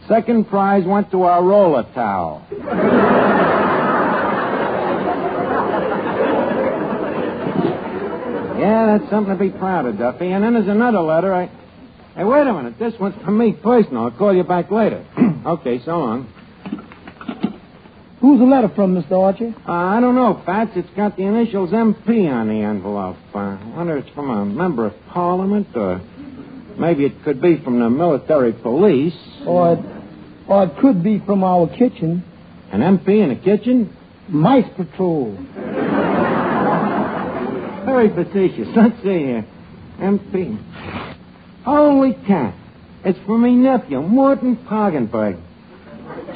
Second prize went to our roller towel. Yeah, that's something to be proud of, Duffy. And then there's another letter. Hey, wait a minute. This one's from me personal. I'll call you back later. Okay, so long. Who's the letter from, Mr. Archie? I don't know, Fats. It's got the initials MP on the envelope. I wonder if it's from a member of Parliament, or maybe it could be from the military police. Or it could be from our kitchen. An MP in the kitchen? Mice Patrol. Very facetious. Let's see here. MP. Holy cat. It's from me nephew, Morton Poggenberg.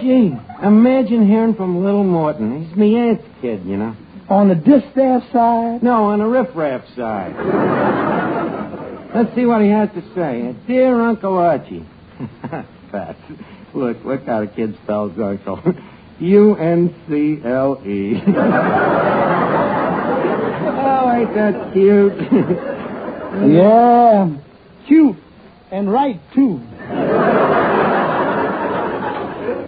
Gee, imagine hearing from little Morton. He's me aunt's kid, you know. On the distaff side? No, on the riffraff side. Let's see what he has to say. Dear Uncle Archie. Fats. Look how the kid spells Uncle. U-N-C-L-E. Oh, ain't that cute? Yeah, cute. And right, too.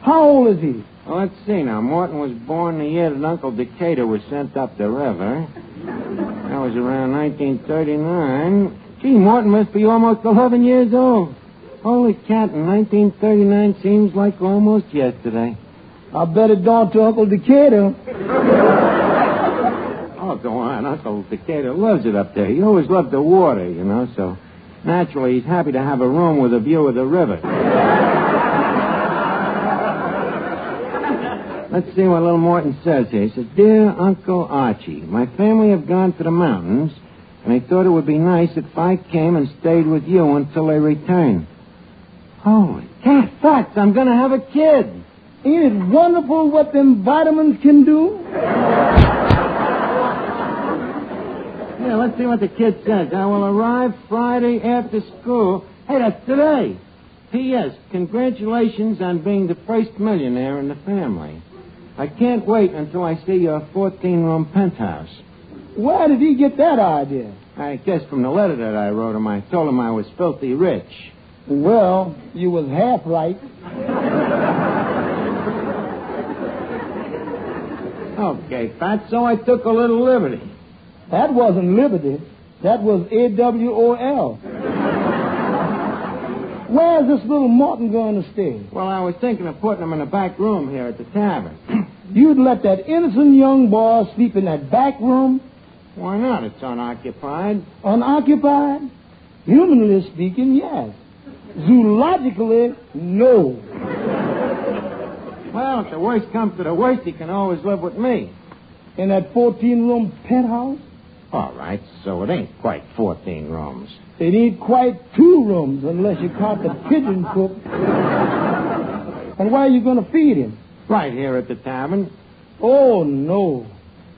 How old is he? Well, let's see now. Morton was born the year that Uncle Decatur was sent up the river. That was around 1939. Gee, Morton must be almost 11 years old. Holy cat, in 1939 seems like almost yesterday. I bet it don't to Uncle Decatur. Oh, go on. Uncle Decatur loves it up there. He always loved the water, you know, so naturally he's happy to have a room with a view of the river. Let's see what little Morton says here. He says, Dear Uncle Archie, my family have gone to the mountains, and they thought it would be nice if I came and stayed with you until they return. Holy cat, Fats, I'm going to have a kid. Ain't it wonderful what them vitamins can do? Yeah, let's see what the kid says. I will arrive Friday after school. Hey, that's today. P.S. Congratulations on being the first millionaire in the family. I can't wait until I see your 14-room penthouse. Where did he get that idea? I guess from the letter that I wrote him. I told him I was filthy rich. Well, you was half right. Okay, Fat, so I took a little liberty. That wasn't liberty. That was AWOL. Where's this little Morton going to stay? Well, I was thinking of putting him in the back room here at the tavern. You'd let that innocent young boy sleep in that back room? Why not? It's unoccupied. Unoccupied? Humanly speaking, yes. Zoologically, no. Well, if the worst comes to the worst, he can always live with me. In that 14-room penthouse? All right, so it ain't quite 14 rooms. It ain't quite 2 rooms unless you count the pigeon coop. And where are you going to feed him? Right here at the tavern. Oh, no.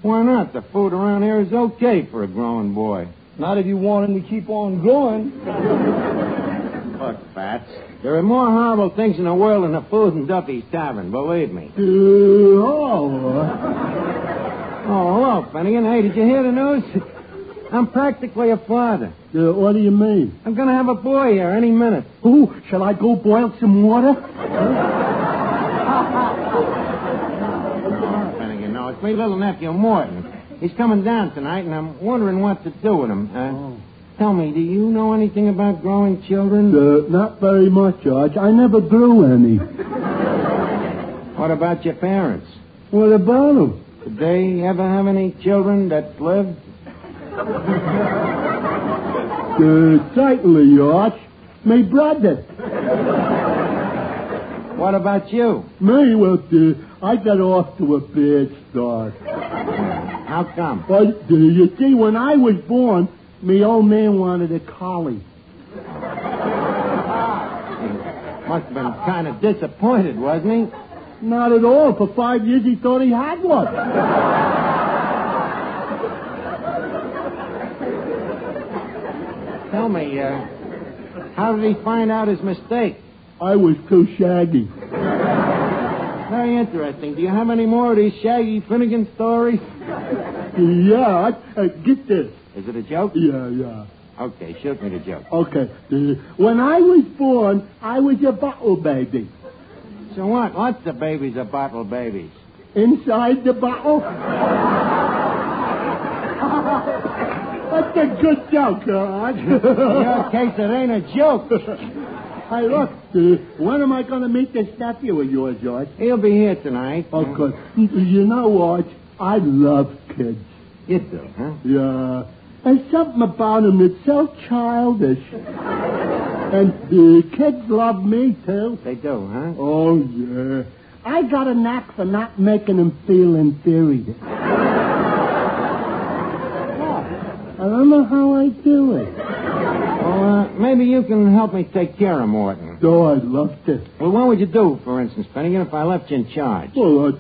Why not? The food around here is okay for a growing boy. Not if you want him to keep on growing. Look, Fats, there are more horrible things in the world than the food in Duffy's Tavern, believe me. Oh, hello, Finnegan. Hey, did you hear the news? I'm practically a father. What do you mean? I'm going to have a boy here any minute. Ooh, shall I go boil some water? Finnegan, no, it's it's my little nephew, Morton. He's coming down tonight, and I'm wondering what to do with him. Tell me, do you know anything about growing children? Not very much, Arch. I never grew any. What about your parents? What about them? Did they ever have any children that lived? Certainly, Arch. My brother. What about you? Me? Well, I got off to a bad start. How come? Well, you see, when I was born, me old man wanted a collie. Must have been kind of disappointed, wasn't he? Not at all. For 5 years, he thought he had one. Tell me, how did he find out his mistake? I was too shaggy. Very interesting. Do you have any more of these Shaggy Finnegan stories? Yeah. Get this. Is it a joke? Yeah. Okay, shoot me the joke. Okay. When I was born, I was a bottle baby. So what? Lots of babies are bottle babies. Inside the bottle? That's a good joke, Arch. In your case, it ain't a joke. Hey, look, when am I going to meet this nephew of yours, George? He'll be here tonight. Oh, good. You know, Arch, I love kids. You do, huh? Yeah. There's something about them that's so childish. And the kids love me, too. They do, huh? Oh, yeah. I got a knack for not making them feel inferior. I don't know how I do it. Well, maybe you can help me take care of Morton. Oh, I'd love to. Well, what would you do, for instance, Finnegan, if I left you in charge? Well,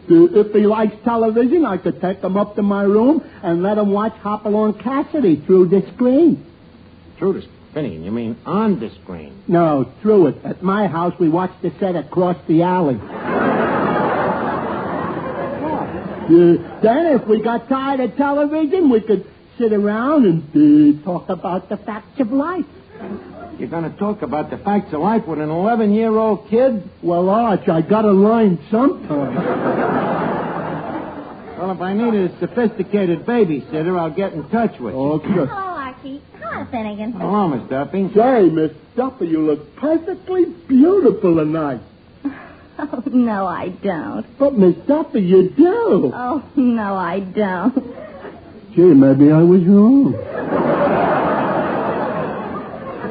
if he likes television, I could take him up to my room and let him watch Hopalong Cassidy through the screen. Through the Finnegan, you mean on the screen? No, through it. At my house, we watch the set across the alley. Then, if we got tired of television, we could sit around and talk about the facts of life. You're going to talk about the facts of life with an 11-year-old kid? Well, Arch, I got to learn sometime. Well, if I need a sophisticated babysitter, I'll get in touch with you. Okay. Hello, Archie. Hello, Finnegan. Hello, Miss Duffy. Say, Miss Duffy, you look perfectly beautiful tonight. Oh, no, I don't. But, Miss Duffy, you do. Oh, no, I don't. Gee, maybe I was wrong.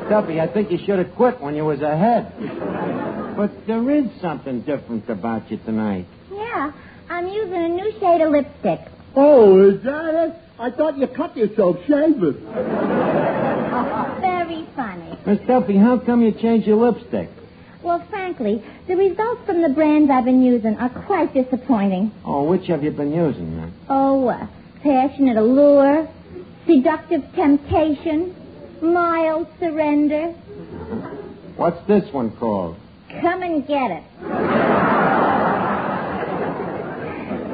Duffy, I think you should have quit when you was ahead. But there is something different about you tonight. Yeah, I'm using a new shade of lipstick. Oh, is that it? I thought you cut yourself shaving. Very funny. Miss Duffy, how come you changed your lipstick? Well, frankly, the results from the brands I've been using are quite disappointing. Oh, which have you been using, then? Oh, passionate allure, seductive temptation, mild surrender. What's this one called? Come and get it.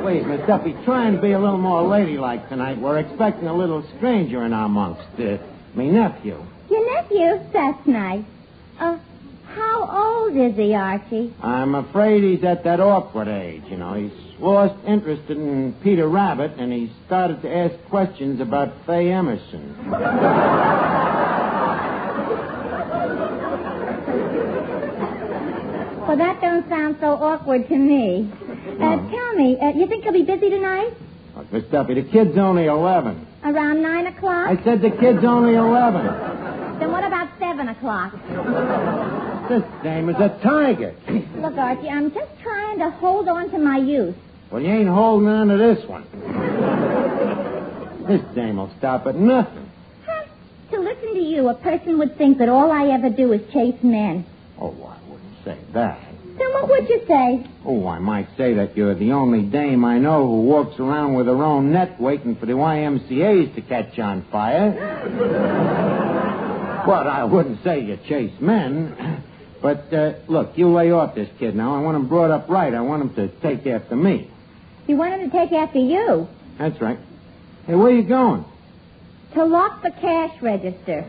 Please, Miss Duffy, try and be a little more ladylike tonight. We're expecting a little stranger in our amongst. Me nephew. Your nephew? That's nice. How old is he, Archie? I'm afraid he's at that awkward age, you know. He's lost interest in Peter Rabbit, and he started to ask questions about Faye Emerson. Well, that don't sound so awkward to me. Tell me, you think he'll be busy tonight? Look, Miss Duffy, the kid's only 11. Around 9 o'clock? I said the kid's only 11. Then what about 7 o'clock? This dame is a tiger. Look, Archie, I'm just trying to hold on to my youth. Well, you ain't holding on to this one. This dame will stop at nothing. Huh. To listen to you, a person would think that all I ever do is chase men. Oh, I wouldn't say that. Then what would you say? Oh, I might say that you're the only dame I know who walks around with her own net waiting for the YMCA's to catch on fire. But I wouldn't say you chase men. But, look, you lay off this kid now. I want him brought up right. I want him to take after me. You want him to take after you? That's right. Hey, where you going? To lock the cash register.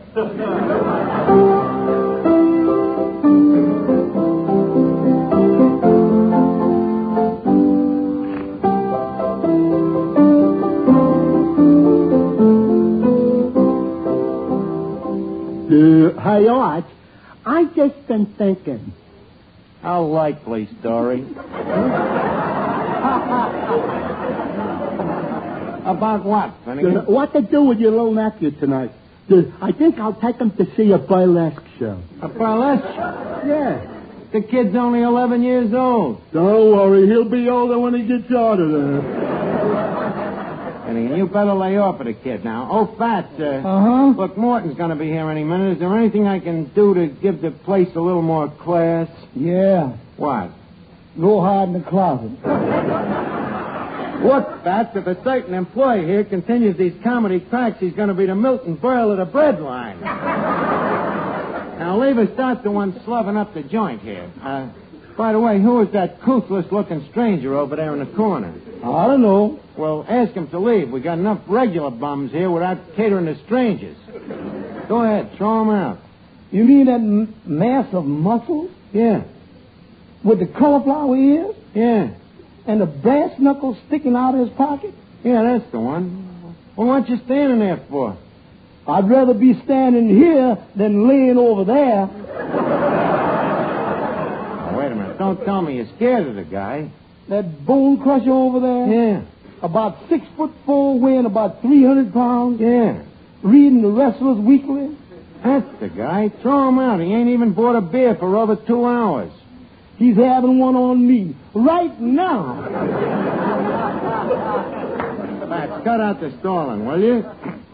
Hey, Arch, I just been thinking. How likely, Story? About what, Finnegan? What to do with your little nephew tonight? I think I'll take him to see a burlesque show. A burlesque show? Yeah. The kid's only 11 years old. Don't worry, he'll be older when he gets out of there. Finnegan, you better lay off of the kid now. Oh, Fats, look, Morton's going to be here any minute. Is there anything I can do to give the place a little more class? Yeah. What? Go hide in the closet. Look, Fats, if a certain employee here continues these comedy cracks, he's going to be the Milton Berle of the bread line. Now, Lever's not the one sloven up the joint here. By the way, who is that toothless-looking stranger over there in the corner? I don't know. Well, ask him to leave. We got enough regular bums here without catering to strangers. Go ahead, throw him out. You mean that mass of muscles? Yeah. With the cauliflower ears? Yeah. And the brass knuckles sticking out of his pocket? Yeah, that's the one. Well, what you standing there for? I'd rather be standing here than laying over there. Oh, wait a minute. Don't tell me you're scared of the guy. That bone crusher over there? Yeah. About 6'4", weighing about 300 pounds? Yeah. Reading the Wrestlers Weekly? That's the guy. Throw him out. He ain't even bought a beer for over 2 hours. He's having one on me right now. Fats, cut out the stalling, will you?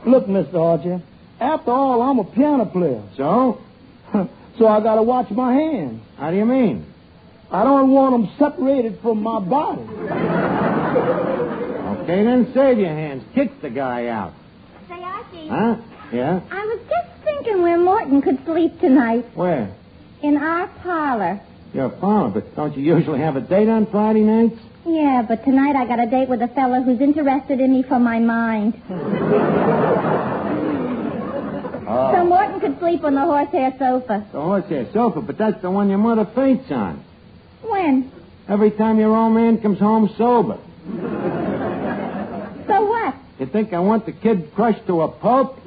Look, Mr. Archer, after all, I'm a piano player. So? So I got to watch my hands. How do you mean? I don't want them separated from my body. Okay, then save your hands. Kick the guy out. Say, Archie. Huh? Yeah? I was just thinking where Morton could sleep tonight. Where? In our parlor. Your parlor, but don't you usually have a date on Friday nights? Yeah, but tonight I got a date with a fella who's interested in me for my mind. Oh. So Morton could sleep on the horsehair sofa. The horsehair sofa, but that's the one your mother faints on. When? Every time your old man comes home sober. So what? You think I want the kid crushed to a pulp?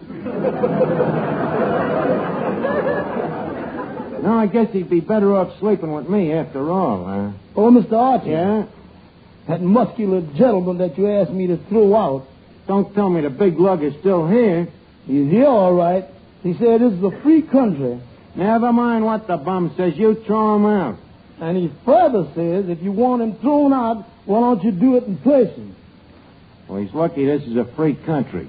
No, I guess he'd be better off sleeping with me after all, huh? Oh, Mr. Archer. Yeah? That muscular gentleman that you asked me to throw out. Don't tell me the big lug is still here. He's here, all right. He said this is a free country. Never mind what the bum says. You throw him out. And he further says if you want him thrown out, why don't you do it in person? Well, he's lucky this is a free country.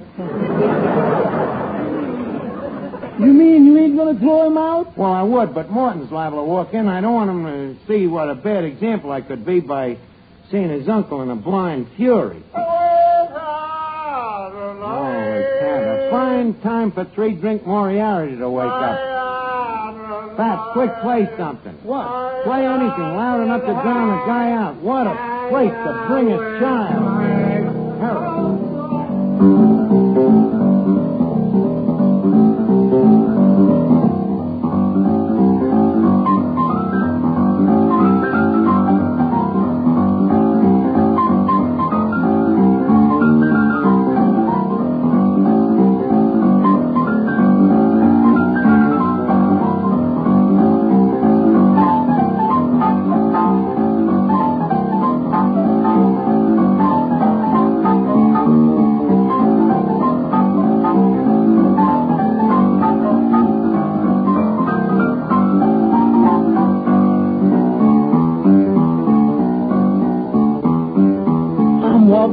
You mean you ain't going to throw him out? Well, I would, but Morton's liable to walk in. I don't want him to see what a bad example I could be by seeing his uncle in a blind fury. Oh, it's had a fine time for three-drink Moriarty to wake up. Fats, quick, play something. What? Play anything loud enough to drown a guy out. What a place to bring a child. Hurry.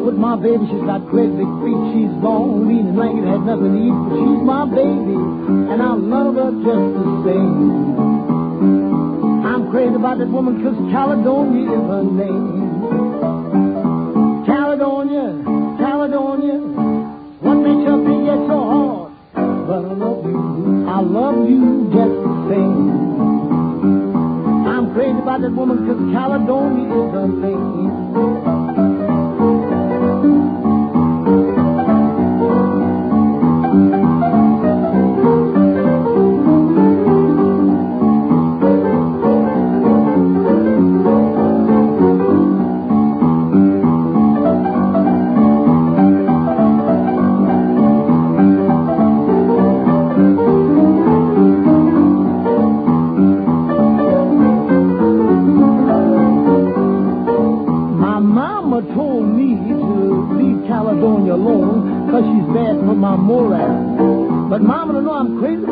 With my baby, she's got great big feet. She's born lean and lanky, had nothing to eat, but she's my baby, and I love her just the same. I'm crazy about that woman 'cause Caledonia is her name. Caledonia, Caledonia, what makes her beat yet so hard? But I love you just the same. I'm crazy about that woman 'cause Caledonia is her name.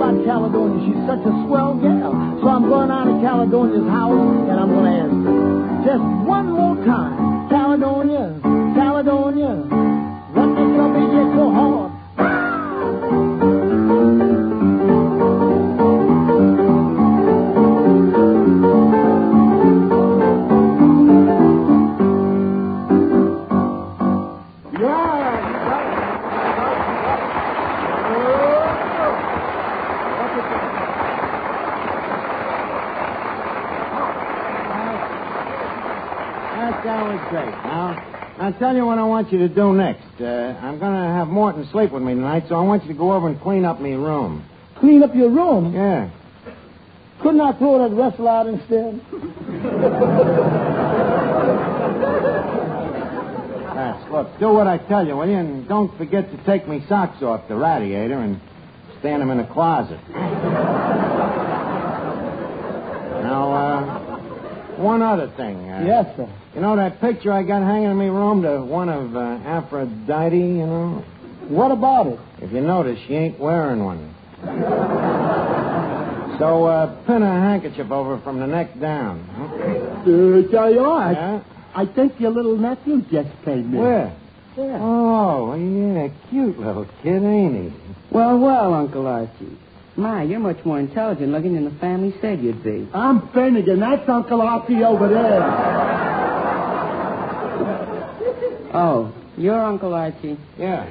about Caledonia. She's such a swell gal. So I'm going out to Caledonia's house, and I'm going to ask her. Just one more time. Caledonia, Caledonia, what makes your baby get so hard? I'll tell you what I want you to do next. I'm going to have Morton sleep with me tonight, so I want you to go over and clean up my room. Clean up your room? Yeah. Couldn't I throw that wrestle out instead? Look, do what I tell you, will you? And don't forget to take me socks off the radiator and stand them in the closet. Now, one other thing. Yes, sir. You know that picture I got hanging in my room, the one of Aphrodite, you know? What about it? If you notice, she ain't wearing one. So, pin a handkerchief over from the neck down. Tell you what, Yeah? I think your little nephew just came in. Where? Yeah. Oh, yeah, cute little kid, ain't he? Well, Uncle Archie. My, you're much more intelligent looking than the family said you'd be. I'm Finnegan. That's Uncle Archie over there. Oh, you're Uncle Archie? Yeah.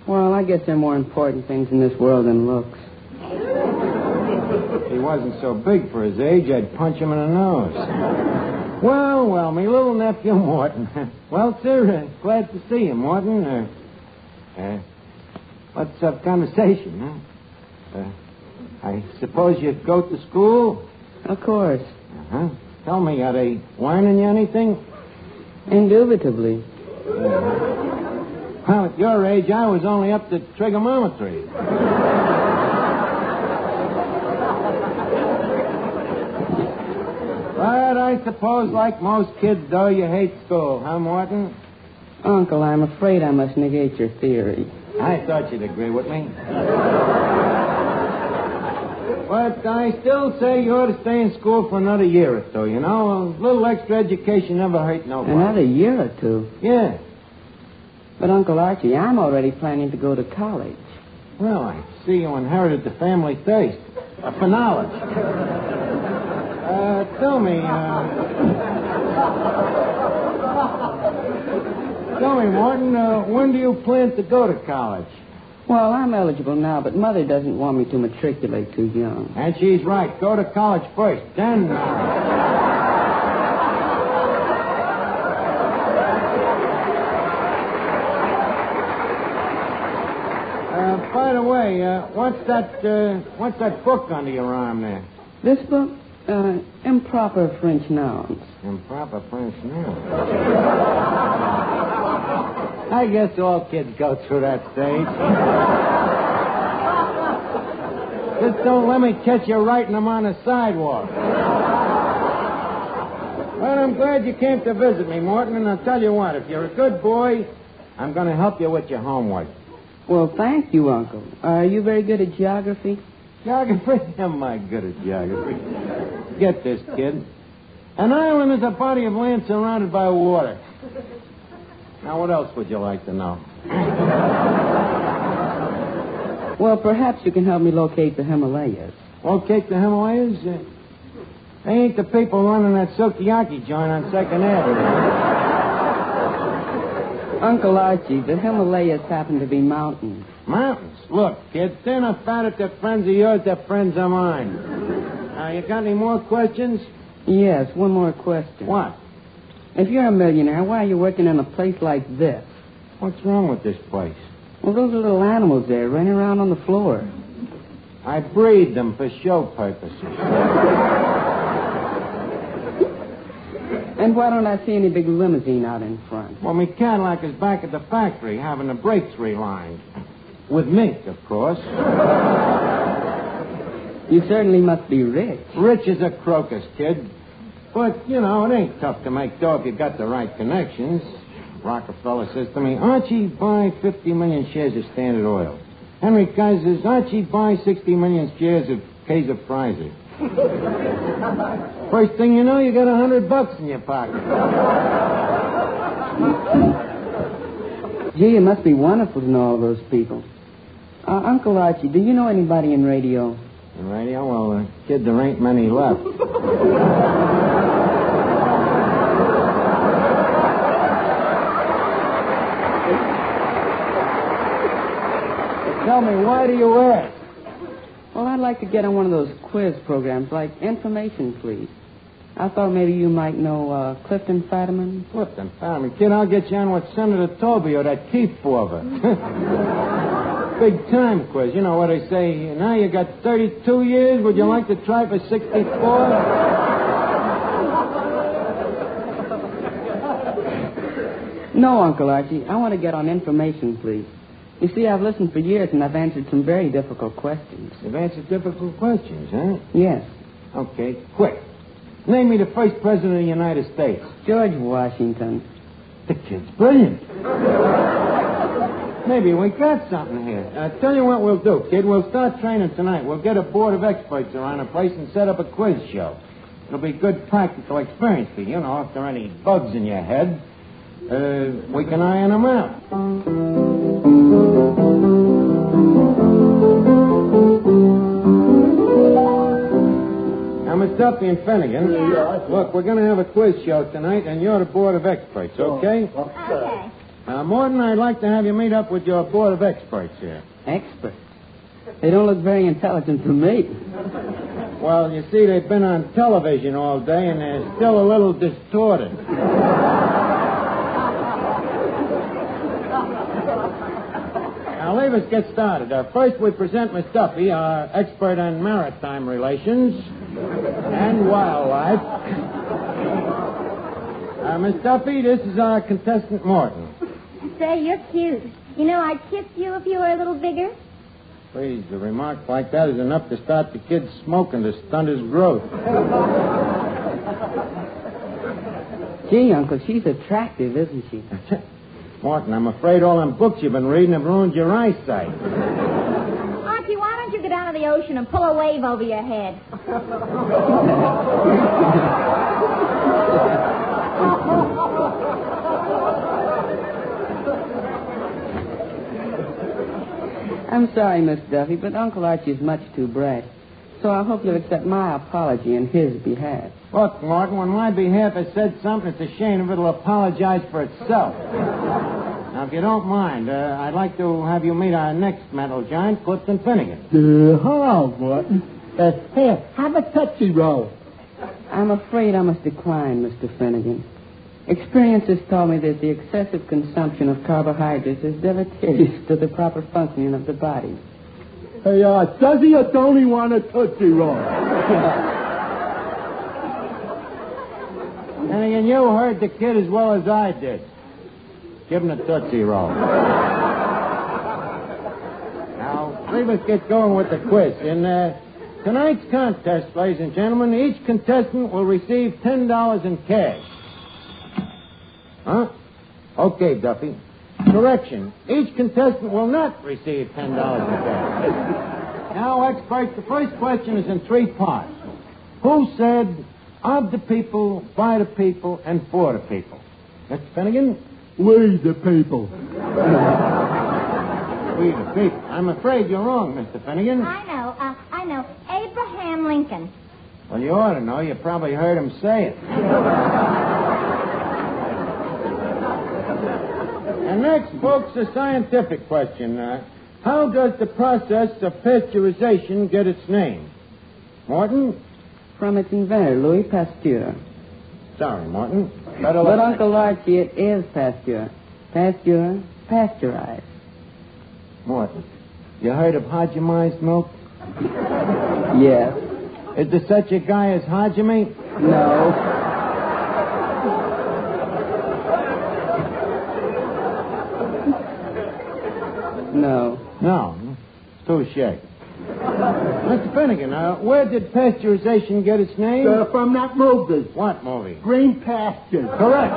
Well, I guess there are more important things in this world than looks. If he wasn't so big for his age, I'd punch him in the nose. Well, my little nephew, Morton. Well, sir, glad to see you, Morton. Let's have conversation, huh? I suppose you go to school? Of course. Uh-huh. Tell me, are they learning you anything? Indubitably. Well, at your age, I was only up to trigonometry. But I suppose, like most kids, though, you hate school, huh, Morton? Uncle, I'm afraid I must negate your theory. I thought you'd agree with me. But I still say you ought to stay in school for another year or two, you know? A little extra education never hurt nobody. Another year or two? Yeah. But, Uncle Archie, I'm already planning to go to college. Well, I see you inherited the family taste for knowledge. Tell me, Morton, when do you plan to go to college? Well, I'm eligible now, but Mother doesn't want me to matriculate too young. And she's right. Go to college first, then marry. By the way, what's that book under your arm there? This book? Improper French nouns. Improper French nouns. I guess all kids go through that stage. Just don't let me catch you writing them on the sidewalk. Well, I'm glad you came to visit me, Morton, and I'll tell you what, if you're a good boy, I'm going to help you with your homework. Well, thank you, Uncle. Are you very good at geography? Geography? Am I good at geography? Get this, kid. An island is a body of land surrounded by water. Now, what else would you like to know? Well, perhaps you can help me locate the Himalayas. Locate the Himalayas? They ain't the people running that sukiyaki joint on 2nd Avenue. Uncle Archie, the Himalayas happen to be mountains. Mountains? Look, kid, they're not bad if they're friends of yours, they're friends of mine. Now, you got any more questions? Yes, one more question. What? If you're a millionaire, why are you working in a place like this? What's wrong with this place? Well, those are little animals there running around on the floor. I breed them for show purposes. And why don't I see any big limousine out in front? Well, me Cadillac is back at the factory having the brakes relined. With mink, of course. You certainly must be rich. Rich as a crocus, kid. But, you know, it ain't tough to make dough if you got the right connections. Rockefeller says to me, Archie, buy 50 million shares of Standard Oil. Henry Kaiser's Archie buy 60 million shares of Kaiser Pfizer. First thing you know, you got $100 in your pocket. Gee, it must be wonderful to know all those people. Uncle Archie, do you know anybody in radio? In radio? Well, kid, there ain't many left. Tell me, why do you ask? Well, I'd like to get on one of those quiz programs, like Information, Please. I thought maybe you might know Clifton Fadiman. Clifton Fadiman? Kid, I'll get you on with Senator Toby or that Keith Forver. Big time quiz. You know what they say. Now you got 32 years. Would you like to try for 64? No, Uncle Archie. I want to get on Information, Please. You see, I've listened for years, and I've answered some very difficult questions. You've answered difficult questions, huh? Yes. Okay, quick. Name me the first president of the United States. George Washington. The kid's brilliant. Maybe we got something here. Tell you what we'll do, kid. We'll start training tonight. We'll get a board of experts around the place and set up a quiz show. It'll be good practical experience for you. You know, if there are any bugs in your head, we can iron them out. Now, Miss Duffy and Finnegan, look, we're going to have a quiz show tonight, and you're the board of experts, okay? Okay. Now, Morton, I'd like to have you meet up with your board of experts here. Experts? They don't look very intelligent to me. Well, you see, they've been on television all day, and they're still a little distorted. Now, leave us get started. First, we present Miss Duffy, our expert on maritime relations and wildlife. Miss Duffy, this is our contestant, Morton. Say, you're cute. You know, I'd kiss you if you were a little bigger. Please, a remark like that is enough to start the kid smoking to stunt his growth. Gee, Uncle, she's attractive, isn't she? Morton, I'm afraid all them books you've been reading have ruined your eyesight. Archie, why don't you get out of the ocean and pull a wave over your head? I'm sorry, Miss Duffy, but Uncle Archie is much too bright. So I hope you'll accept my apology in his behalf. Look, Morton, when my behalf has said something, it's a shame if it'll apologize for itself. Now, if you don't mind, I'd like to have you meet our next metal giant, Clifton Finnegan. Hello, Morton. Here, have a Tootsie Roll. I'm afraid I must decline, Mr. Finnegan. Experience has taught me that the excessive consumption of carbohydrates is deleterious to the proper functioning of the body. Hey, does he or don't he want a Tootsie Roll? Finnegan, you heard the kid as well as I did. Give him a Tootsie Roll. Now, leave us get going with the quiz. In tonight's contest, ladies and gentlemen, each contestant will receive $10 in cash. Huh? Okay, Duffy. Correction. Each contestant will not receive $10 in cash. Now, experts, the first question is in three parts. Who said of the people, by the people, and for the people? Mr. Finnegan? We the people. We the people. I'm afraid you're wrong, Mr. Finnegan. I know. Abraham Lincoln. Well, you ought to know. You probably heard him say it. And next, folks, a scientific question. How does the process of pasteurization get its name? Morton? From its inventor, Louis Pasteur. Sorry, Morton. But Uncle Archie, it is Pasteur. Pasteur, pasteurized. Morton, you heard of homogenized milk? Yes. Is there such a guy as Hajime? No. No. Touche. Mr. Finnegan, where did pasteurization get its name? From that movie. What movie? Green Pastures. Correct.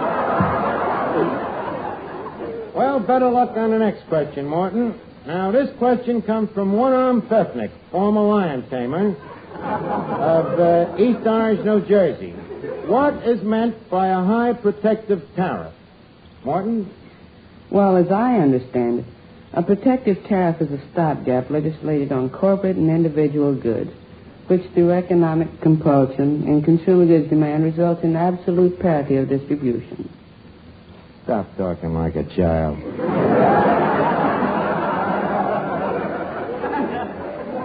Well, better luck on the next question, Morton. Now, this question comes from One-Arm Pfeffnick, former lion tamer of East Orange, New Jersey. What is meant by a high protective tariff? Morton? Well, as I understand it, a protective tariff is a stopgap legislated on corporate and individual goods, which through economic compulsion and consumer goods demand results in absolute parity of distribution. Stop talking like a child.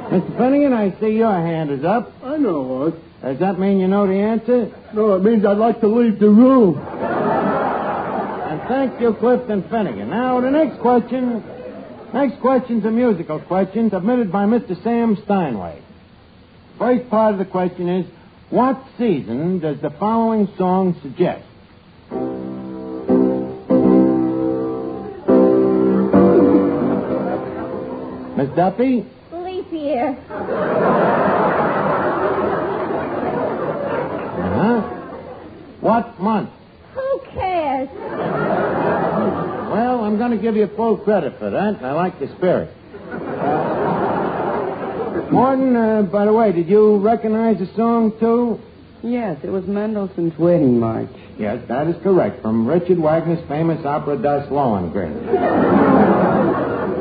Mr. Finnegan, I see your hand is up. I know what. Does that mean you know the answer? No, it means I'd like to leave the room. And thank you, Clifton Finnegan. Now, the next question. Next question's a musical question submitted by Mr. Sam Steinway. First part of the question is, what season does the following song suggest? Miss Duffy? Leap year. Uh-huh. What month? Who cares? Well, I'm going to give you full credit for that. I like the spirit. Morton, by the way, did you recognize the song, too? Yes, it was Mendelssohn's Wedding March. Yes, that is correct, from Richard Wagner's famous opera Das Lohengrin.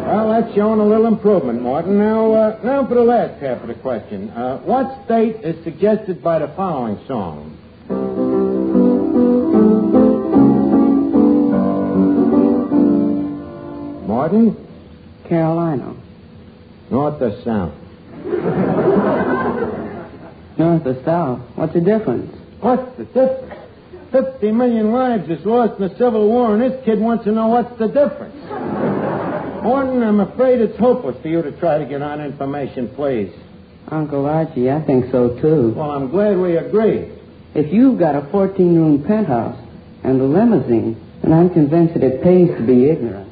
Well, that's showing a little improvement, Morton. Now for the last half of the question. What state is suggested by the following song? Morton? Carolina. North or south? North or south? What's the difference? What's the difference? 50 million lives is lost in the Civil War, and this kid wants to know what's the difference. Morton, I'm afraid it's hopeless for you to try to get on information, please. Uncle Archie, I think so, too. Well, I'm glad we agree. If you've got a 14-room penthouse and a limousine, then I'm convinced that it pays to be ignorant.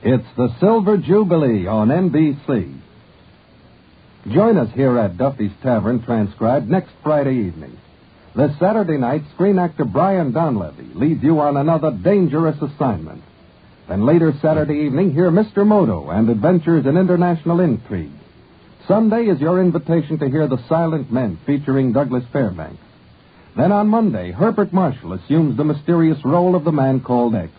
It's the Silver Jubilee on NBC. Join us here at Duffy's Tavern, transcribed next Friday evening. This Saturday night, screen actor Brian Donlevy leads you on another dangerous assignment. Then later Saturday evening, hear Mr. Moto and Adventures in International Intrigue. Sunday is your invitation to hear The Silent Men, featuring Douglas Fairbanks. Then on Monday, Herbert Marshall assumes the mysterious role of the man called X.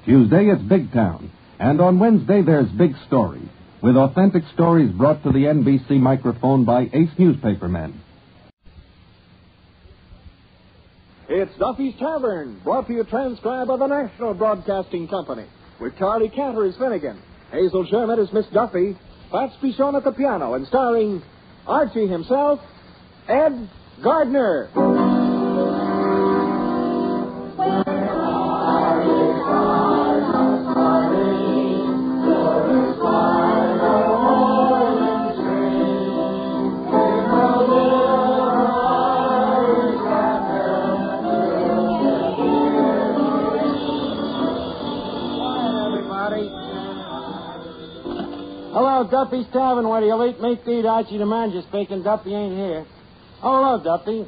Tuesday, it's Big Town. And on Wednesday, there's Big Story, with authentic stories brought to the NBC microphone by ace newspapermen. It's Duffy's Tavern, brought to you transcribed by the National Broadcasting Company, with Charlie Cantor as Finnegan, Hazel Sherman as Miss Duffy, Fats Pichon at the piano, and starring Archie himself, Ed Gardner. Hello, Duffy's Tavern, where the elite meat to eat. Archie the manager speaking. Duffy ain't here. Oh, hello, Duffy.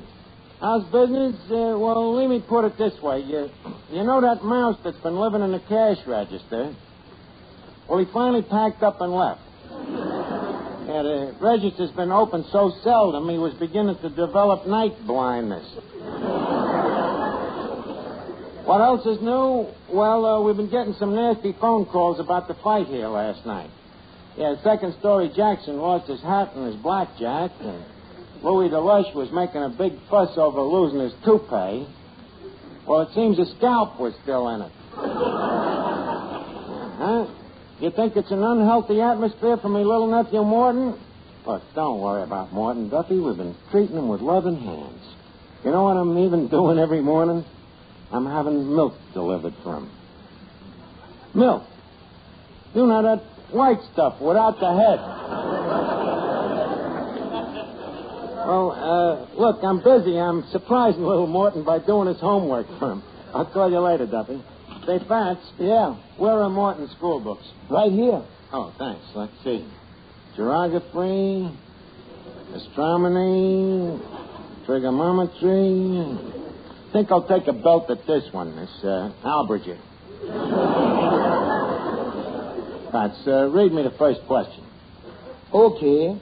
How's business? Well, let me put it this way. You know that mouse that's been living in the cash register? Well, he finally packed up and left. Yeah, the register's been open so seldom, he was beginning to develop night blindness. What else is new? Well, we've been getting some nasty phone calls about the fight here last night. Yeah, Second Story Jackson lost his hat and his blackjack, and Louis DeLush was making a big fuss over losing his toupee. Well, it seems his scalp was still in it. Huh? You think it's an unhealthy atmosphere for me little nephew Morton? Look, don't worry about Morton, Duffy. We've been treating him with loving hands. You know what I'm even doing every morning? I'm having milk delivered for him. Milk. You know, that white stuff without the head. Well, look, I'm busy. I'm surprising little Morton by doing his homework for him. I'll call you later, Duffy. Say, Fats. Yeah? Where are Morton's school books? Right here. Oh, thanks. Let's see. Geography, astronomy, trigonometry. I think I'll take a belt at this one, this algebra. Fats, read me the first question. Okay.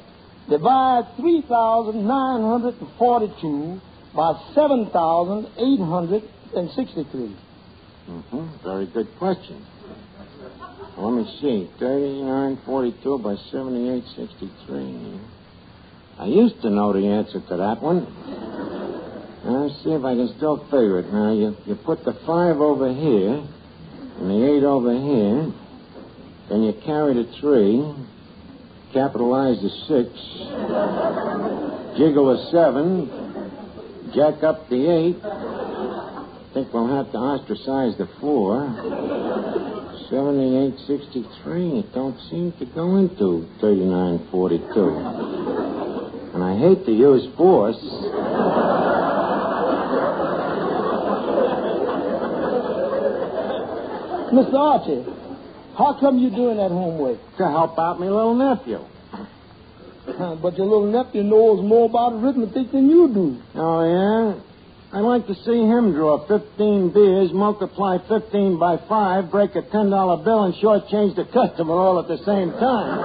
Divide 3,942 by 7,863. Very good question. Well, let me see. 3942 by 7863. I used to know the answer to that one. Let's see if I can still figure it. Now, you put the 5 over here and the 8 over here. Then you carry the 3, capitalize the 6, jiggle the 7, jack up the 8. I think we'll have to ostracize the 4. 7863. It don't seem to go into 3942. And I hate to use force. Mr. Archie, how come you doing that homework? To help out my little nephew. But your little nephew knows more about arithmetic than you do. Oh, yeah? I'd like to see him draw 15 beers, multiply 15 by 5, break a $10 bill, and shortchange the customer all at the same time.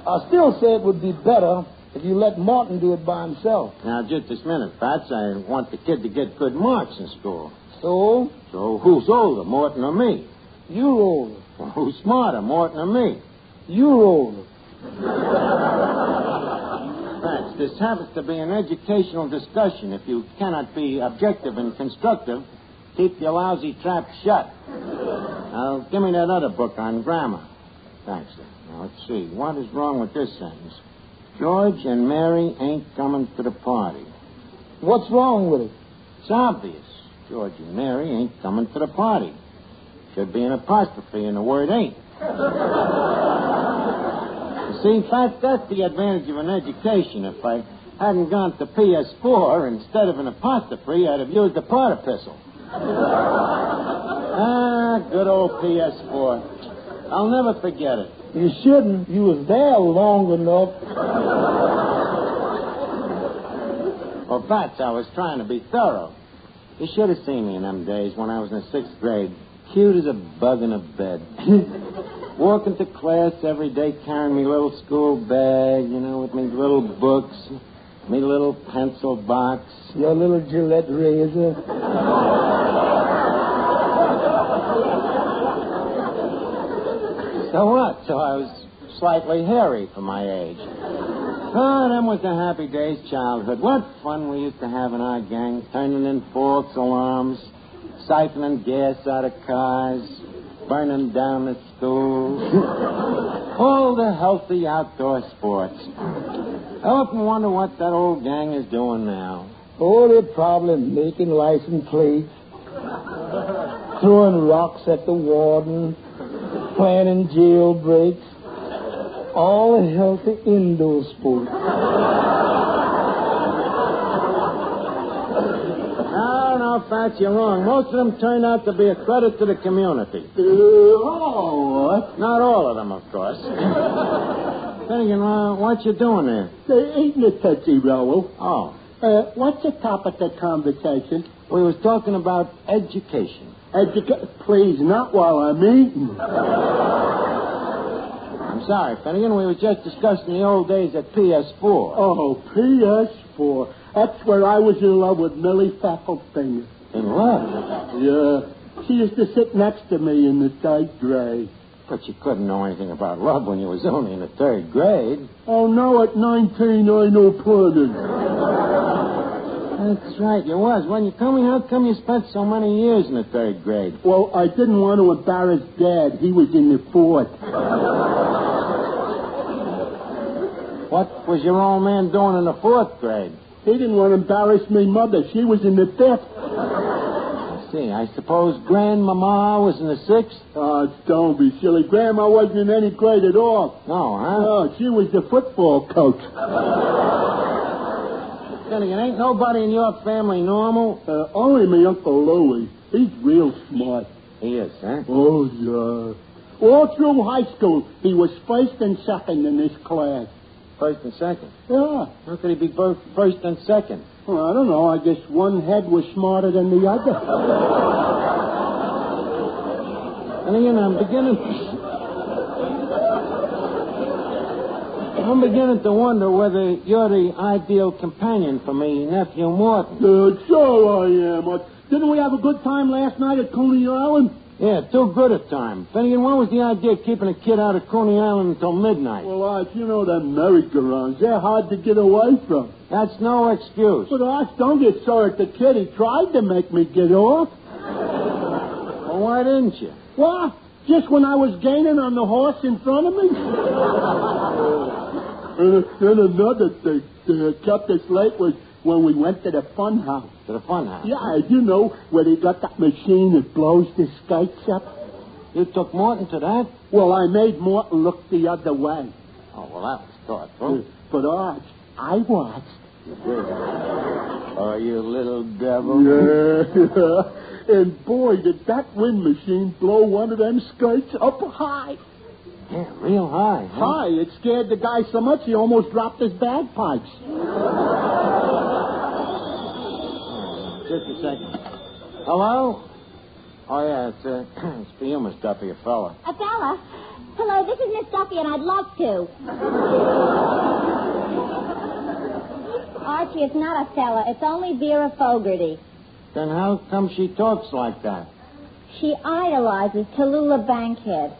I still say it would be better if you let Martin do it by himself. Now, just this minute, Fats. I want the kid to get good marks in school. So? So who's older, Morton or me? You're older. Well, who's smarter, Morton or me? You're older. Fats, this happens to be an educational discussion. If you cannot be objective and constructive, keep your lousy trap shut. Now, give me that other book on grammar. Thanks. Now, let's see. What is wrong with this sentence? George and Mary ain't coming to the party. What's wrong with it? It's obvious. George and Mary ain't coming to the party. Should be an apostrophe in the word ain't. You see, in fact, that's the advantage of an education. If I hadn't gone to PS4, instead of an apostrophe, I'd have used a particle. Good old PS4. I'll never forget it. You shouldn't. You was there long enough. Well, Fats, I was trying to be thorough. You should have seen me in them days when I was in the 6th grade. Cute as a bug in a bed. Walking to class every day carrying me little school bag, with me little books, me little pencil box. Your little Gillette razor. So what? So I was slightly hairy for my age. Oh, them was the happy days, childhood. What fun we used to have in our gang, turning in false alarms, siphoning gas out of cars, burning down the schools. All the healthy outdoor sports. I often wonder what that old gang is doing now. Oh, they're probably making license plates, throwing rocks at the warden, planning jailbreaks. All healthy indoor sports. No, Fats, you're wrong. Most of them turned out to be a credit to the community. What? Not all of them, of course. Finnegan, what you doing there? They eating a Tootsie Roll. Oh. What's the topic of conversation? We was talking about education. Please, not while I'm eating. I'm sorry, Finnegan. We were just discussing the old days at PS4. Oh, PS4. That's where I was in love with Millie Fackelfinger. In love? Yeah. She used to sit next to me in the 3rd grade. But you couldn't know anything about love when you was only in the 3rd grade. Oh, no, at 19, I know plenty. That's right, you was. When you told me how come you spent so many years in the 3rd grade? Well, I didn't want to embarrass Dad. He was in the 4th. What was your old man doing in the 4th grade? He didn't want to embarrass me mother. She was in the 5th. I see. I suppose Grandmama was in the 6th? Oh, don't be silly. Grandma wasn't in any grade at all. No, huh? No, she was the football coach. Finnegan, ain't nobody in your family normal? Only my Uncle Louie. He's real smart. He is, huh? Oh, yeah. All through high school, he was first and second in his class. First and second? Yeah. How could he be both first and second? Well, I don't know. I guess one head was smarter than the other. Finnegan, I'm beginning to wonder whether you're the ideal companion for me, nephew Morton. Sure I am. Didn't we have a good time last night at Coney Island? Yeah, too good a time. Finnegan, what was the idea of keeping a kid out of Coney Island until midnight? Well, Arch, you know them merry-go-rounds. They're hard to get away from. That's no excuse. But, Arch, don't get sore at the kid. He tried to make me get off. Well, why didn't you? What? Just when I was gaining on the horse in front of me? And another thing that kept us late was when we went to the fun house. To the fun house? Yeah, you know, where they got that machine that blows the skates up. You took Morton to that? Well, I made Morton look the other way. Oh, well, that was thoughtful. But, Arch, I watched. You did? Oh, you little devil. Yeah. And, boy, did that wind machine blow one of them skates up high. Yeah, real high. Huh? High. It scared the guy so much he almost dropped his bagpipes. Just a second. Hello? Oh, yeah, it's for you, Miss Duffy, a fella. A fella? Hello, this is Miss Duffy, and I'd love to. Archie, it's not a fella. It's only Vera Fogarty. Then how come she talks like that? She idolizes Tallulah Bankhead.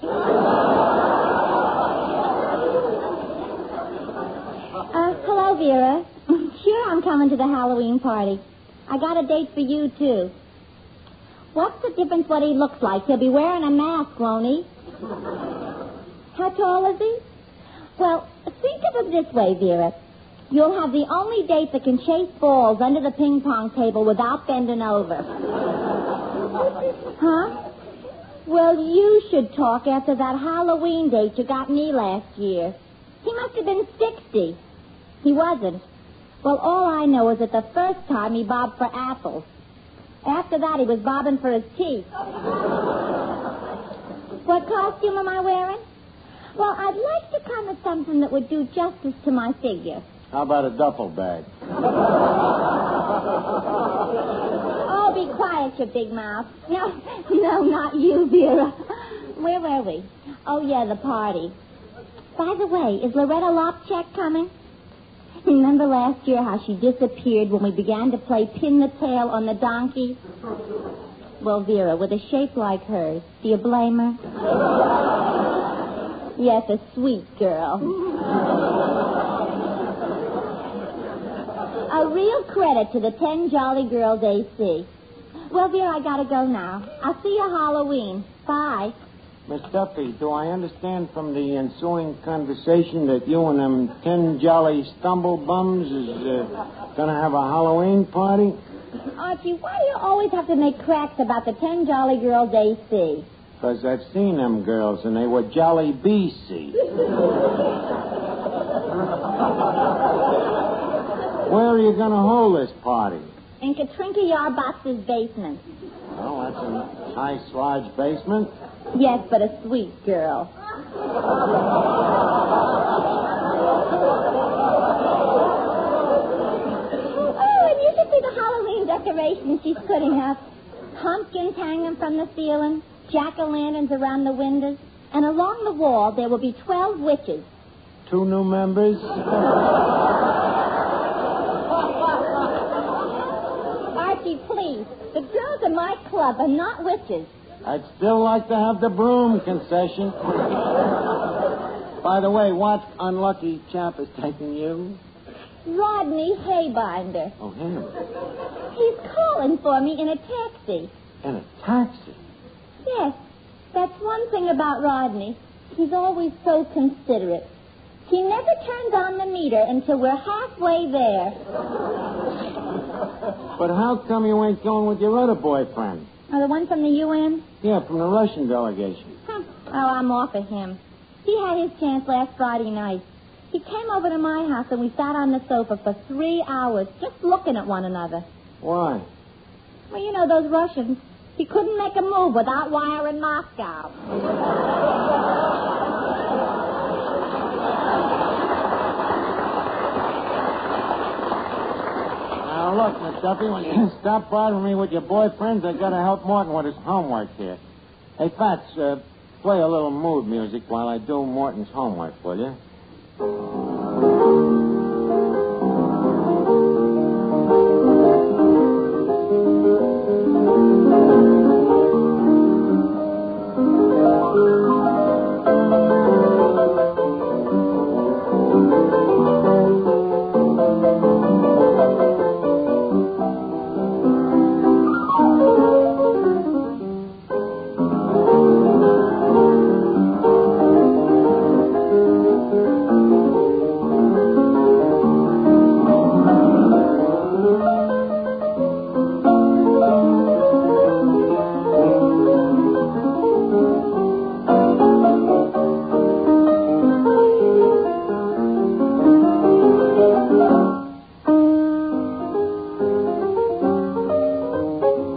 Hello, Vera. Sure, I'm coming to the Halloween party. I got a date for you, too. What's the difference what he looks like? He'll be wearing a mask, won't he? How tall is he? Well, think of it this way, Vera. You'll have the only date that can chase balls under the ping pong table without bending over. Huh? Well, you should talk after that Halloween date you got me last year. He must have been 60. He wasn't. Well, all I know is that the first time he bobbed for apples. After that, he was bobbing for his teeth. What costume am I wearing? Well, I'd like to come with something that would do justice to my figure. How about a duffel bag? Oh, be quiet, you big mouth. No, not you, Vera. Where were we? Oh, yeah, the party. By the way, is Loretta Lopchak coming? Remember last year how she disappeared when we began to play pin the tail on the donkey? Well, Vera, with a shape like hers, do you blame her? Yes, a sweet girl. A real credit to the 10 Jolly Girls AC. Well, Vera, I gotta go now. I'll see you Halloween. Bye. Miss Duffy, do I understand from the ensuing conversation that you and them 10 jolly stumble bums is going to have a Halloween party? Archie, why do you always have to make cracks about the 10 Jolly Girls AC? Because I've seen them girls, and they were Jolly BC. Where are you going to hold this party? In Katrinka Yarbotz's basement. Oh, that's a nice, large basement. Yes, but a sweet girl. Oh, and you should see the Halloween decorations she's putting up. Pumpkins hanging from the ceiling, jack-o'-lanterns around the windows, and along the wall there will be 12 witches. 2 new members? Archie, please. The girls in my club are not witches. I'd still like to have the broom concession. By the way, what unlucky chap is taking you? Rodney Haybinder. Oh, him. He's calling for me in a taxi. In a taxi? Yes. That's one thing about Rodney. He's always so considerate. He never turns on the meter until we're halfway there. But how come you ain't going with your other boyfriend? Oh, the one from the UN? Yeah, from the Russian delegation. Oh, I'm off of him. He had his chance last Friday night. He came over to my house and we sat on the sofa for 3 hours just looking at one another. Why? Well, you know, those Russians. He couldn't make a move without wiring Moscow. Now, look, Miss Duffy, when you stop bothering me with your boyfriends, I gotta help Morton with his homework here. Hey, Fats, play a little mood music while I do Morton's homework, will you?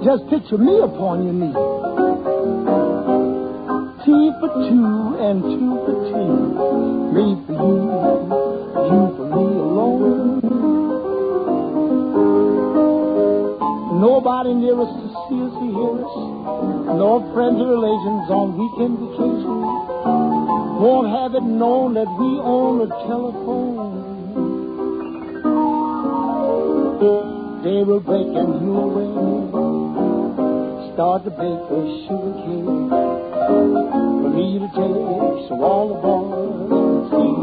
Just picture me upon your knee. Tea for two and two for tea. Me for you for me alone. Nobody near us to see us or hear us. No friends or relations on weekend vacation. Won't have it known that we own a telephone. Day will break and you'll wait. Start to bake a sugar cake for me to take, so all the boys can see.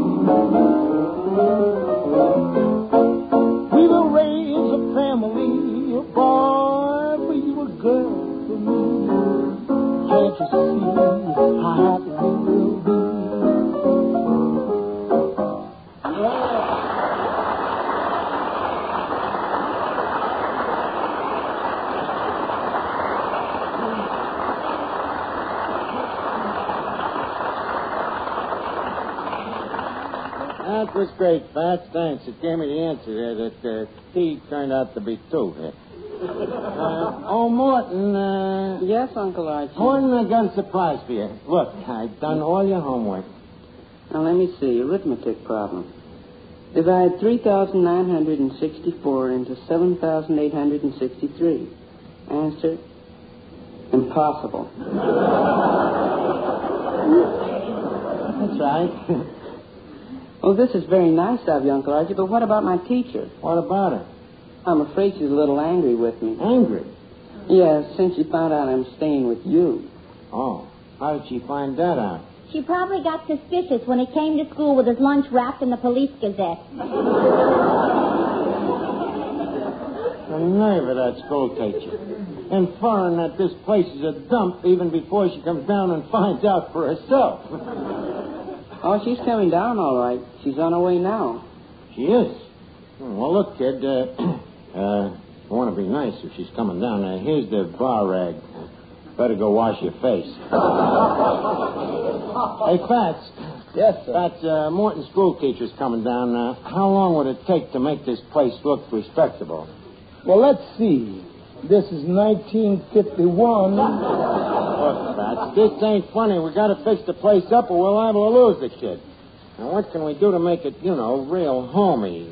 We will raise a family, a boy for you, a girl for me. Can't you see how happy we will be? That was great, Fats. Thanks. It gave me the answer there that tea turned out to be two here. Morton. Yes, Uncle Archie. Morton, I got a surprise for you. Look, I've done all your homework. Now, let me see. Arithmetic problem. Divide 3,964 into 7,863. Answer? Impossible. That's right. Oh, this is very nice of you, Uncle Archie, but what about my teacher? What about her? I'm afraid she's a little angry with me. Angry? Yes, since she found out I'm staying with you. Oh, how did she find that out? She probably got suspicious when he came to school with his lunch wrapped in the Police Gazette. The nerve of that school teacher. Inferring that this place is a dump even before she comes down and finds out for herself. Oh, she's coming down all right. She's on her way now. She is? Well, look, kid, I want to be nice if she's coming down. Here's the bar rag. Better go wash your face. Hey, Fats. Yes, sir. Fats, Morton's school teacher's coming down. How long would it take to make this place look respectable? Well, let's see. This is 1951. Look, Fats, this ain't funny. We got to fix the place up or we're liable to lose the kid. Now, what can we do to make it, real homey?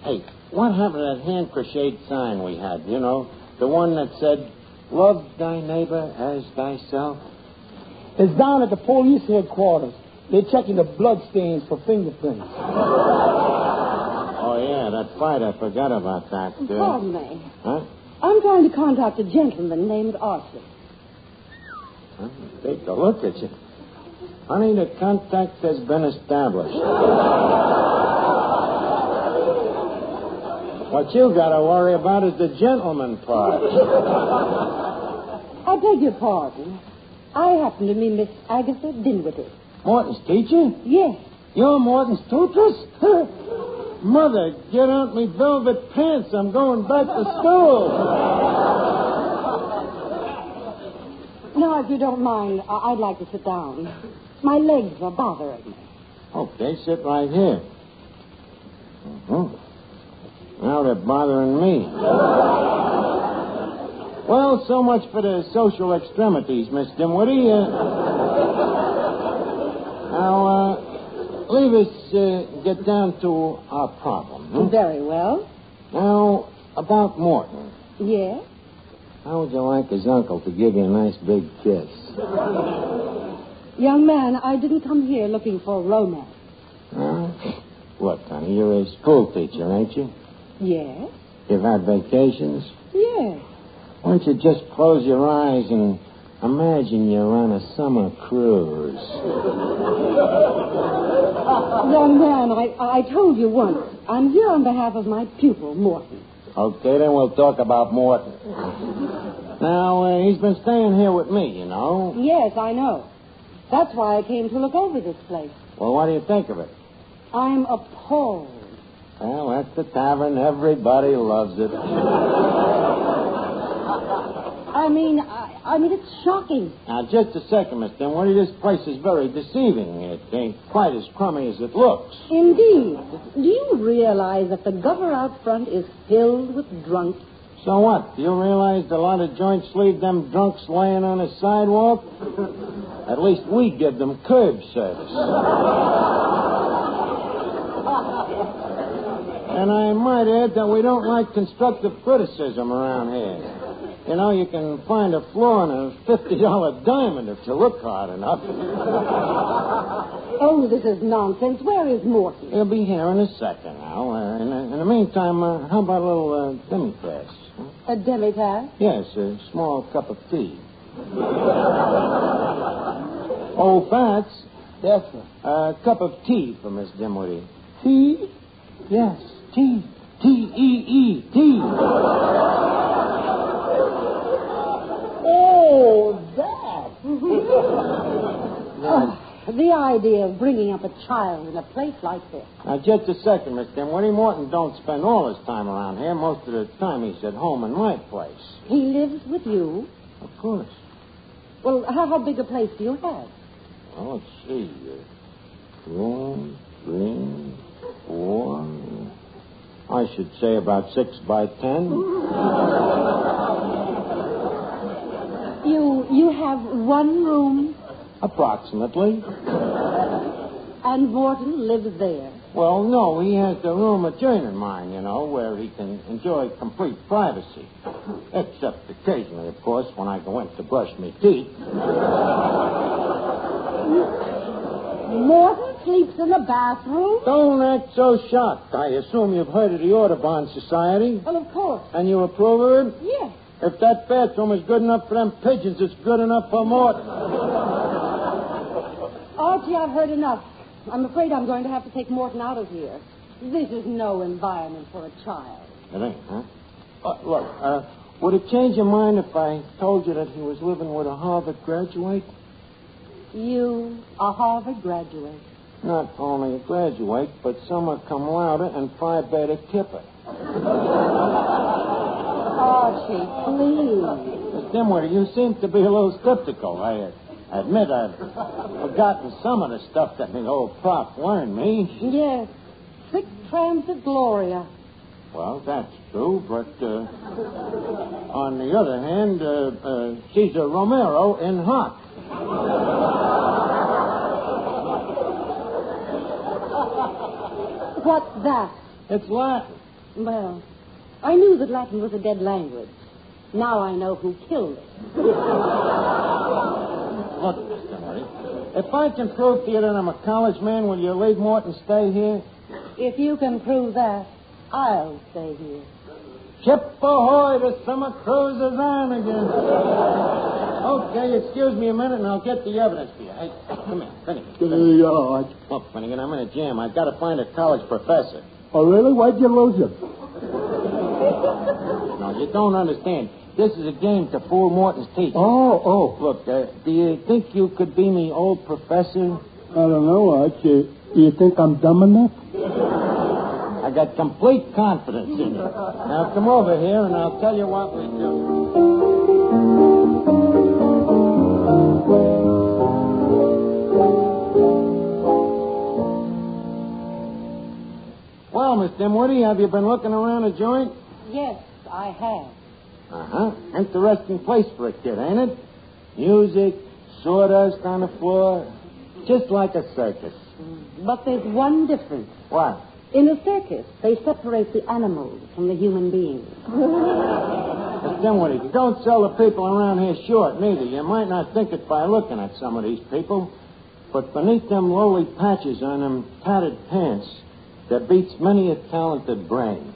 Hey, what happened to that hand-crocheted sign we had, the one that said, love thy neighbor as thyself? It's down at the police headquarters. They're checking the blood stains for fingerprints. Oh, yeah, that fight. I forgot about that. Pardon me. Huh? I'm trying to contact a gentleman named Archie. Take a look at you. Honey, the contact has been established. What you got to worry about is the gentleman part. I beg your pardon. I happen to be Miss Agatha Dinwiddie. Morton's teacher? Yes. You're Morton's tutress? Mother, get out me velvet pants. I'm going back to school. Now, if you don't mind, I'd like to sit down. My legs are bothering me. Okay, sit right here. Mm-hmm. Now they're bothering me. Well, so much for the social extremities, Miss Dimwitty. Now, leave us get down to our problem. Very well. Now, about Morton. Yes? How would you like his uncle to give you a nice big kiss? Young man, I didn't come here looking for romance. Look, honey, you're a school teacher, ain't you? Yes? You've had vacations? Yes. Why don't you just close your eyes and imagine you're on a summer cruise? Young man, I told you once, I'm here on behalf of my pupil, Morton. Okay, then we'll talk about Morton. Now, he's been staying here with me, you know. Yes, I know. That's why I came to look over this place. Well, what do you think of it? I'm appalled. Well, that's the tavern. Everybody loves it. I mean, it's shocking. Now, just a second, Miss Dimwitty. This place is very deceiving. It ain't quite as crummy as it looks. Indeed. Do you realize that the gutter out front is filled with drunks? So what? Do you realize a lot of joints leave them drunks laying on the sidewalk? At least we give them curb service. And I might add that we don't like constructive criticism around here. You know, you can find a flaw in a $50 diamond if you look hard enough. Oh, this is nonsense. Where is Morton? He'll be here in a second now. In the meantime, how about a little demi-tasse? A demi-tasse? Yes, a small cup of tea. Oh, Fats. Yes, sir. A cup of tea for Miss Dimwitty. Tea? Yes, tea. T-E-E, tea. Oh, that. The idea of bringing up a child in a place like this. Now, just a second, Miss Dimwitty. Morton don't spend all his time around here. Most of the time he's at home in my place. He lives with you? Of course. Well, how big a place do you have? Well, let's see. 2, 3, 4. I should say about 6 by 10. You have one room? Approximately. And Morton lives there? Well, no, he has the room adjoining mine, you know, where he can enjoy complete privacy. Except occasionally, of course, when I go in to brush my teeth. Morton sleeps in the bathroom? Don't act so shocked. I assume you've heard of the Audubon Society. Well, of course. And you approve of it? Yes. If that bathroom is good enough for them pigeons, it's good enough for Morton. Archie, I've heard enough. I'm afraid I'm going to have to take Morton out of here. This is no environment for a child. It ain't, huh? Look, would it change your mind if I told you that he was living with a Harvard graduate? You, a Harvard graduate? Not only a graduate, but summa cum laude and Phi Beta Kipper. Archie, please. Miss Dimwitty, you seem to be a little skeptical. I admit I've forgotten some of the stuff that the old prof learned me. Yes. 6 Transit Gloria. Well, that's true, but on the other hand, Caesar Romero in Hot. What's that? It's Latin. Well, I knew that Latin was a dead language. Now I know who killed it. Look, Mr. Murray, if I can prove to you that I'm a college man, will you leave Morton stay here? If you can prove that, I'll stay here. Ship ahoy, the summer cruise is on again. Okay, excuse me a minute and I'll get the evidence for you. Hey, come here, Finnegan. Look, Finnegan, I'm in a jam. I've got to find a college professor. Oh, really? Why'd you lose him? No, you don't understand. This is a game to fool Morton's teacher. Oh. Look, do you think you could be me old professor? I don't know, Arch. You think I'm dumb enough? I got complete confidence in you. Now, come over here and I'll tell you what we do. Well, Miss Dimwitty, have you been looking around the joint? Yes, I have. Uh-huh. Interesting place for a kid, ain't it? Music, sawdust on the floor. Just like a circus. But there's one difference. What? In a circus, they separate the animals from the human beings. Dimwitty, you don't sell the people around here short, neither. You might not think it by looking at some of these people. But beneath them lowly patches on them tattered pants, there beats many a talented brain.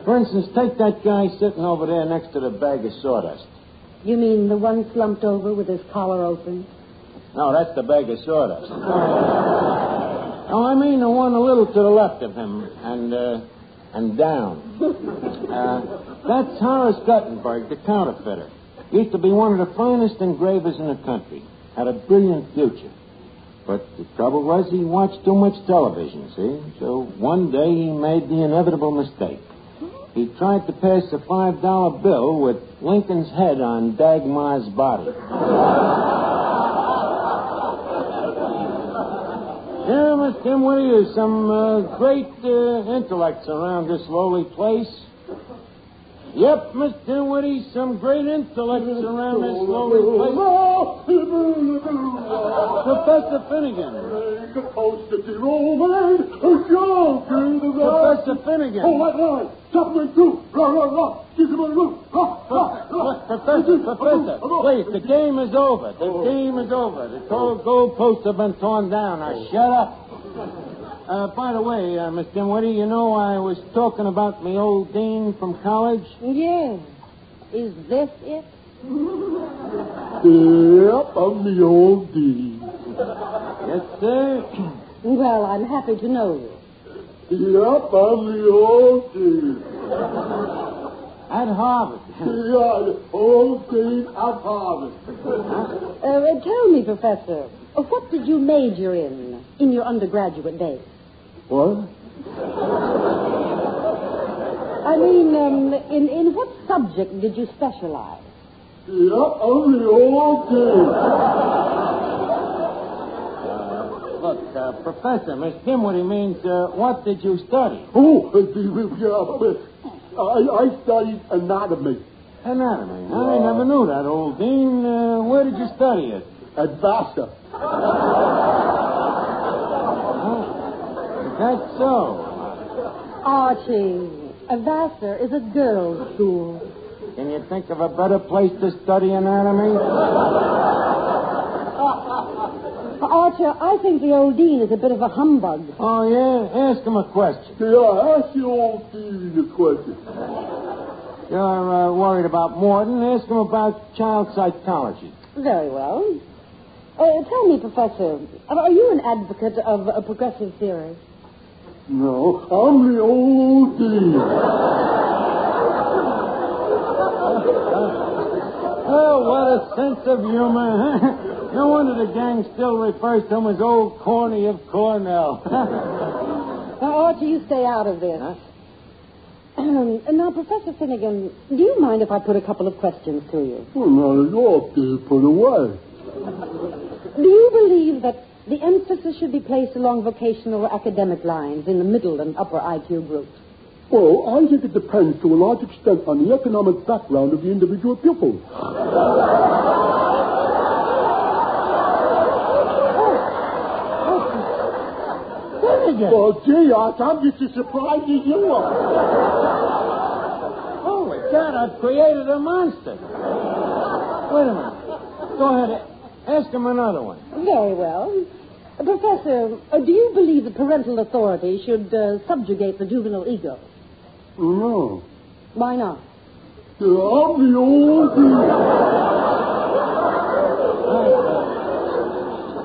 For instance, take that guy sitting over there next to the bag of sawdust. You mean the one slumped over with his collar open? No, that's the bag of sawdust. Oh, I mean the one a little to the left of him and down. That's Horace Guttenberg, the counterfeiter. Used to be one of the finest engravers in the country. Had a brilliant future. But the trouble was he watched too much television, see? So one day he made the inevitable mistake. He tried to pass a $5 bill with Lincoln's head on Dagmar's body. Yeah, Miss Dimwitty, there's some great intellects around this lowly place. Yep, Miss Dimwitty, some great intellects around this lowly place. Professor Finnegan. Professor Finnegan. Oh, right. Something too. Professor, please, the game is over. The game is over. The goalposts have been torn down. Now, shut up. By the way, Miss Dimwitty, you know I was talking about my old dean from college? Yes. Is this it? Yep, I'm the old dean. Yes, sir. Well, I'm happy to know you. Yep, I'm the old dean. At Harvard. Yeah, the old dean at Harvard. Tell me, Professor, what did you major in your undergraduate days? What? I mean, in what subject did you specialize? Yep, I'm the old dean. Look, Professor, Miss Dimwitty means, what did you study? Oh, I studied anatomy. Anatomy? I never knew that, old dean. Where did you study it? At Vassar. That's so. Archie, Vassar is a girls' school. Can you think of a better place to study anatomy? Archie, I think the old dean is a bit of a humbug. Oh, yeah? Ask him a question. Yeah, ask the old dean a question. You're worried about Morton. Ask him about child psychology. Very well. Tell me, Professor, are you an advocate of a progressive theory? No, I'm the old dean. Oh, what a sense of humor. No wonder the gang still refers to him as Old Corny of Cornell. Now, Archie, you stay out of this. Huh? Now, Professor Finnegan, do you mind if I put a couple of questions to you? Well, not at all, dear. Put away. Do you believe that the emphasis should be placed along vocational or academic lines in the middle and upper IQ groups? Well, I think it depends to a large extent on the economic background of the individual pupils. Well, gee, I'm just as surprised as you are. Holy God, I've created a monster. Wait a minute. Go ahead. Ask him another one. Very well. Professor, do you believe that parental authority should subjugate the juvenile ego? No. Why not? I'm the old dean.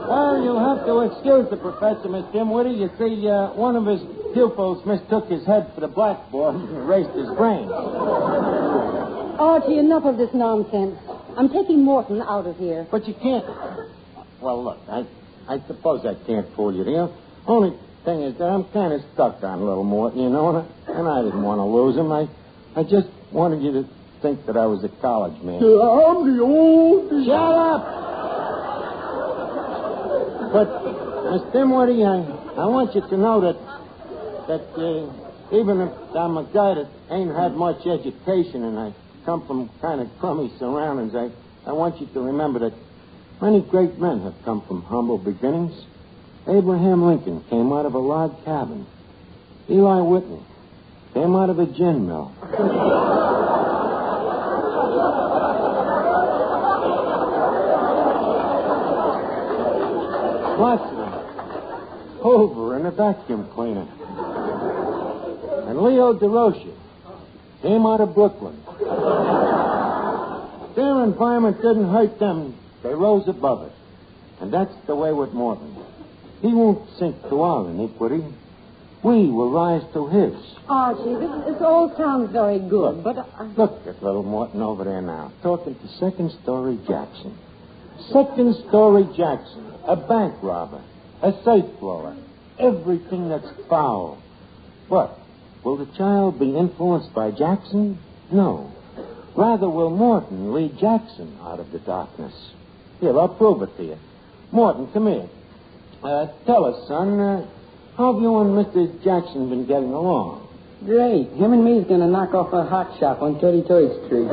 Well, you'll have to excuse the professor, Miss Dimwitty. You see, one of his pupils mistook his head for the blackboard and erased his brain. Archie, enough of this nonsense. I'm taking Morton out of here. But you can't. Well, look, I suppose I can't fool you. The only thing is that I'm kind of stuck on little Morton, you know, and I didn't want to lose him. I just wanted you to think that I was a college man. I'm the old dean. Shut up! But, Miss Dimwitty, I want you to know that even if I'm a guy that ain't had much education and I come from kind of crummy surroundings, I want you to remember that many great men have come from humble beginnings. Abraham Lincoln came out of a log cabin. Eli Whitney came out of a gin mill. Lots of them. Hoover in a vacuum cleaner. And Leo DeRocher came out of Brooklyn. Their environment didn't hurt them. They rose above it. And that's the way with Morton. He won't sink to our iniquity. We will rise to his. Archie, this all sounds very good, but... Look at little Morton over there now, talking to Second Story Jackson. Second Story Jackson, a bank robber, a safe blower, everything that's foul. What? Will the child be influenced by Jackson? No. Rather, will Morton lead Jackson out of the darkness? Here, I'll prove it to you. Morton, come here. Tell us, son, how have you and Mr. Jackson been getting along? Great. Him and me's going to knock off a hot shop on 33rd Street.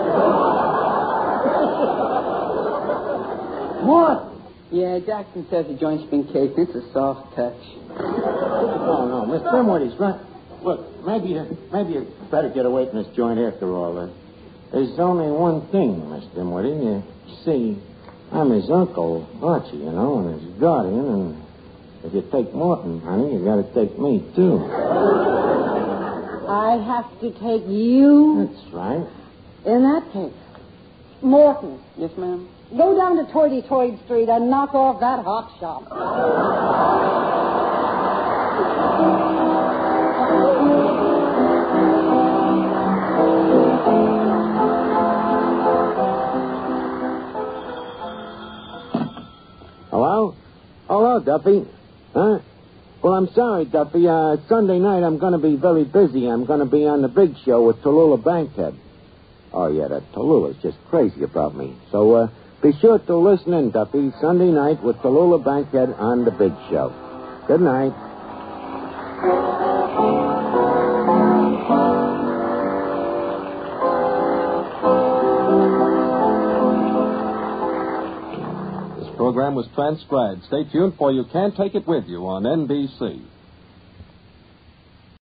What? Yeah, Jackson says the joint's been cased. It's a soft touch. No, Miss Dimwitty's right. Look, maybe you better get away from this joint after all. There's only one thing, Miss Dimwitty. You see, I'm his uncle, Archie, you know, and his guardian, and if you take Morton, honey, you got to take me, too. I have to take you? That's right. In that case, Morton. Yes, ma'am? Go down to 33rd Street and knock off that hot shop. Hello? Hello, Duffy. Huh? Well, I'm sorry, Duffy. Sunday night I'm going to be very busy. I'm going to be on the big show with Tallulah Bankhead. Oh, yeah, that Tallulah's just crazy about me. So, be sure to listen in, Duffy. Sunday night with Tallulah Bankhead on the big show. Good night. This program was transcribed. Stay tuned for You Can't Take It With You on NBC.